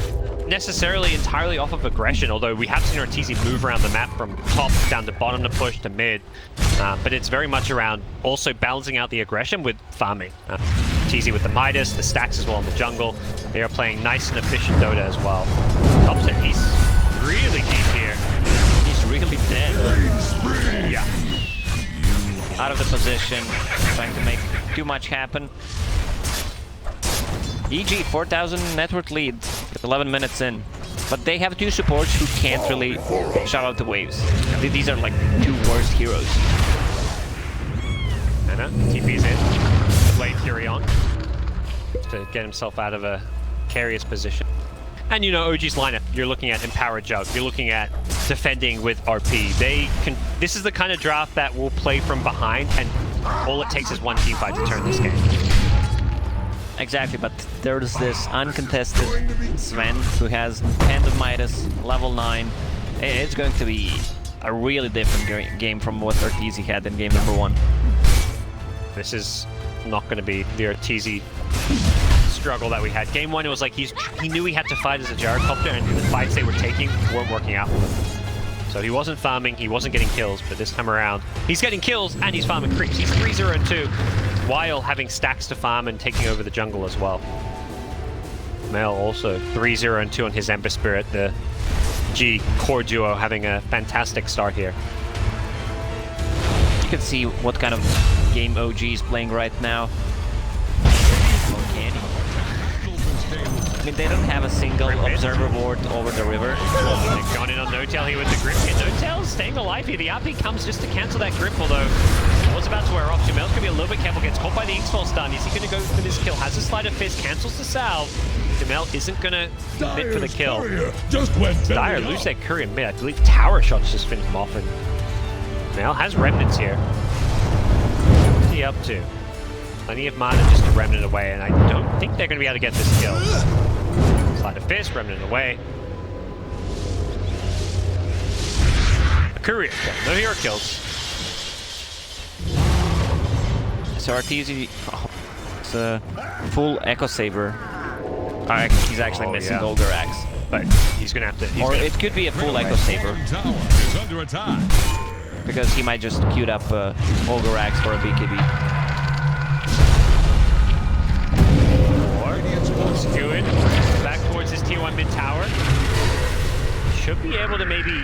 Speaker 4: necessarily entirely off of aggression, although we have seen Ortiz move around the map from top down to bottom to push to mid. But it's very much around also balancing out the aggression with farming. Ortiz with the Midas, the stacks as well in the jungle. They are playing nice and efficient Dota as well. Thompson, he's really deep here.
Speaker 5: He's really dead.
Speaker 4: Yeah.
Speaker 5: Out of the position, trying to make too much happen. EG, 4,000 network lead, with 11 minutes in. But they have two supports who can't really shout out the waves. These are like two worst heroes.
Speaker 4: Anna, TP's in. Blade Fury on. To get himself out of a precarious position. And you know, OG's lineup, you're looking at Empower Jug, you're looking at defending with RP. This is the kind of draft that will play from behind, and all it takes is one team fight to turn this game.
Speaker 5: Exactly, but there's this uncontested Sven who has Hand of Midas, level 9. It's going to be a really different game from what Ortiz had in game number 1.
Speaker 4: This is not going to be the Ortiz struggle that we had. Game 1, it was like he knew he had to fight as a gyrocopter, and the fights they were taking weren't working out for him. So he wasn't farming, he wasn't getting kills, but this time around, he's getting kills and he's farming creeps. He's 3-0-2, while having stacks to farm and taking over the jungle as well. Mel also 3-0-2 on his Ember Spirit, the G core duo having a fantastic start here.
Speaker 5: You can see what kind of game OG is playing right now. Uncanny. I mean, they don't have a single observer ward over the river.
Speaker 4: They've gone in on No-Tail here with the grip hit. No-Tail staying alive here. The RP comes just to cancel that grip, although it was about to wear off. Jamel's gonna be a little bit careful, gets caught by the X-Fall stun. Is he gonna go for this kill? Has a Sleight of Fist, cancels the salve. Jamel isn't gonna commit for the kill.
Speaker 3: Just went
Speaker 4: Dire lose that courier mid. I believe tower shots just finished him off, and Jamel has remnants here. What's he up to? Plenty of mana just to remnant away, and I don't think they're gonna be able to get this kill. Sleight of Fist, remnant away. A courier kill, no hero kills.
Speaker 5: So Ortiz, it's a full Echo Saber. He's actually missing Golgar Axe.
Speaker 4: But he's gonna have to.
Speaker 5: Or it could be a full Echo Saber.
Speaker 2: Is under attack.
Speaker 5: Because he might just queued up Golgar Axe for a BKB.
Speaker 4: Skewing back towards his tier 1 mid tower. Should be able to maybe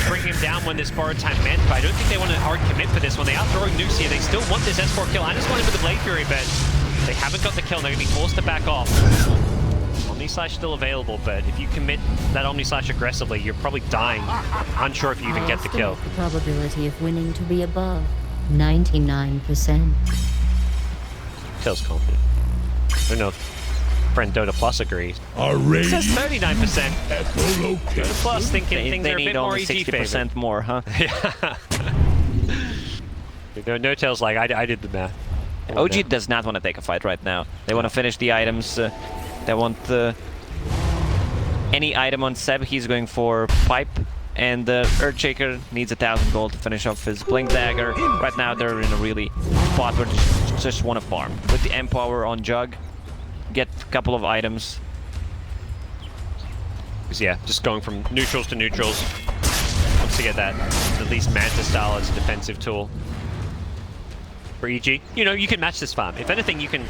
Speaker 4: bring him down when this borrowed time meant, but I don't think they want to hard commit for this one. They are throwing nukes here. They still want this S4 kill. I just want him with the Blade Fury, but they haven't got the kill. They're going to be forced to back off. Omni Slash still available, but if you commit that Omni Slash aggressively, you're probably dying. Unsure if you even get the kill.
Speaker 7: The probability of winning to be above 99%.
Speaker 4: Till's confident. I don't know if friend Dota Plus agrees. It says 39%. Dota Plus thinking things are a bit more EG
Speaker 5: 60% more, huh?
Speaker 4: Yeah. No Tail's like, I did the math.
Speaker 5: OG does not want to take a fight right now. They want to finish the items. They want any item on Seb. He's going for Pipe. And the Earthshaker needs 1,000 gold to finish off his Blink Dagger. Right now they're in a really spot where they just want to farm. With the Empower on Jug, get a couple of items.
Speaker 4: Yeah, just going from neutrals to neutrals. Wants to get that, at least Manta style as a defensive tool. For EG, you know, you can match this farm. If anything, you can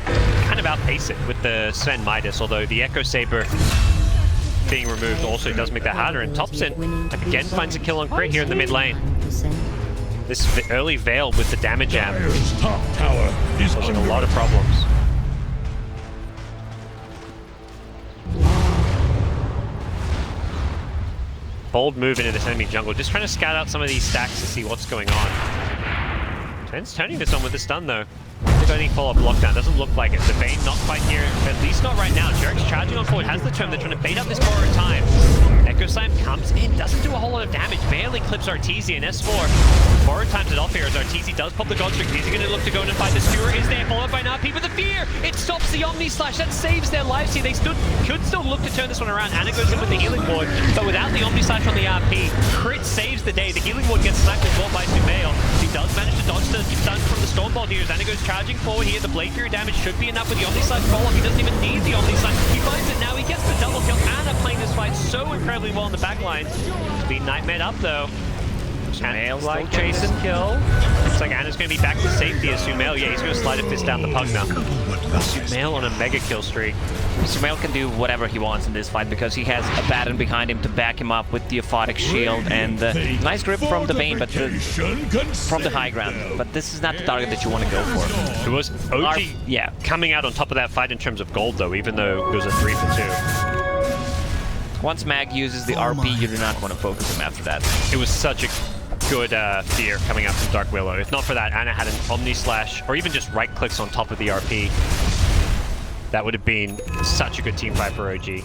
Speaker 4: kind of outpace it with the Sven Midas, although the Echo Saber being removed also does make that harder, and Thompson again finds a kill on crit here in the mid lane. This early Veil with the damage amp causing a lot of problems. Bold move into this enemy jungle, just trying to scout out some of these stacks to see what's going on. Ten's turning this on with the stun though. They've got any follow-up lockdown, doesn't look like it. The Vayne not quite here, at least not right now. Jarek's charging on forward, has the turn. They're trying to bait up this borrowed time. Echo Slam comes in, doesn't do a whole lot of damage, barely clips Arteezy, and S4 borrowed times it off here as Arteezy does pop the God Streak. He's going to look to go in and fight. The Skewer is there, followed by an RP with the Fear. It stops the Omni Slash. That saves their lives here. They could still look to turn this one around. Anna goes in with the Healing Ward, but without the Omni Slash on the RP, Crit saves the day. The Healing Ward gets smacked as well by Sumail. He does manage to dodge the stun from the Stormbolt here. Anna goes charging forward here. The Blade Fury damage should be enough with the Omni Slash follow-up. He doesn't even need the Omni Slash. He finds it now. He gets the double kill. Anna playing this fight so incredibly well in the back lines. It's been nightmared up though. Sumail still chasing kill. Looks like Anna's going to be back to safety as Sumail. Yeah, he's going to slide a fist down the pug now. Sumail on a mega kill streak.
Speaker 5: Sumail can do whatever he wants in this fight because he has a Baton behind him to back him up with the Aphotic Shield and nice grip from the Bane, but from the high ground. But this is not the target that you want to go for.
Speaker 4: It was OG coming out on top of that fight in terms of gold though, even though it was a 3 for 2.
Speaker 5: Once Mag uses the RP, you do not want to focus him after that.
Speaker 4: It was such a good fear coming out from Dark Willow. If not for that, Anna had an Omni Slash, or even just right clicks on top of the RP. That would have been such a good team fight for OG.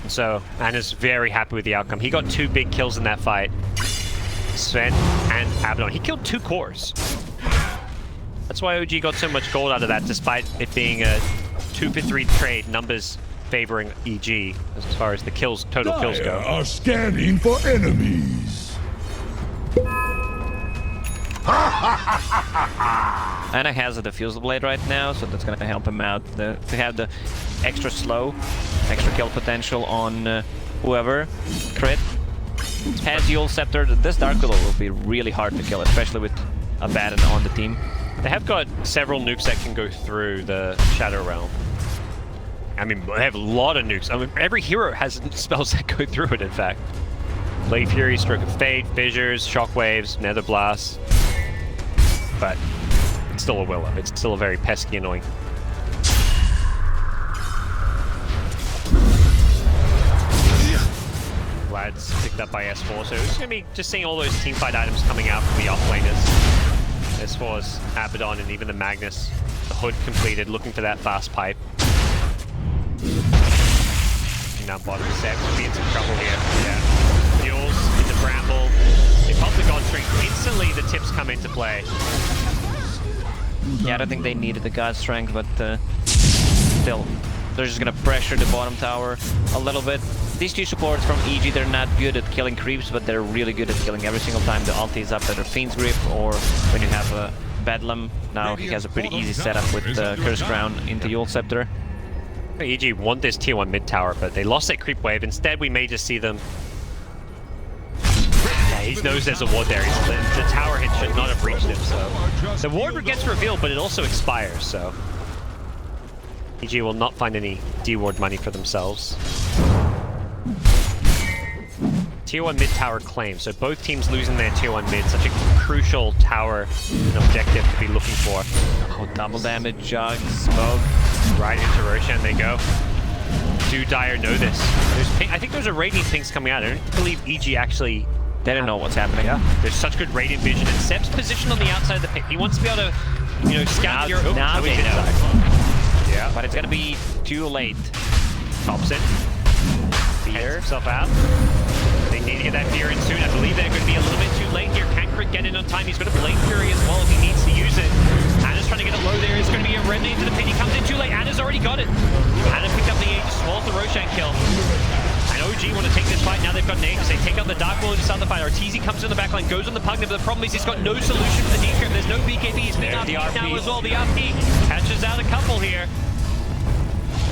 Speaker 4: So Anna's very happy with the outcome. He got 2 big kills in that fight. Sven and Abaddon. He killed 2 cores. That's why OG got so much gold out of that, despite it being a 2 for 3 trade, numbers favoring EG as far as the kills, total kills go.
Speaker 3: Are scanning for enemies.
Speaker 5: Anna has a Diffusal Blade right now, so that's going to help him out. To have the extra slow, extra kill potential on whoever. Crit. Has Yule Scepter. This Dark Willow will be really hard to kill, especially with a Baton on the team.
Speaker 4: They have got several nukes that can go through the Shadow Realm. I mean, they have a lot of nukes. I mean, every hero has spells that go through it, in fact. Blade Fury, Stroke of Fate, Fissures, Shockwaves, Nether Blast. But it's still a Willow. It's still a very pesky, annoying. Vlad's picked up by S4, so it's going to be just seeing all those teamfight items coming out from the offlaners. S4's Abaddon and even the Magnus. The Hood completed, looking for that fast pipe. Now bottom set will be in some trouble here. Yeah. Mules into Bramble. They pop the God Streak. Instantly the tips come into play.
Speaker 5: Yeah, I don't think they needed the God Strength, but still, they're just gonna pressure the bottom tower a little bit. These 2 supports from EG, they're not good at killing creeps, but they're really good at killing every single time the ulti is up, either Fiend's Grip or when you have a Bedlam. Now he has a pretty easy setup with the Curse Crown into Yule Scepter.
Speaker 4: EG want this tier 1 mid tower, but they lost their creep wave. Instead, we may just see them. Yeah, he knows there's a ward there. The tower hit should not have reached him, so. The ward gets revealed, but it also expires, so. EG will not find any D-ward money for themselves. Tier 1 mid tower claim, so both teams losing their tier 1 mid, such a crucial tower and objective to be looking for.
Speaker 5: Oh, double damage, Jug, Smoke.
Speaker 4: Right into Roshan they go. Do Dire know this? I think there's a Radiant Pings coming out. I don't believe EG actually...
Speaker 5: They don't know what's happening.
Speaker 4: Yeah. There's such good Radiant Vision, and Seb's positioned on the outside of the pit. He wants to be able to, you know, scout your...
Speaker 5: Now they know.
Speaker 4: Yeah.
Speaker 5: But it's gonna be too late.
Speaker 4: Pops in. Fear himself out. They need to get that Fear in soon. I believe they're going to be a little bit too late here. Can Crit get in on time? He's got a Blade Fury as well if he needs to use it. Anna's trying to get it low there. It's going to be a Remnant into the pit. He comes in too late. Anna's already got it. Anna picked up the Aegis, swallowed the Roshan kill. And OG want to take this fight. Now they've got an Aegis. They take out the Dark Willow to start the fight. Arteezy comes in the backline, goes on the Pugna, but the problem is he's got no solution for the decrypt. There's no BKB. He's been RP now as well. The RP catches out a couple here.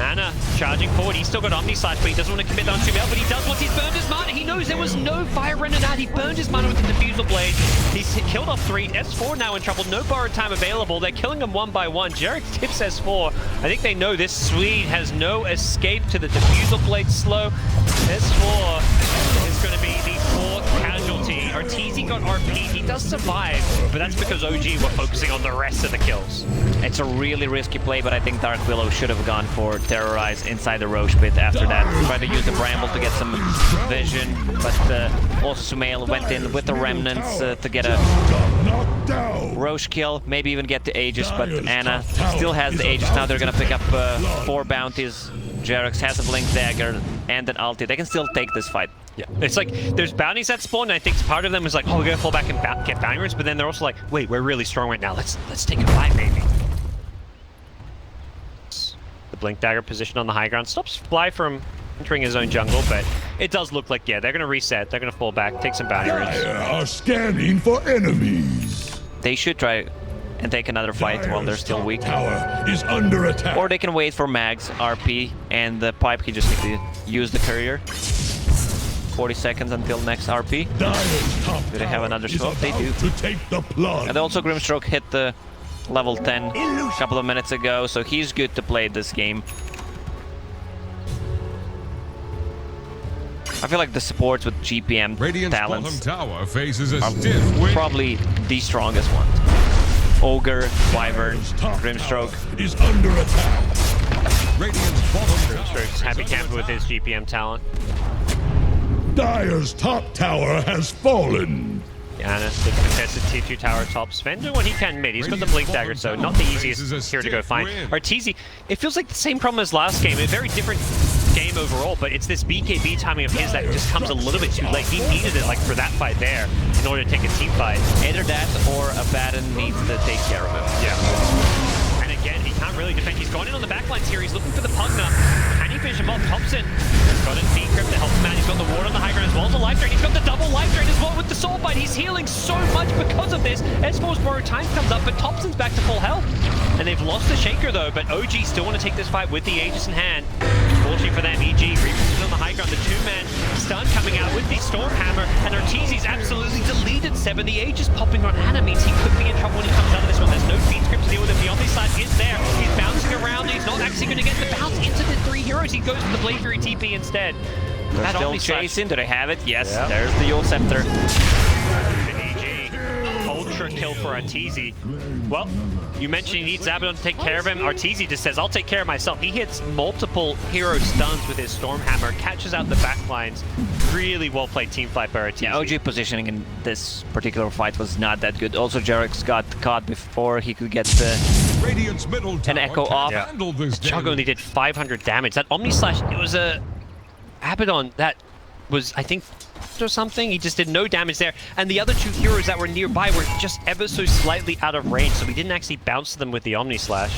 Speaker 4: Anna charging forward. He's still got Omni Slash, but he doesn't want to commit on Sumail, but he does once he's burned his mana. He knows there was no fire running out. He burned his mana with the Diffusal Blade. He's killed off 3. S4 now in trouble. No borrowed time available. They're killing him one by one. Jarek tips S4. I think they know this Swede has no escape to the Diffusal Blade slow. S4 is going to be the 4th casualty. Arteezy got RP. He does survive, but that's because OG were focusing on the rest of the kills.
Speaker 5: It's a really risky play, but I think Dark Willow should have gone for Terrorize inside the Roche pit after that. Tried to use the Bramble to get some vision, but also Sumail went in with the Remnants to get a
Speaker 3: knocked down.
Speaker 5: Roche kill, maybe even get the Aegis, but
Speaker 3: Dire's
Speaker 5: Ana
Speaker 3: top tower
Speaker 5: still has
Speaker 3: is
Speaker 5: the Aegis.
Speaker 3: about
Speaker 5: Now they're gonna
Speaker 3: to
Speaker 5: pick up
Speaker 3: take the blood.
Speaker 5: 4 bounties. Jerax has a Blink Dagger and an ulti. They can still take this fight.
Speaker 4: Yeah, it's like there's bounties that spawn, and I think part of them is like, oh, we're gonna fall back and get bounty runes, but then they're also like, wait, we're really strong right now. Let's take a fight, maybe. The Blink Dagger position on the high ground stops Fly from entering his own jungle, but it does look like, yeah, they're gonna reset. They're gonna fall back, take some bounty runes.
Speaker 3: Dire are scanning for enemies.
Speaker 5: They should try and take another fight while they're
Speaker 3: Dire's
Speaker 5: still
Speaker 3: top
Speaker 5: weak.
Speaker 3: Tower is under attack.
Speaker 5: Or they can wait for Mags, RP, and the Pipe can just need to use the courier. 40 seconds until next RP.
Speaker 3: Dire's top
Speaker 5: Do they have
Speaker 3: tower
Speaker 5: another
Speaker 3: is
Speaker 5: smoke? They
Speaker 3: about
Speaker 5: do.
Speaker 3: to take the plunge.
Speaker 5: And also Grimstroke hit the level 10 a couple of minutes ago, so he's good to play this game. I feel like the supports with GPM
Speaker 2: Radiant's bottom
Speaker 5: talents
Speaker 2: tower faces a
Speaker 5: are
Speaker 2: stiff wind.
Speaker 5: probably the strongest one. Ogre, Wyvern,
Speaker 3: Dire's top
Speaker 5: Grimstroke.
Speaker 3: tower is under attack.
Speaker 2: Radiant's bottom tower
Speaker 4: Grimstroke's
Speaker 2: is
Speaker 4: happy
Speaker 2: under
Speaker 4: camper with his
Speaker 2: attack.
Speaker 4: GPM talent.
Speaker 3: Dire's top tower has fallen.
Speaker 4: Ana, the contested tier 2 tower top. Sven doing what he can mid. He's got the Blink Dagger, so not the easiest here to go find. Arteezy, it feels like the same problem as last game. A very different game overall, but it's this BKB timing of his that just comes a little bit too late. He needed it like for that fight there in order to take a team fight.
Speaker 5: Either that or Abaddon needs to take care of him.
Speaker 4: Yeah. And again, he can't really defend. He's gone in on the backlines here. He's looking for the Pugna. Can he finish him off? Thompson got a decrypt to help him out. He's got the ward on the high ground as well as a life drain. He's got the double life drain as well with the soul bite. He's healing so much because of this. S4's borrowed time comes up, but Thompson's back to full health. And they've lost the Shaker though, but OG still want to take this fight with the Aegis in hand. Fortunately for them, EG repositioned on the high ground. The two-man stun coming out with the Stormhammer, and Arteezy's absolutely deleted 7. The Aegis popping on Ana means he could be in trouble when he comes out of this one. There's no feed script to deal with him. The Omni-Slash is there. He's bouncing around. He's not actually going to get the bounce into the 3 heroes. He goes for the Blade Fury TP instead.
Speaker 5: They're
Speaker 4: That
Speaker 5: still
Speaker 4: Omni-Slash-
Speaker 5: chasing. Do they have it? Yes.
Speaker 4: Yeah.
Speaker 5: There's the Yule Scepter.
Speaker 4: Ultra kill for Arteezy. Well, you mentioned he needs Abaddon to take care of him. Arteezy just says, I'll take care of myself. He hits multiple hero stuns with his Stormhammer, catches out the backlines. Really well played team fight by Arteezy.
Speaker 5: Yeah, OG positioning in this particular fight was not that good. Also, Jerax got caught before he could get the
Speaker 2: Radiant's middle tower
Speaker 5: Echo
Speaker 2: can't
Speaker 5: off.
Speaker 2: handle this
Speaker 4: Chug
Speaker 2: damage.
Speaker 4: only did 500 damage. That Omni-Slash, it was a Abaddon that was, I think, or something. He just did no damage there. And the other 2 heroes that were nearby were just ever so slightly out of range, so we didn't actually bounce them with the Omni-Slash.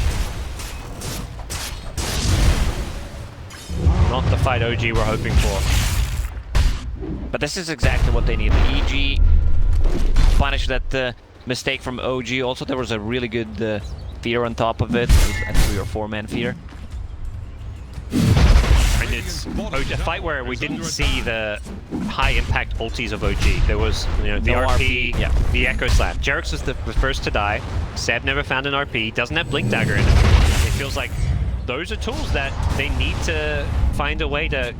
Speaker 4: Not the fight OG were hoping for.
Speaker 5: But this is exactly what they need. The EG punished that mistake from OG. Also, there was a really good feeder on top of it. It was a 3 or 4-man feeder.
Speaker 4: And it's a fight where we didn't see the high impact ultis of OG. There was, you know, the
Speaker 5: No
Speaker 4: RP,
Speaker 5: RP, yeah.
Speaker 4: the Echo Slap. Jerax was the first to die. Seb never found an RP. Doesn't have Blink Dagger in it. It feels like those are tools that they need to find a way to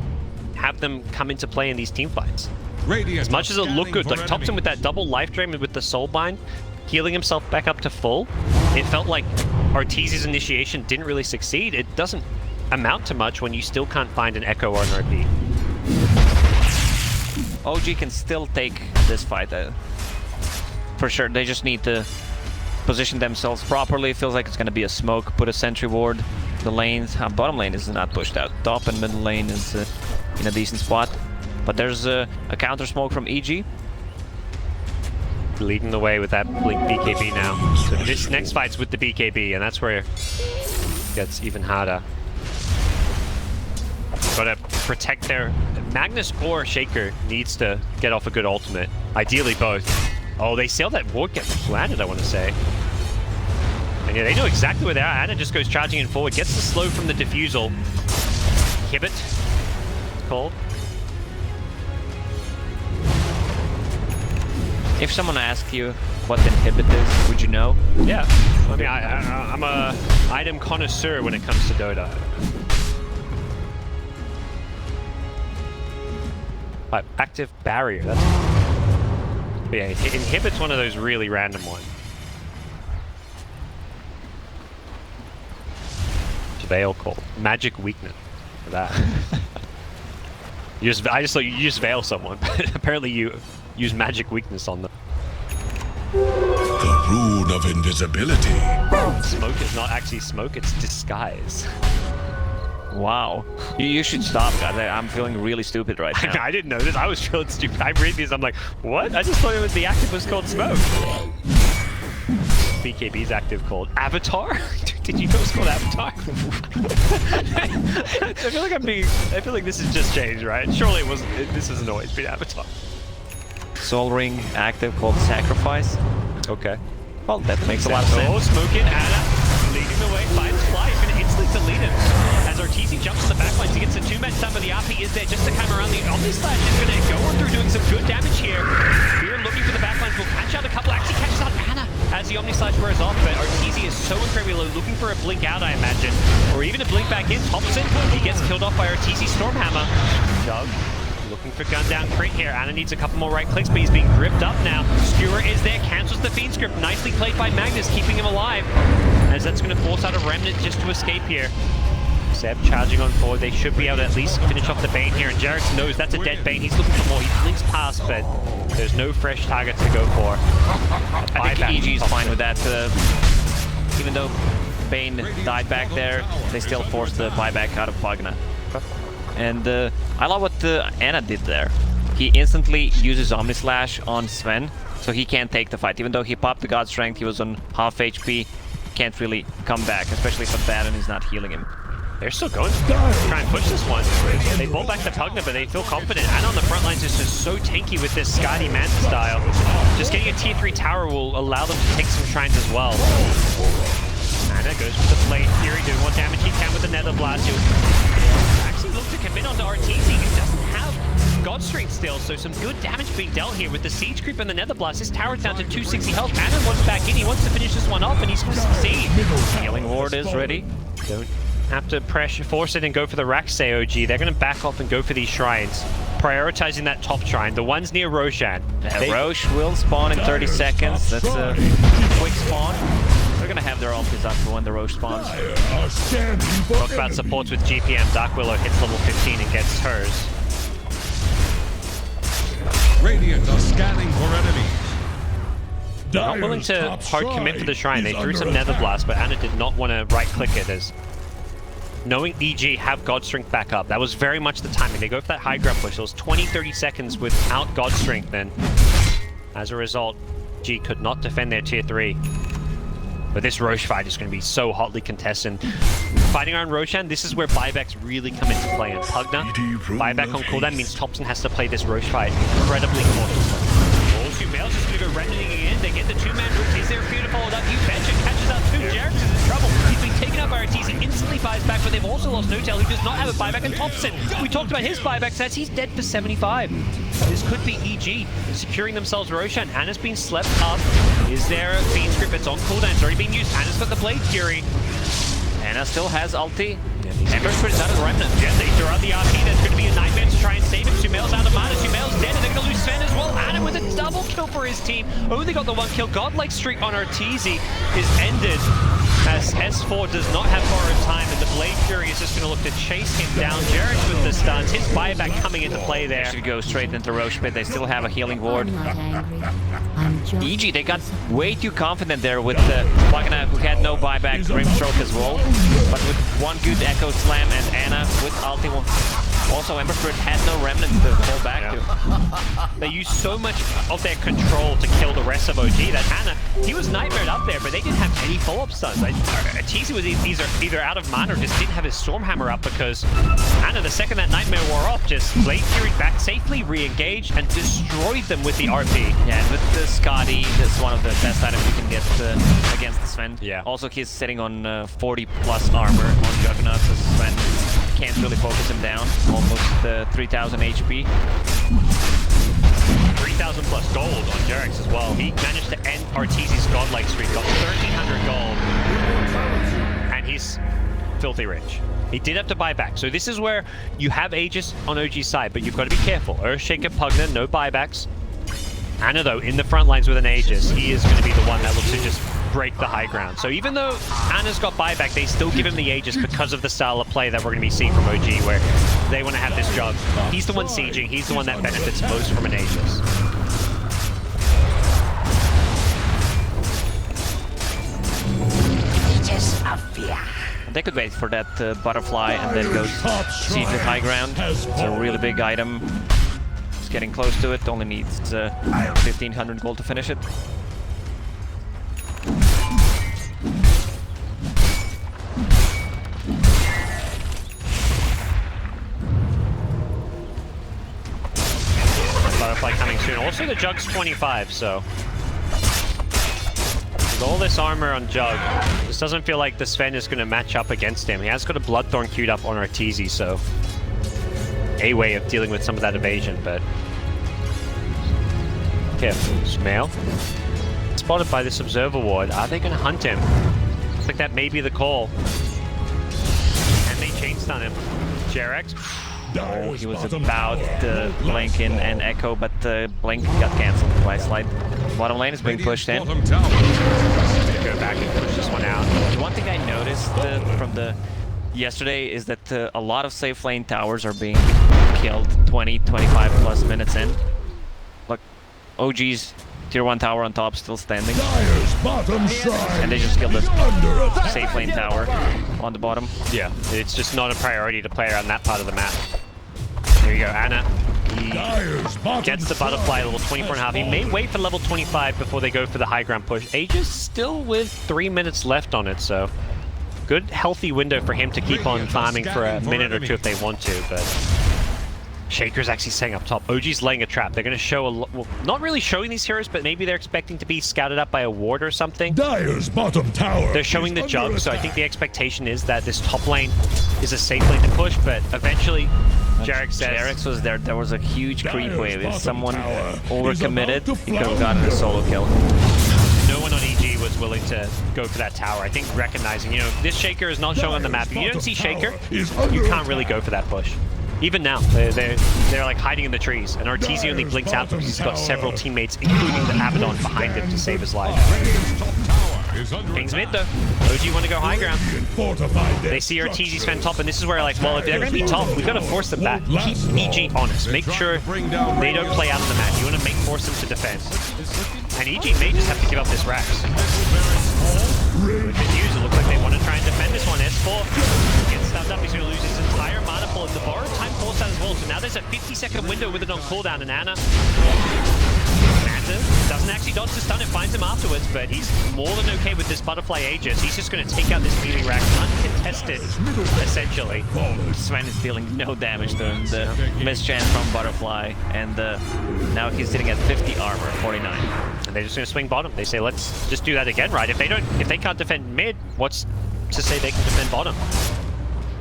Speaker 4: have them come into play in these team fights.
Speaker 2: Radiant
Speaker 4: As much as it looked good, like Thompson with that double life drain with the soul bind, healing himself back up to full, it felt like Arteezy's initiation didn't really succeed. It doesn't amount to much when you still can't find an Echo or an RP.
Speaker 5: OG can still take this fight. For sure, they just need to position themselves properly. It feels like it's going to be a smoke, put a sentry ward. The lanes, bottom lane is not pushed out. Top and middle lane is in a decent spot. But there's a counter smoke from EG.
Speaker 4: Leading the way with that Blink BKB now. So this next fight's with the BKB, and that's where it gets even harder. Gotta protect their... Magnus or Shaker needs to get off a good ultimate. Ideally both. Oh, they saw that ward get planted, I want to say. And yeah, they know exactly where they are. Ana just goes charging in forward, gets the slow from the defusal. Hibbit. Called.
Speaker 5: If someone asks you what inhibit is, would you know?
Speaker 4: Yeah. I mean, I'm a item connoisseur when it comes to Dota. Active barrier. That's... But yeah, inhibit's one of those really random ones. Veil call. Magic weakness for that. I just thought you just veil someone. Apparently you use magic weakness on them.
Speaker 3: rune of invisibility.
Speaker 4: Smoke is not actually smoke, it's disguise.
Speaker 5: Wow. You should stop, guys. I'm feeling really stupid right now.
Speaker 4: I didn't know this. I was feeling stupid. I read these, I'm like, what? I just thought it was the active was called smoke. BKB's active called Avatar? Did you know it's called Avatar? I feel like this has just changed, right? Surely it wasn't. This hasn't always been Avatar.
Speaker 5: Soul Ring active called Sacrifice.
Speaker 4: Okay.
Speaker 5: Well, that makes a lot of
Speaker 4: Oh,
Speaker 5: sense.
Speaker 4: Smokin', Anna leading the way, finds Fly, is going to instantly delete him. As Ortiz jumps on the backline to get some two-man stuff, but the RP is there just to come around. The Omni Slash is going to go on through doing some good damage here. Fear looking for the backlines, will catch out a couple, actually catches out Anna as the Omni Slash wears off, but Ortiz is so incredibly low, looking for a blink out, I imagine. Or even a blink back in. Thompson, he gets killed off by Ortiz Stormhammer. Jug. Looking for gun down crit here. Anna needs a couple more right clicks, but he's being gripped up now. Skewer is there, cancels the Fiend script. Nicely played by Magnus, keeping him alive. As that's going to force out a Remnant just to escape here. Seb charging on forward. They should be able to at least finish off the Bane here. And Jarek knows that's a dead Bane. He's looking for more. He blinks past, but there's no fresh targets to go for.
Speaker 5: I think EG is fine with that. Even though Bane died back there, they still forced the buyback out of Pugna. And I love what Anna did there. He instantly uses Omni Slash on Sven, so he can't take the fight. Even though he popped the God Strength, he was on half HP, can't really come back, especially if Baron is not healing him.
Speaker 4: They're still going to try and push this one. They pull back the Pugna, but they feel confident. And on the front lines is just so tanky with this Skadi Manta style. Just getting a tier 3 tower will allow them to take some shrines as well. Anna goes for the Blade Fury, doing what damage he can with the Nether Blast. He'll actually look to commit onto RTZ. He doesn't have God Strength still, so some good damage being dealt here with the Siege Creep and the Nether Blast. His tower's down to 260 health. Anna wants back in. He wants to finish this one off, and he's going to succeed.
Speaker 5: Healing Ward is ready.
Speaker 4: Don't have to force it and go for the Raxay OG. They're going to back off and go for these shrines. Prioritizing that top shrine, the ones near Roshan.
Speaker 5: Roche will spawn in 30 seconds. That's a quick spawn. They're gonna have their ultis up for when the Roche spawns.
Speaker 4: Talk about supports with GPM. Dark Willow hits level 15 and gets hers.
Speaker 2: Radiant are scanning for enemies.
Speaker 4: Not willing to hard commit for the shrine. They threw some Nether Blast, but Anna did not want to right-click it as knowing EG have God Strength back up. That was very much the timing. They go for that high ground push. It was 20-30 seconds without God Strength then. As a result, G could not defend their tier 3. But this Roche fight is going to be so hotly contested. Fighting around Roshan, this is where buybacks really come into play. And Pugna, buyback on cooldown means Thompson has to play this Roche fight incredibly cautiously. All two males just going to go rendering in. They get the two-man route. Is there a fear to follow up? You betcha. Catches out two. Jarek is in trouble. He's been taken out by Ortiz. He instantly buys back, but they've also lost Notel, who does not have a buyback. And Thompson, we talked about his buyback stats. He's dead for 75. This could be EG securing themselves Roshan. Anna's been slept up. Is there a Fiend script? It's on cooldown. It's already been used. Anna's got the Blade Fury.
Speaker 5: Anna still has ulti.
Speaker 4: Ember's put out of the Remnant. Yeah, they throw out the RP. There's going to be a nightmare to try and save him. Sumail's out of mana. Sumail's dead, and they're going to lose Sven as well. Anna with a double kill for his team. Only got the one kill. Godlike streak on Ortiz is ended as S4 does not have borrowed time, and the Blade Fury is just going to look to chase him down. Jarek with the stuns. His buyback coming into play there.
Speaker 5: They should go straight into Roche pit. They still have a healing ward.
Speaker 7: I'm not angry. I'm just
Speaker 5: EG, they got way too confident there with Pugna, who had no buyback, Grimstroke as well. But with one good Echo Slam and Anna with ulti. Also, Ember Spirit had no remnants to fall back to.
Speaker 4: They used so much of their control to kill the rest of OG that Anna, he was nightmared up there, but they didn't have any follow-up stuns. Ortiz was either out of mana or just didn't have his Stormhammer up because Anna, the second that nightmare wore off, just Blade Fury back safely, re-engaged, and destroyed them with the RP.
Speaker 5: Yeah, and with the Skadi, that's one of the best items you can get against the Sven.
Speaker 4: Yeah.
Speaker 5: Also, he's sitting on 40 plus armor on Juggernaut, so Sven can't really focus him down. Almost 3,000 HP.
Speaker 4: 3,000 plus gold on Jarek's as well. He managed to end Ortiz's godlike streak, got 1,300 gold, and he's filthy rich. He did have to buy back, so this is where you have Aegis on OG's side, but you've got to be careful. Earthshaker, Pugna, no buybacks. Anna, though, in the front lines with an Aegis, he is going to be the one that looks to just break the high ground. So even though Anna's got buyback, they still give him the Aegis because of the style of play that we're going to be seeing from OG, where they want to have this job. He's the one sieging, he's the one that benefits most from an Aegis.
Speaker 5: They could wait for that butterfly and then go siege the high ground. It's a really big item. It's getting close to it. Only needs 1500 gold to finish it.
Speaker 4: Butterfly coming soon. Also, the Jug's 25, so with all this armor on Jug, this doesn't feel like the Sven is going to match up against him. He has got a Bloodthorn queued up on Arteezy, so a way of dealing with some of that evasion, but careful. Smail spotted by this Observer Ward. Are they going to hunt him? Looks like that may be the call. And they chain stun him. Jerex.
Speaker 5: Oh, he was about to blink in and echo, but the blink got cancelled by slide. Bottom lane is being pushed in.
Speaker 4: Go back and push this one out.
Speaker 5: The one thing I noticed from the yesterday is that a lot of safe lane towers are being killed 20-25 plus minutes in. Look, OG's tier 1 tower on top still standing. And they just killed the safe lane tower on the bottom.
Speaker 4: Yeah, it's just not a priority to play around that part of the map. There you go, Ana. He gets the butterfly level 24.5. He may wait for level 25 before they go for the high ground push. Aegis still with 3 minutes left on it, so good healthy window for him to keep on farming for a minute or two if they want to, but Shaker's actually staying up top. OG's laying a trap. They're going to show a well, not really showing these heroes, but maybe they're expecting to be scouted up by a ward or something.
Speaker 3: Dire's bottom tower.
Speaker 4: They're showing the Jug, so I think the expectation is that this top lane is a safe lane to push, but eventually Jerex says...
Speaker 5: Jerex was there. There was a huge creep wave. If someone overcommitted, he could have gotten a solo kill.
Speaker 4: No one on EG was willing to go for that tower. I think recognizing, you know, this Shaker is not showing on the map. If you don't see Shaker, you can't really go for that push. Even now, they're like hiding in the trees, and Arteezy only blinks out because he's got several teammates, including the Abaddon, behind him to save his life. King's mid though. OG want to go high ground. They see Arteezy spend top, and this is where like, well, if they're going to be top, we've got to force them back. Keep EG honest. Make sure they don't play out on the map. You want to force them to defend. And EG may just have to give up this Rax. With the news, it looks like they want to try and defend this one. S4 gets stuffed up. He's going to lose his entire mana pool. The borrowed time forced out as well. So now there's a 50-second window with it on cooldown, and Ana doesn't actually dodge the stun. It finds him afterwards, but he's more than okay with this butterfly Aegis. He's just going to take out this melee Rax uncontested, essentially.
Speaker 5: Sven is dealing no damage to him. The mischance from butterfly, and now he's sitting at 50 armor, 49.
Speaker 4: And they're just going to swing bottom. They say, let's just do that again, right? If they can't defend mid, what's to say they can defend bottom?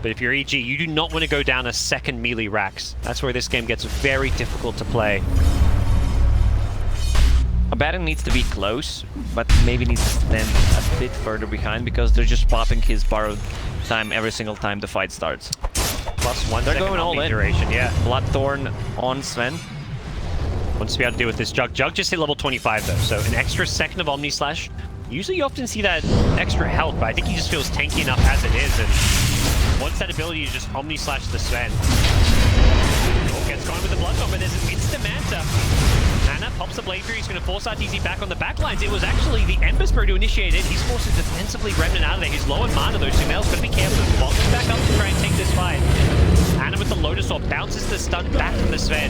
Speaker 4: But if you're EG, you do not want to go down a second melee Rax. That's where this game gets very difficult to play.
Speaker 5: Abaddon needs to be close, but maybe needs to stand a bit further behind because they're just popping his borrowed time every single time the fight starts.
Speaker 4: Plus 1
Speaker 5: they're
Speaker 4: second
Speaker 5: going all in.
Speaker 4: Duration, yeah.
Speaker 5: Bloodthorn on Sven.
Speaker 4: Wants to be able to deal with this Jug. Jug just hit level 25 though, so an extra second of Omni Slash. Usually you often see that extra health, but I think he just feels tanky enough as it is, and wants that ability to just Omni Slash the Sven. Oh, gets going with the Bloodthorn, but there's an instant Manta. Ana pops the Blade Fury. He's going to force Arteezy back on the backlines. It was actually the Emberspur who initiated. He's forced to defensively Remnant out of there. He's low in mana though, so Mel's got to be careful. Boxes back up to try and take this fight. Ana with the Lotus Orb bounces the stun back from the Sven.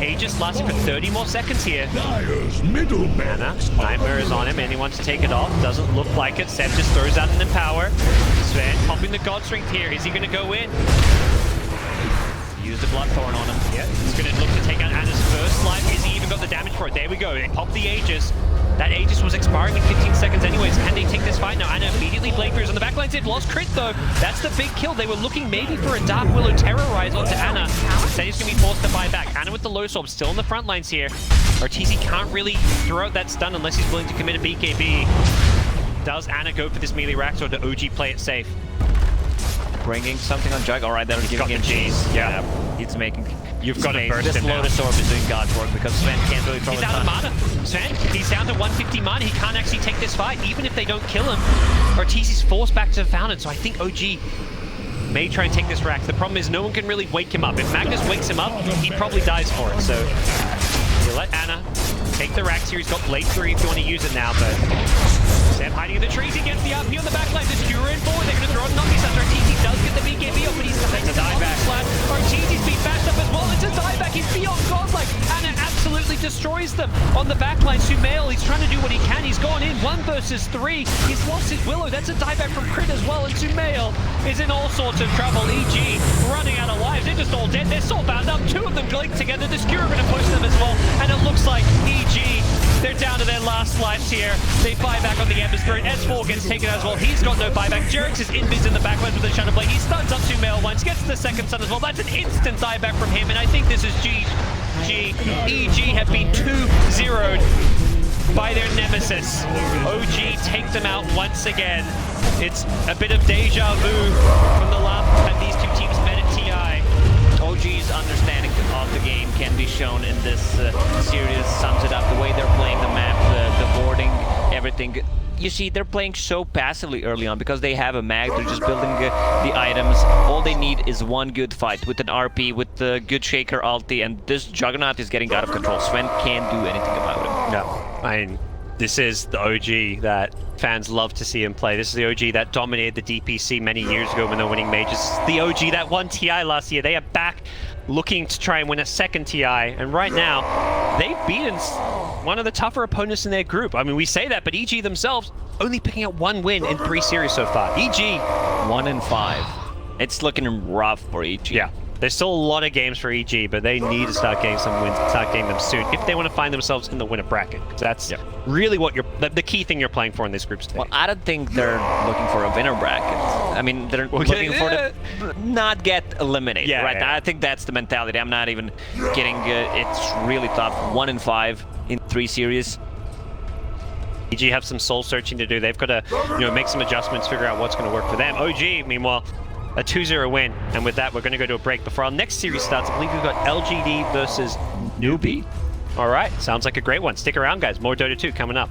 Speaker 4: Aegis lasting for 30 more seconds here. Ana, Nightmare is on him and he wants to take it off. Doesn't look like it. Seb just throws out an Empower. Sven popping the God Strength here. Is he going to go in? Use the Bloodthorn on him. Yeah, he's going to look to take out Ana's first life. Is he even got the damage for it? There we go. They pop the Aegis. That Aegis was expiring in 15 seconds anyways. Can they take this fight now? Ana immediately Blade Furies on the backlines. They've lost crit though. That's the big kill. They were looking maybe for a Dark Willow Terrorize onto Ana. Instead he's going to be forced to fight back. Ana with the Lotus Orb still on the front lines here. Arteezy can't really throw out that stun unless he's willing to commit a BKB. Does Ana go for this melee Rax or do OG play it safe?
Speaker 5: Bringing something on Jug. Alright, they're giving him cheese. Yeah. He's making...
Speaker 4: You've got to burst
Speaker 5: this
Speaker 4: him now.
Speaker 5: Lotus Orb is doing God's work because Sven can't really throw
Speaker 4: He's out of mana. Sven, he's down to 150 mana. He can't actually take this fight, even if they don't kill him. Ortiz forced back to the Fountain, so I think OG may try and take this Rax. The problem is no one can really wake him up. If Magnus wakes him up, he probably dies for it. So you let Ana take the Rax here. He's got Blade Fury if you want to use it now, but Seb hiding in the trees. He gets the RP on the back line. The Cure in forward. They're line. Sumail, he's trying to do what he can. He's gone in 1 versus 3. He's lost his Willow. That's a dieback from Crit as well. And Sumail is in all sorts of trouble. EG running out of lives. They're just all dead. They're soul bound up. 2 of them linked together. The Skewer are going to push them as well. And it looks like EG, they're down to their last lives here. They buy back on the Ember Spirit. S4 gets taken as well. He's got no buyback. Jerix is invis in the backwards with the Shadow Blade. He stuns up Sumail once, gets the second stun as well. That's an instant dieback from him. And I think this is EG have been 2-0'd by their nemesis. OG take them out once again. It's a bit of deja vu from the last time these two teams met at TI.
Speaker 5: OG's understanding of the game can be shown in this series. Sums it up, the way they're playing the map, the boarding, everything. You see, they're playing so passively early on because they have a mag. They're just building the items. All they need is one good fight with an RP, with the good Shaker ulti, and this Juggernaut is getting out of control. Sven can't do anything about it.
Speaker 4: No, I mean, this is the OG that fans love to see him play. This is the OG that dominated the DPC many years ago when they're winning majors. This is the OG that won TI last year. They are back looking to try and win a second TI, and right now, they've beaten one of the tougher opponents in their group. I mean, we say that, but EG themselves only picking up 1 win in 3 series so far. EG
Speaker 5: 1-5. It's looking rough for EG.
Speaker 4: Yeah, there's still a lot of games for EG, but they need to start getting some wins, start getting them soon if they want to find themselves in the winner bracket. That's really what the key thing you're playing for in this group stage.
Speaker 5: Well, I don't think they're looking for a winner bracket. I mean, they're looking for the not get eliminated, right?
Speaker 4: Yeah.
Speaker 5: I think that's the mentality. I'm not even kidding. It's really tough. 1-5 in 3 series.
Speaker 4: EG have some soul searching to do. They've got to, make some adjustments, figure out what's going to work for them. OG, meanwhile, a 2-0 win, and with that, we're going to go to a break. Before our next series starts, I believe we've got LGD versus Newbie. All right, sounds like a great one. Stick around, guys. More Dota 2 coming up.